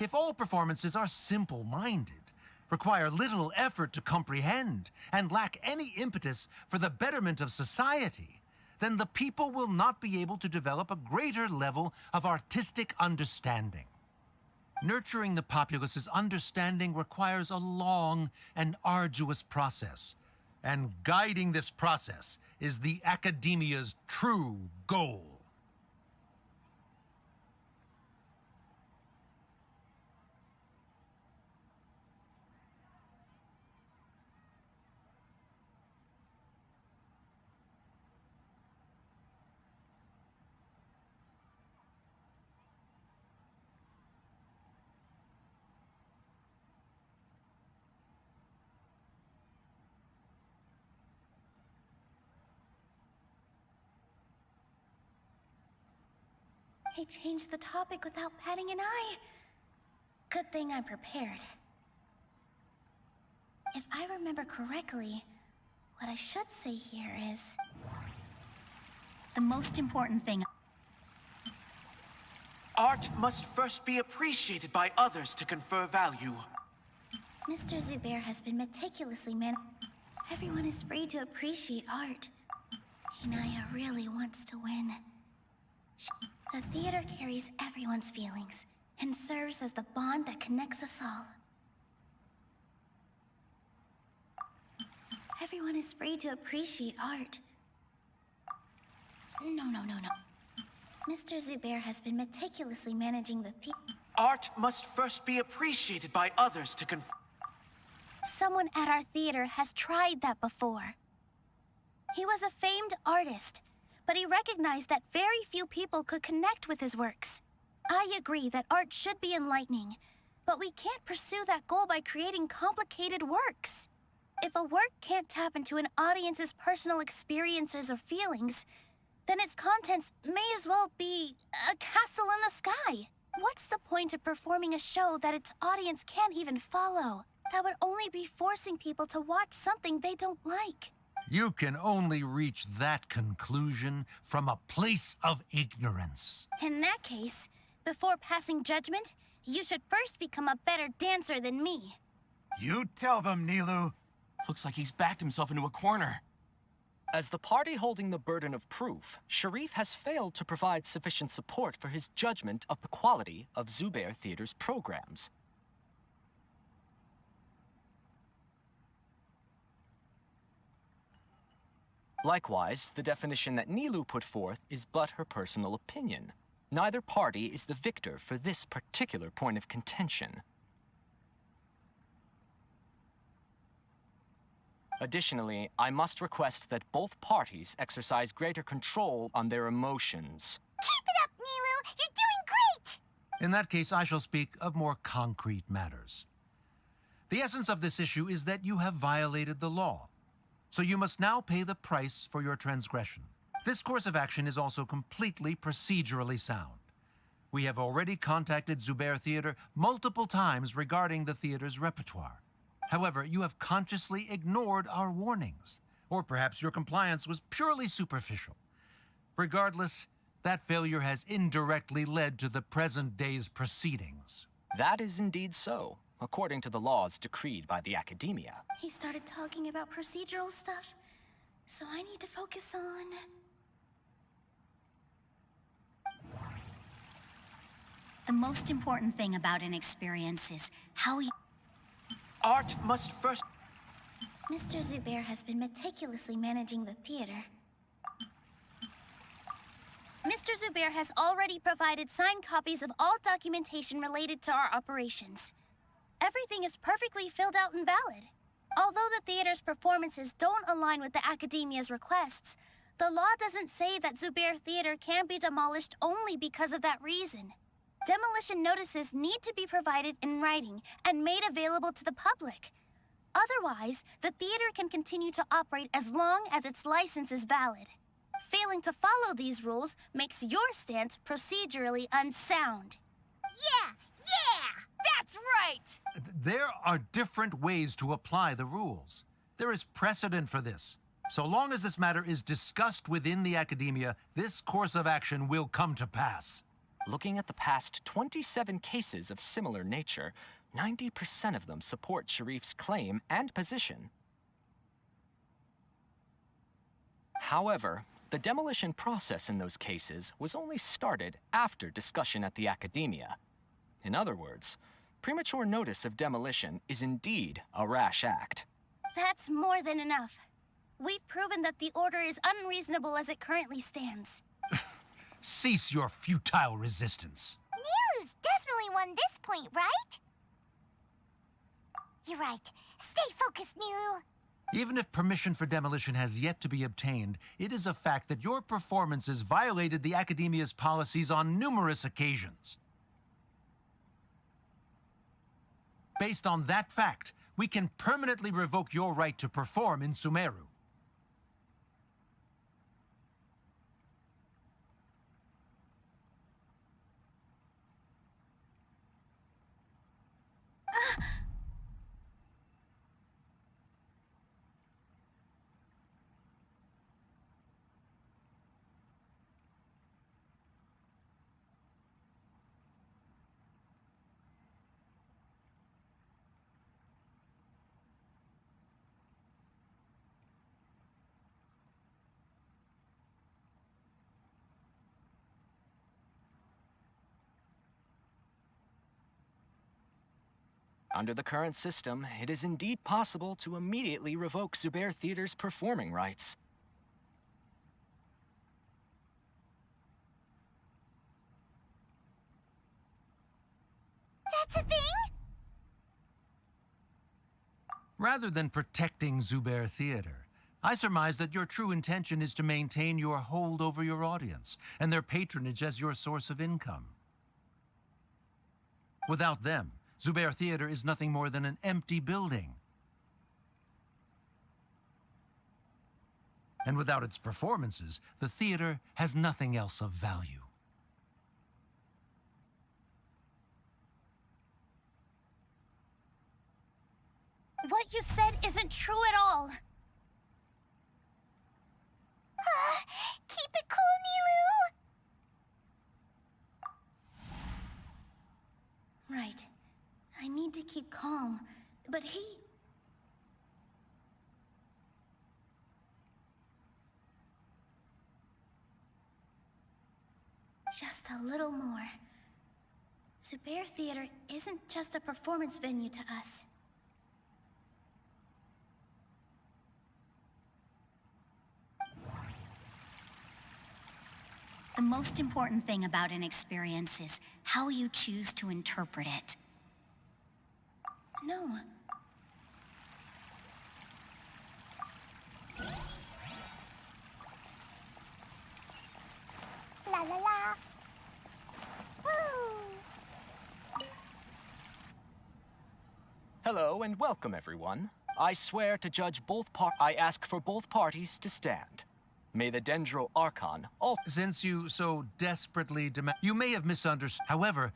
If all performances are simple-minded, require little effort to comprehend, and lack any impetus for the betterment of society, then the people will not be able to develop a greater level of artistic understanding. Nurturing the populace's understanding requires a long and arduous process, and guiding this process is the Academia's true goal. He changed the topic without batting an eye. Good thing I'm prepared. If I remember correctly, what I should say here is... The most important thing... Art must first be appreciated by others to confer value. Mr. Zubair has been meticulously Everyone is free to appreciate art. Inaya really wants to win. The theater carries everyone's feelings and serves as the bond that connects us all. Everyone is free to appreciate art. No. Mr. Zubair has been meticulously managing the theater. Art must first be appreciated by others to confer. Someone at our theater has tried that before. He was a famed artist, but he recognized that very few people could connect with his works. I agree that art should be enlightening, but we can't pursue that goal by creating complicated works. If a work can't tap into an audience's personal experiences or feelings, then its contents may as well be a castle in the sky. What's the point of performing a show that its audience can't even follow? That would only be forcing people to watch something they don't like. You can only reach that conclusion from a place of ignorance. In that case, before passing judgment, you should first become a better dancer than me. You tell them, Nilu. Looks like he's backed himself into a corner. As the party holding the burden of proof, Sharif has failed to provide sufficient support for his judgment of the quality of Zubair Theater's programs. Likewise, the definition that Nilu put forth is but her personal opinion. Neither party is the victor for this particular point of contention. Additionally, I must request that both parties exercise greater control on their emotions. Keep it up, Nilu! You're doing great! In that case, I shall speak of more concrete matters. The essence of this issue is that you have violated the law, so you must now pay the price for your transgression. This course of action is also completely procedurally sound. We have already contacted Zubair Theater multiple times regarding the theater's repertoire. However, you have consciously ignored our warnings, or perhaps your compliance was purely superficial. Regardless, that failure has indirectly led to the present day's proceedings. That is indeed so, according to the laws decreed by the Academia. He started talking about procedural stuff, so I need to focus on... The most important thing about an experience is how you... Art must first... Mr. Zubair has been meticulously managing the theater. Mr. Zubair has already provided signed copies of all documentation related to our operations. Everything is perfectly filled out and valid. Although the theater's performances don't align with the Academia's requests, the law doesn't say that Zubair Theater can be demolished only because of that reason. Demolition notices need to be provided in writing and made available to the public. Otherwise, the theater can continue to operate as long as its license is valid. Failing to follow these rules makes your stance procedurally unsound. Yeah! That's right! There are different ways to apply the rules. There is precedent for this. So long as this matter is discussed within the Academia, this course of action will come to pass. Looking at the past 27 cases of similar nature, 90% of them support Sharif's claim and position. However, the demolition process in those cases was only started after discussion at the Academia. In other words, premature notice of demolition is indeed a rash act. That's more than enough. We've proven that the order is unreasonable as it currently stands. Cease your futile resistance. Nilu's definitely won this point, right? You're right. Stay focused, Nilu. Even if permission for demolition has yet to be obtained, it is a fact that your performances violated the Academia's policies on numerous occasions. Based on that fact, we can permanently revoke your right to perform in Sumeru. Under the current system, it is indeed possible to immediately revoke Zubair Theater's performing rights. That's a thing? Rather than protecting Zubair Theater, I surmise that your true intention is to maintain your hold over your audience and their patronage as your source of income. Without them, Zubair Theater is nothing more than an empty building. And without its performances, the theater has nothing else of value. What you said isn't true at all. Keep it cool, Nilu. Right. I need to keep calm, but he... Just a little more. Zubair Theater isn't just a performance venue to us. The most important thing about an experience is how you choose to interpret it. No. La la la. Woo! Hello and welcome, everyone. I swear to judge I ask for both parties to stand. May the Dendro Archon also... Since you so desperately demand... You may have misunderstood. However,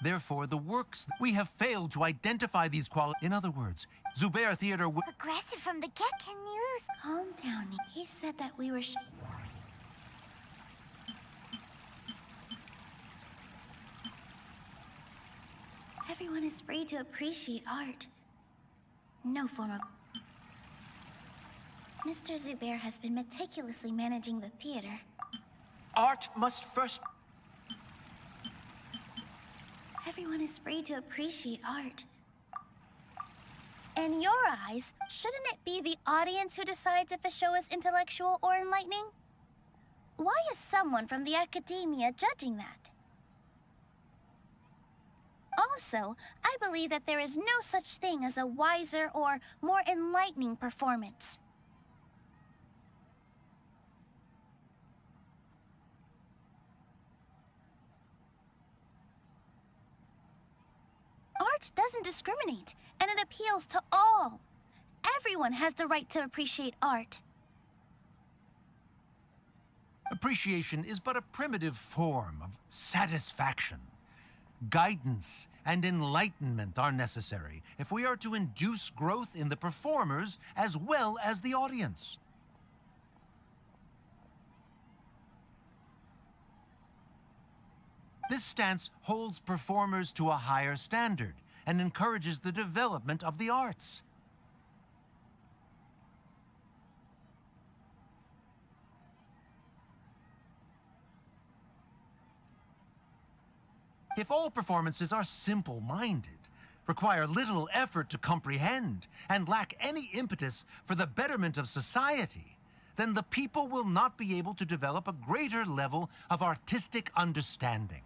therefore, the works... We have failed to identify these qualities. In other words, Zubair Theater... Aggressive from the get-go, Nilu's. Calm down. He said that we were Everyone is free to appreciate art. No form of... Mr. Zubair has been meticulously managing the theater. Art must first... Everyone is free to appreciate art. In your eyes, shouldn't it be the audience who decides if a show is intellectual or enlightening? Why is someone from the academia judging that? Also, I believe that there is no such thing as a wiser or more enlightening performance. Art doesn't discriminate, and it appeals to all. Everyone has the right to appreciate art. Appreciation is but a primitive form of satisfaction. Guidance and enlightenment are necessary if we are to induce growth in the performers as well as the audience. This stance holds performers to a higher standard and encourages the development of the arts. If all performances are simple-minded, require little effort to comprehend, and lack any impetus for the betterment of society, then the people will not be able to develop a greater level of artistic understanding.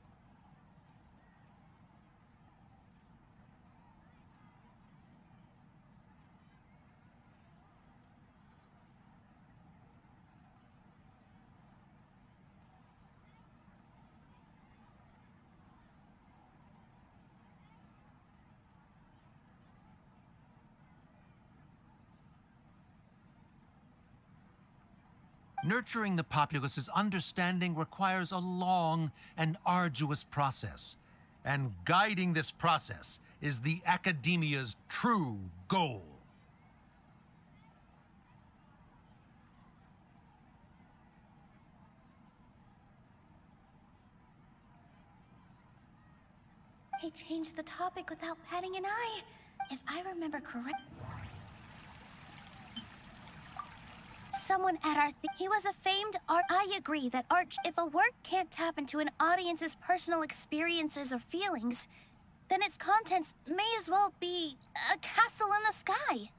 Nurturing the populace's understanding requires a long and arduous process. And guiding this process is the academia's true goal. He changed the topic without batting an eye. If I remember correctly, someone at our he was a famed art. I agree that art, if a work can't tap into an audience's personal experiences or feelings, then its contents may as well be a castle in the sky.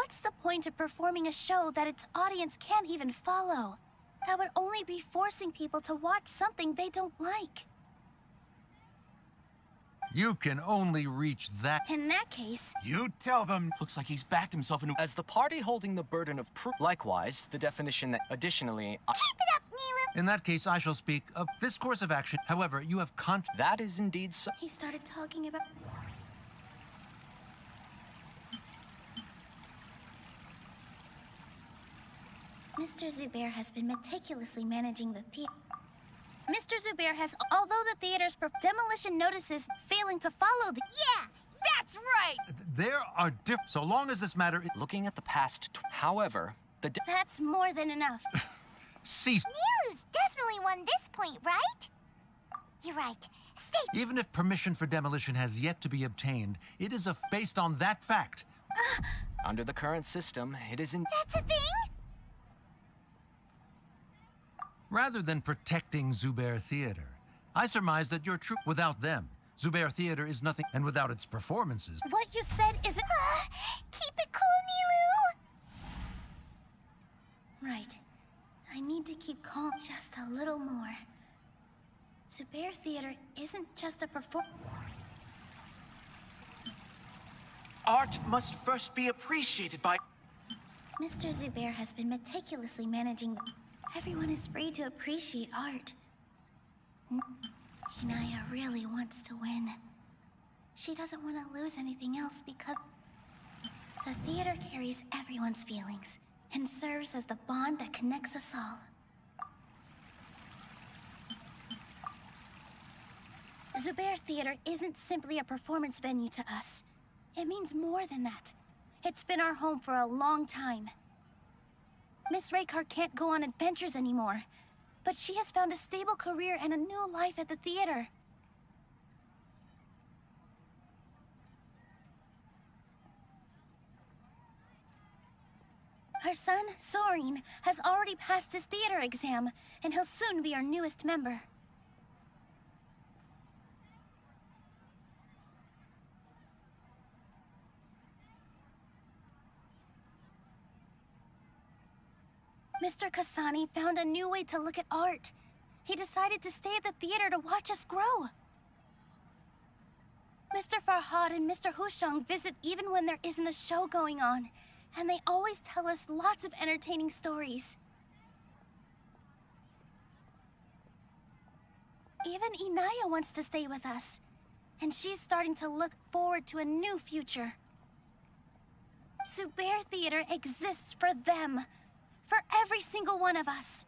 What's the point of performing a show that its audience can't even follow? That would only be forcing people to watch something they don't like. You can only reach that. In that case, You tell them. Looks like he's backed himself into. As the party holding the burden of proof. Likewise, the definition that additionally. Keep it up, Nilu! In that case, I shall speak of this course of action. However, you have That is indeed so. he started talking about... Mr. Zubair has been meticulously managing the theater. Mr. Zubair has, although the theater's demolition notices failing to follow the... Yeah, that's right! There are so long as this matter Looking at the past. However, the. That's more than enough. cease. Nilu's definitely won this point, right? You're right. Stay. Even if permission for demolition has yet to be obtained, it is based on that fact. Under the current system, it is in. That's a thing? Rather than protecting Zubair Theater, I surmise that you're true. Without them, Zubair Theater is nothing, and without its performances. What you said isn't... Keep it cool, Nilu! Right. I need to keep calm just a little more. Zubair Theater isn't just a Art must first be appreciated by. Mr. Zubair has been meticulously managing the... Everyone is free to appreciate art. Inaya really wants to win. She doesn't want to lose anything else because... The theater carries everyone's feelings and serves as the bond that connects us all. Zubair Theater isn't simply a performance venue to us. It means more than that. It's been our home for a long time. Miss Raykar can't go on adventures anymore, but she has found a stable career and a new life at the theater. Her son, Soren, has already passed his theater exam, and he'll soon be our newest member. Mr. Kasani found a new way to look at art. He decided to stay at the theater to watch us grow. Mr. Farhad and Mr. Hushang visit even when there isn't a show going on, and they always tell us lots of entertaining stories. Even Inaya wants to stay with us, and she's starting to look forward to a new future. Zubair Theater exists for them. For every single one of us.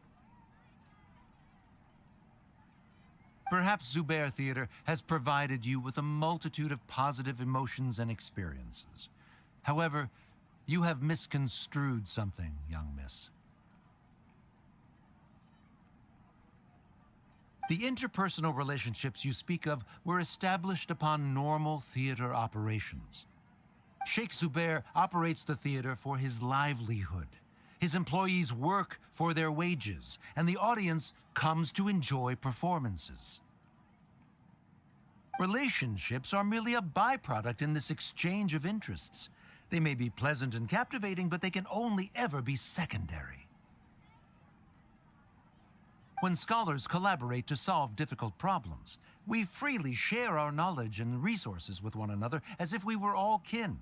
Perhaps Zubair Theater has provided you with a multitude of positive emotions and experiences. However, you have misconstrued something, young miss. The interpersonal relationships you speak of were established upon normal theater operations. Sheikh Zubair operates the theater for his livelihood. His employees work for their wages, and the audience comes to enjoy performances. Relationships are merely a byproduct in this exchange of interests. They may be pleasant and captivating, but they can only ever be secondary. When scholars collaborate to solve difficult problems, we freely share our knowledge and resources with one another as if we were all kin.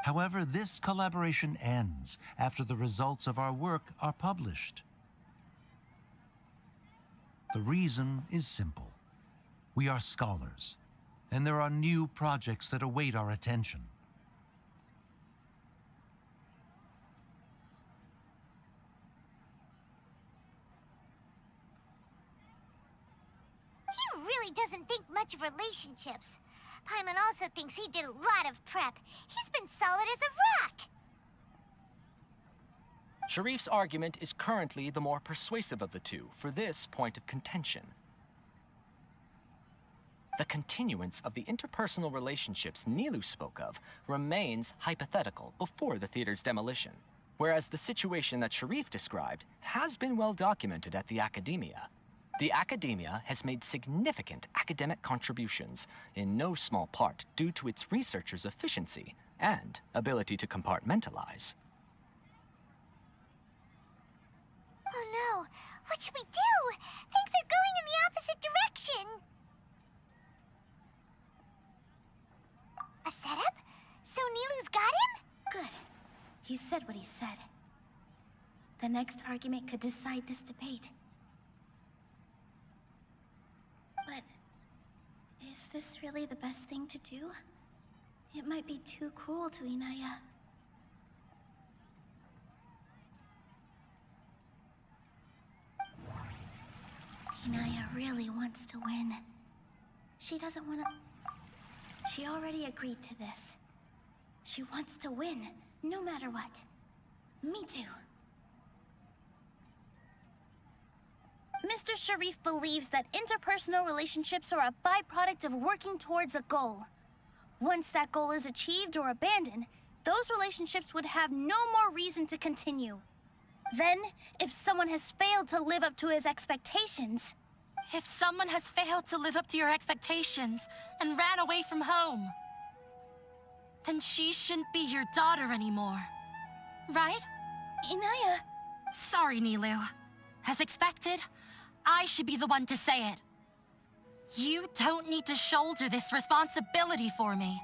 However, this collaboration ends after the results of our work are published. The reason is simple. We are scholars, and there are new projects that await our attention. He really doesn't think much of relationships. Paimon also thinks he did a lot of prep. He's been solid as a rock. Sharif's argument is currently the more persuasive of the two for this point of contention. The continuance of the interpersonal relationships Nilu spoke of remains hypothetical before the theater's demolition, whereas the situation that Sharif described has been well documented at the Academia. The Academia has made significant academic contributions, in no small part due to its researchers' efficiency and ability to compartmentalize. Oh no, what should we do? Things are going in the opposite direction. A setup? So Nilu's got him? Good. He said what he said. The next argument could decide this debate. But is this really the best thing to do? It might be too cruel to Inaya. Inaya really wants to win. She doesn't want to... She already agreed to this. She wants to win, no matter what. Me too. Mr. Sharif believes that interpersonal relationships are a byproduct of working towards a goal. Once that goal is achieved or abandoned, those relationships would have no more reason to continue. Then, if someone has failed to live up to his expectations... If someone has failed to live up to your expectations and ran away from home, then she shouldn't be your daughter anymore. Right? Inaya... Sorry, Nilu. As expected, I should be the one to say it. You don't need to shoulder this responsibility for me.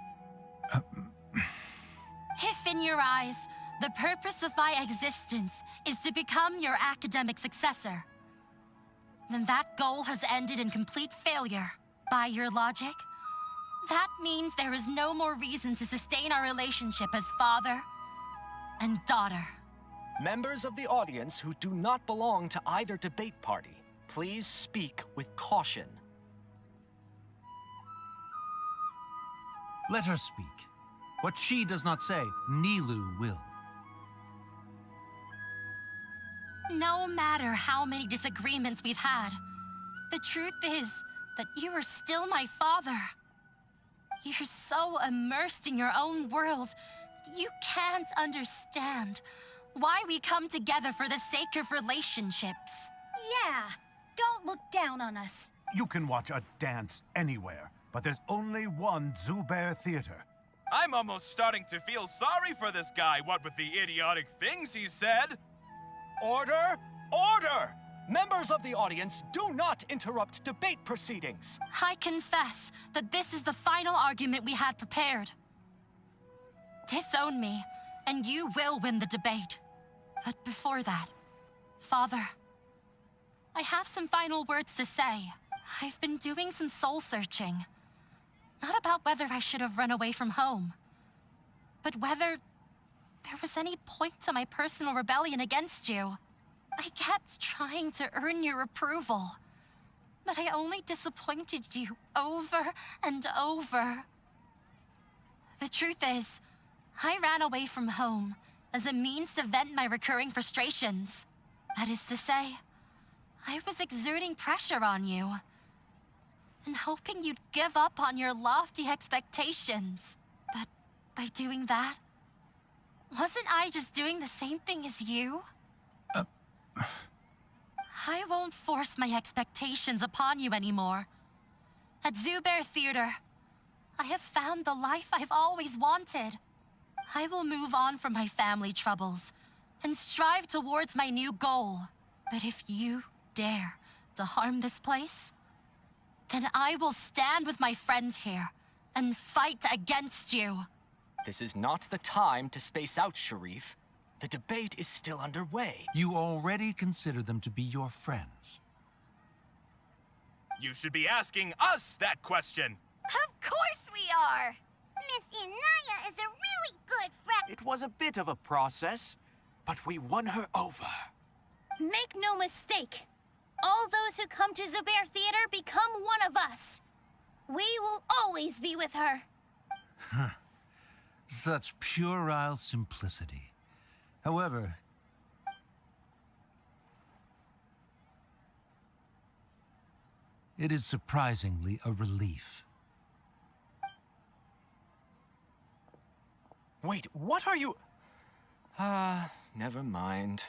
If in your eyes, the purpose of my existence is to become your academic successor, then that goal has ended in complete failure. By your logic, that means there is no more reason to sustain our relationship as father and daughter. Members of the audience who do not belong to either debate party, please speak with caution. Let her speak. What she does not say, Nilu will. No matter how many disagreements we've had, the truth is that you are still my father. You're so immersed in your own world, you can't understand why we come together for the sake of relationships. Yeah, don't look down on us. You can watch a dance anywhere, but there's only one Zubair Theater. I'm almost starting to feel sorry for this guy, what with the idiotic things he said. Order! Order! Members of the audience, do not interrupt debate proceedings. I confess that this is the final argument we had prepared. Disown me, and you will win the debate. But before that, Father, I have some final words to say. I've been doing some soul searching. Not about whether I should have run away from home, but whether there was any point to my personal rebellion against you. I kept trying to earn your approval, but I only disappointed you over and over. The truth is, I ran away from home as a means to vent my recurring frustrations. That is to say, I was exerting pressure on you and hoping you'd give up on your lofty expectations. But by doing that, wasn't I just doing the same thing as you? I won't force my expectations upon you anymore. At Zubair Theater, I have found the life I've always wanted. I will move on from my family troubles and strive towards my new goal. But if you dare to harm this place, then I will stand with my friends here and fight against you. This is not the time to space out, Sharif. The debate is still underway. You already consider them to be your friends. You should be asking us that question. Of course we are! Miss Inaya is a really good friend. It was a bit of a process, but we won her over. Make no mistake. All those who come to Zubair Theater become one of us. We will always be with her. Such puerile simplicity. However, it is surprisingly a relief. Wait, what are you... never mind.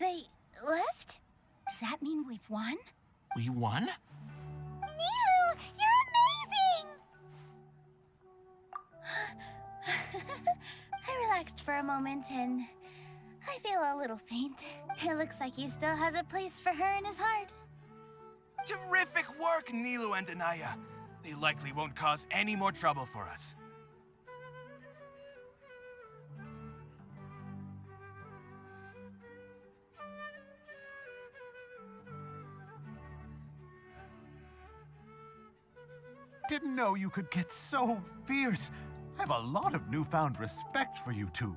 They left? Does that mean we've won? We won? Nilu, you're amazing! I relaxed for a moment and I feel a little faint. It looks like he still has a place for her in his heart. Terrific work, Nilu and Anaya. They likely won't cause any more trouble for us. Didn't know you could get so fierce. I have a lot of newfound respect for you two.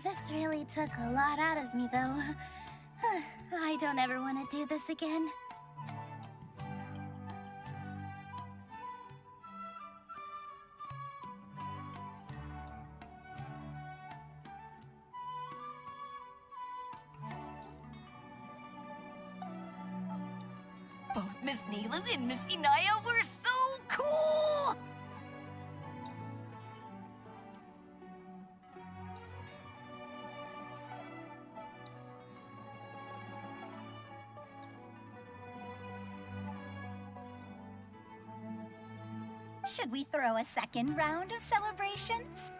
This really took a lot out of me, though. I don't ever want to do this again. Both Miss Nilu and Miss Inaya were so cool! Should we throw a second round of celebrations?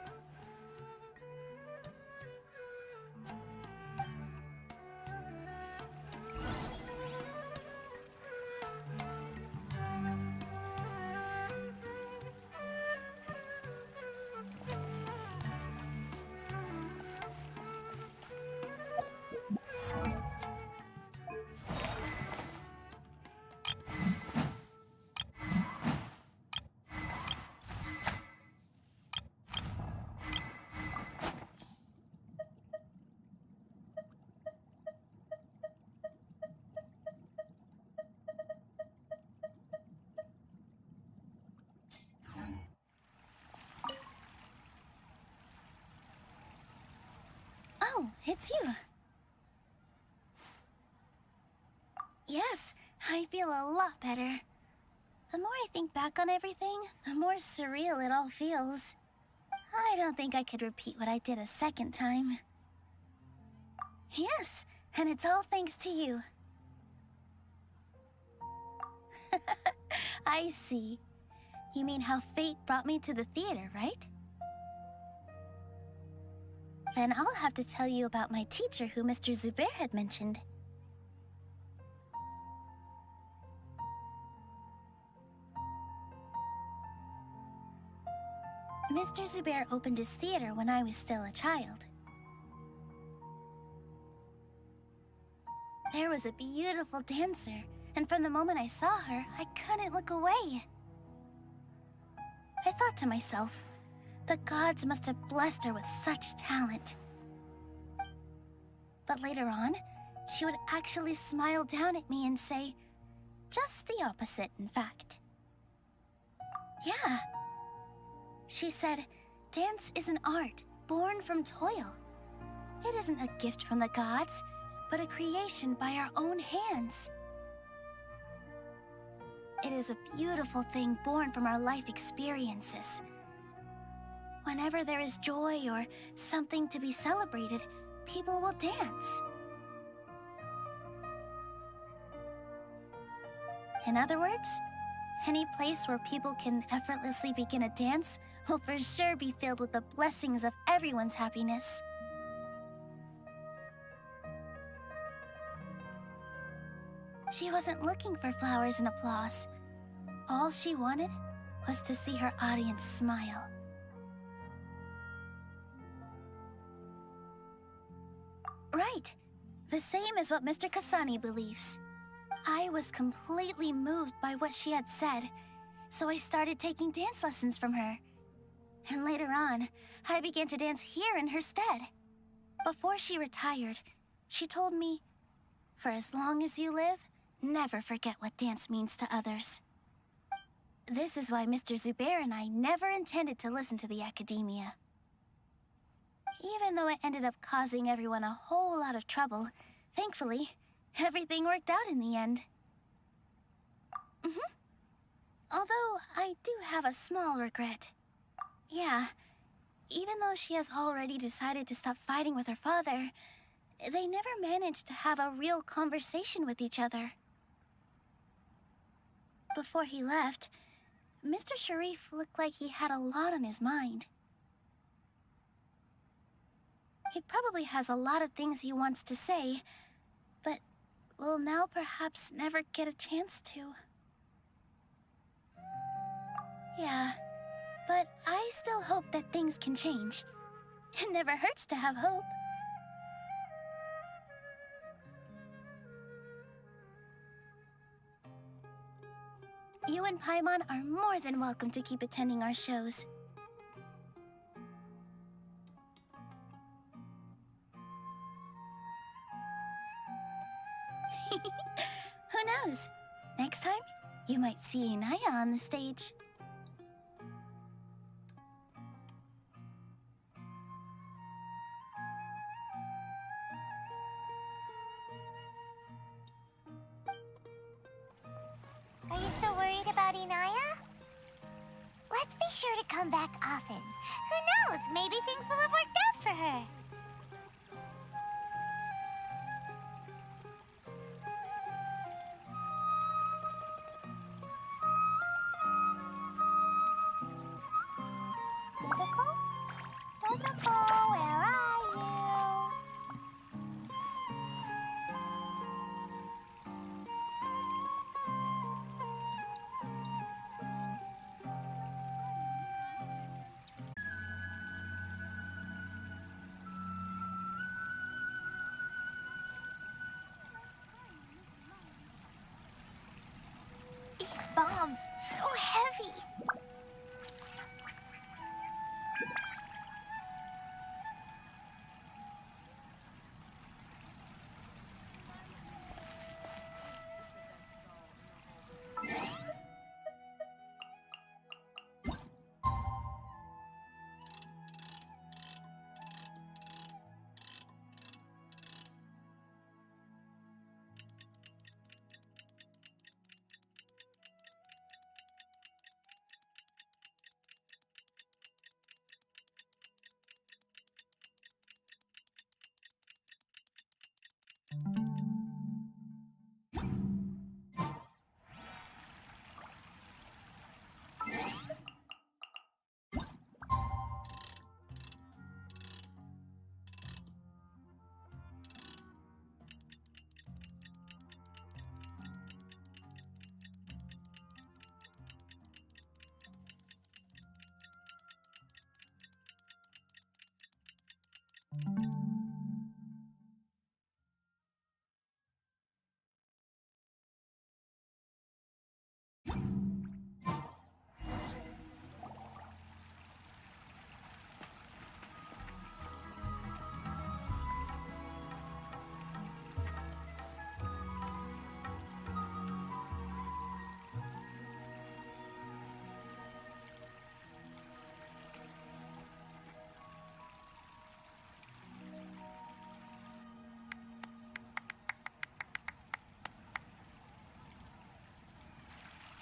Oh, it's you. Yes, I feel a lot better. The more I think back on everything, the more surreal it all feels. I don't think I could repeat what I did a second time. Yes, and it's all thanks to you. I see. You mean how fate brought me to the theater, right? Then I'll have to tell you about my teacher who Mr. Zubair had mentioned. Mr. Zubair opened his theater when I was still a child. There was a beautiful dancer, and from the moment I saw her, I couldn't look away. I thought to myself, the gods must have blessed her with such talent. But later on, she would actually smile down at me and say, just the opposite, in fact. Yeah. She said, dance is an art born from toil. It isn't a gift from the gods, but a creation by our own hands. It is a beautiful thing born from our life experiences. Whenever there is joy or something to be celebrated, people will dance. In other words, any place where people can effortlessly begin a dance will for sure be filled with the blessings of everyone's happiness. She wasn't looking for flowers and applause. All she wanted was to see her audience smile. Right. The same as what Mr. Kasani believes. I was completely moved by what she had said, so I started taking dance lessons from her. And later on, I began to dance here in her stead. Before she retired, she told me, "For as long as you live, never forget what dance means to others." This is why Mr. Zubair and I never intended to listen to the academia. Even though it ended up causing everyone a whole lot of trouble, thankfully, everything worked out in the end. Although, I do have a small regret. Yeah, even though she has already decided to stop fighting with her father, they never managed to have a real conversation with each other. Before he left, Mr. Sharif looked like he had a lot on his mind. He probably has a lot of things he wants to say, but will now perhaps never get a chance to. Yeah, but I still hope that things can change. It never hurts to have hope. You and Paimon are more than welcome to keep attending our shows. Who knows? Next time, you might see Inaya on the stage. Are you still worried about Inaya? Let's be sure to come back often. Who knows? Maybe things will have worked out for her. Totoko? Totoko, where are you? These bombs, so heavy.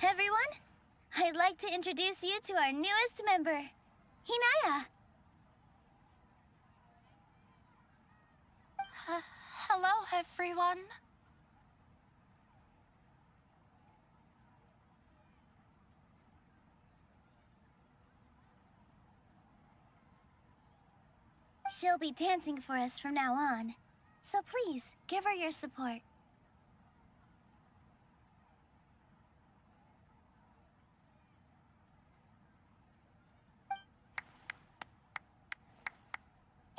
Everyone, I'd like to introduce you to our newest member, Hinaya. Hello, everyone. She'll be dancing for us from now on, so please give her your support.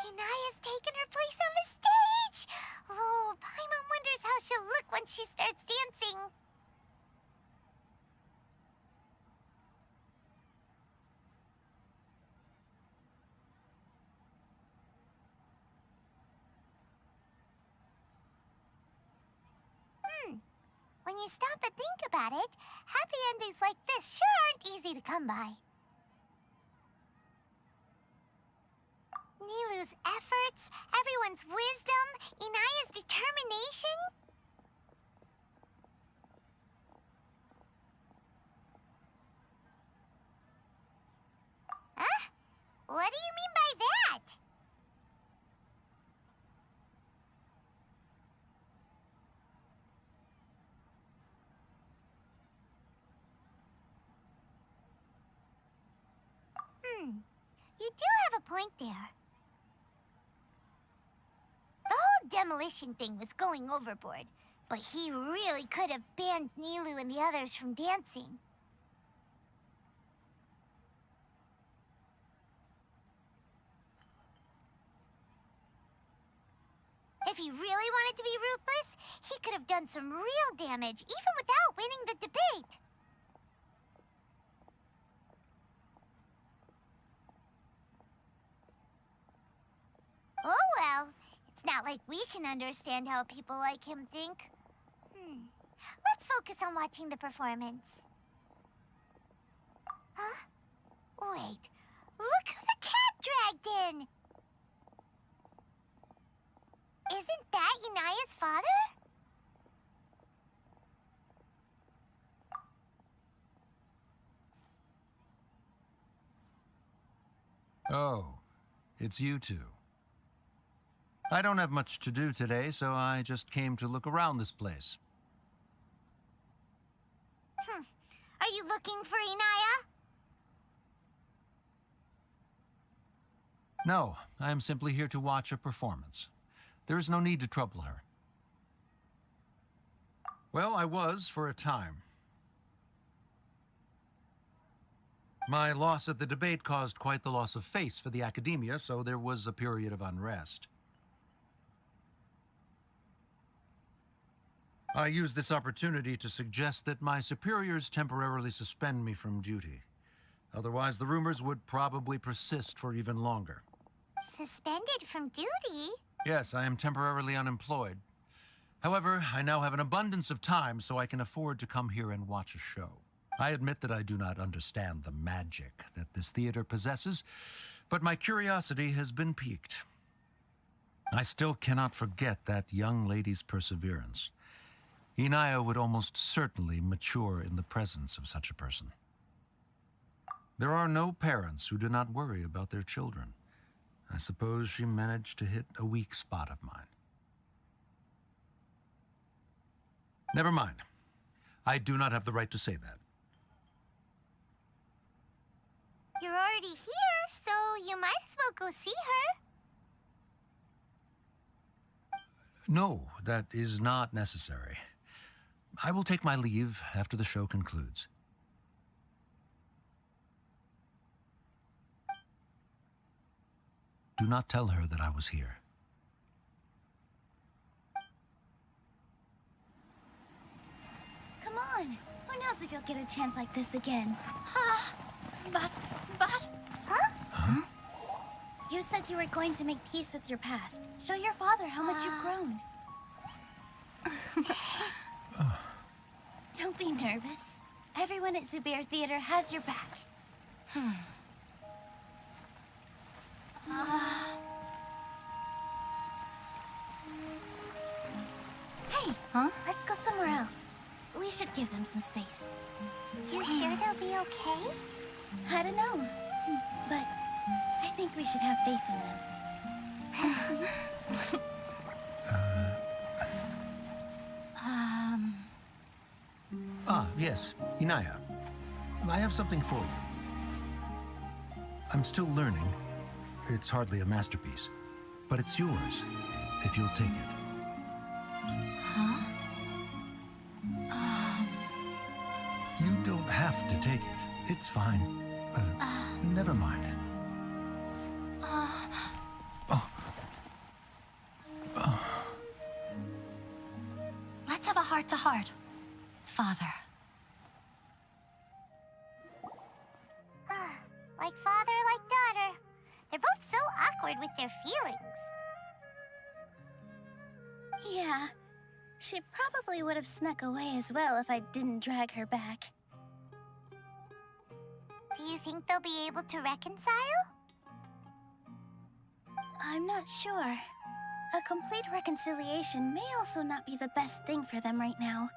Inaya's taken her place on the stage! Oh, Paimon wonders how she'll look when she starts dancing. When you stop and think about it, happy endings like this sure aren't easy to come by. Nilou's efforts, everyone's wisdom, Inaya's determination. Huh? What do you mean by that? You do have a point there. The whole demolition thing was going overboard, but he really could have banned Nilou and the others from dancing. If he really wanted to be ruthless, he could have done some real damage, even without winning the debate. Oh well, it's not like we can understand how people like him think. Let's focus on watching the performance. Huh? Wait, look who the cat dragged in! Isn't that Inaya's father? Oh, it's you two. I don't have much to do today, so I just came to look around this place. Are you looking for Inaya? No, I am simply here to watch a performance. There is no need to trouble her. Well, I was for a time. My loss at the debate caused quite the loss of face for the academia, so there was a period of unrest. I used this opportunity to suggest that my superiors temporarily suspend me from duty. Otherwise, the rumors would probably persist for even longer. Suspended from duty? Yes, I am temporarily unemployed. However, I now have an abundance of time, so I can afford to come here and watch a show. I admit that I do not understand the magic that this theater possesses, but my curiosity has been piqued. I still cannot forget that young lady's perseverance. Inaya would almost certainly mature in the presence of such a person. There are no parents who do not worry about their children. I suppose she managed to hit a weak spot of mine. Never mind. I do not have the right to say that. You're already here, so you might as well go see her. No, that is not necessary. I will take my leave after the show concludes. Do not tell her that I was here. Come on. Who knows if you'll get a chance like this again? But... Huh? You said you were going to make peace with your past. Show your father how much you've grown. Don't be nervous. Everyone at Zubair Theater has your back. Hey, let's go somewhere else. We should give them some space. You sure they'll be okay? I don't know, but I think we should have faith in them. Yes, Inaya. I have something for you. I'm still learning. It's hardly a masterpiece, but it's yours, if you'll take it. You don't have to take it. It's fine. Never mind. Let's have a heart-to-heart, Father. Like father, like daughter. They're both so awkward with their feelings. Yeah, she probably would have snuck away as well if I didn't drag her back. Do you think they'll be able to reconcile? I'm not sure. A complete reconciliation may also not be the best thing for them right now.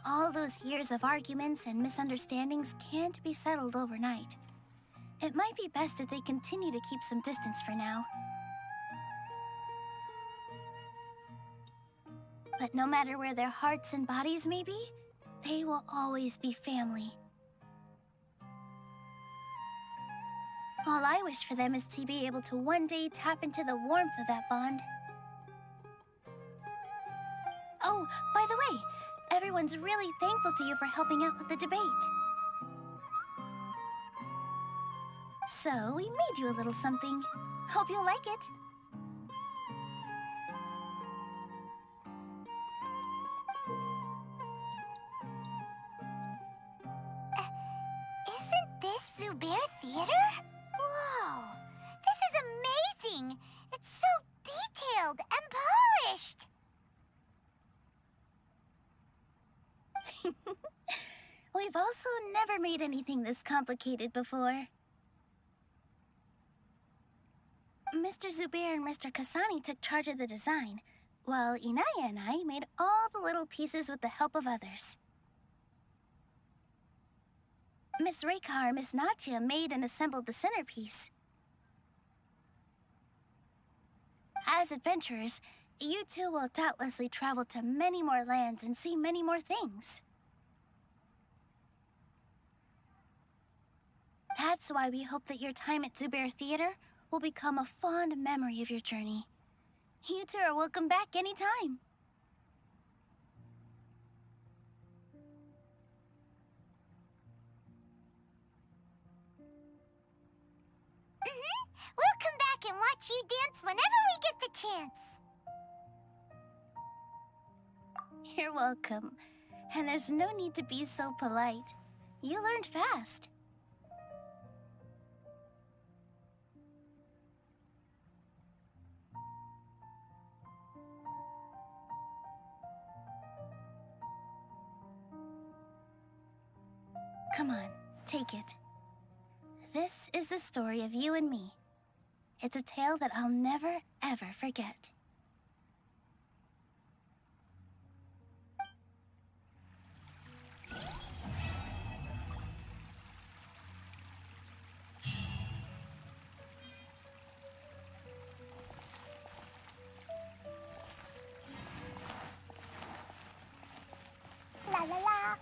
All those years of arguments and misunderstandings can't be settled overnight. It might be best if they continue to keep some distance for now. But no matter where their hearts and bodies may be, they will always be family. All I wish for them is to be able to one day tap into the warmth of that bond. Oh, by the way, everyone's really thankful to you for helping out with the debate. So, we made you a little something. Hope you'll like it. Isn't this Zubair Theater? Whoa! This is amazing! It's so detailed and polished! We've also never made anything this complicated before. Mr. Zubair and Mr. Kasani took charge of the design, while Inaya and I made all the little pieces with the help of others. Miss Reikar and Miss Nadia made and assembled the centerpiece. As adventurers, you two will doubtlessly travel to many more lands and see many more things. That's why we hope that your time at Zubair Theater will become a fond memory of your journey. You two are welcome back anytime. We'll come back and watch you dance whenever we get the chance. You're welcome. And there's no need to be so polite. You learned fast. Come on, take it. This is the story of you and me. It's a tale that I'll never, ever forget. La la la.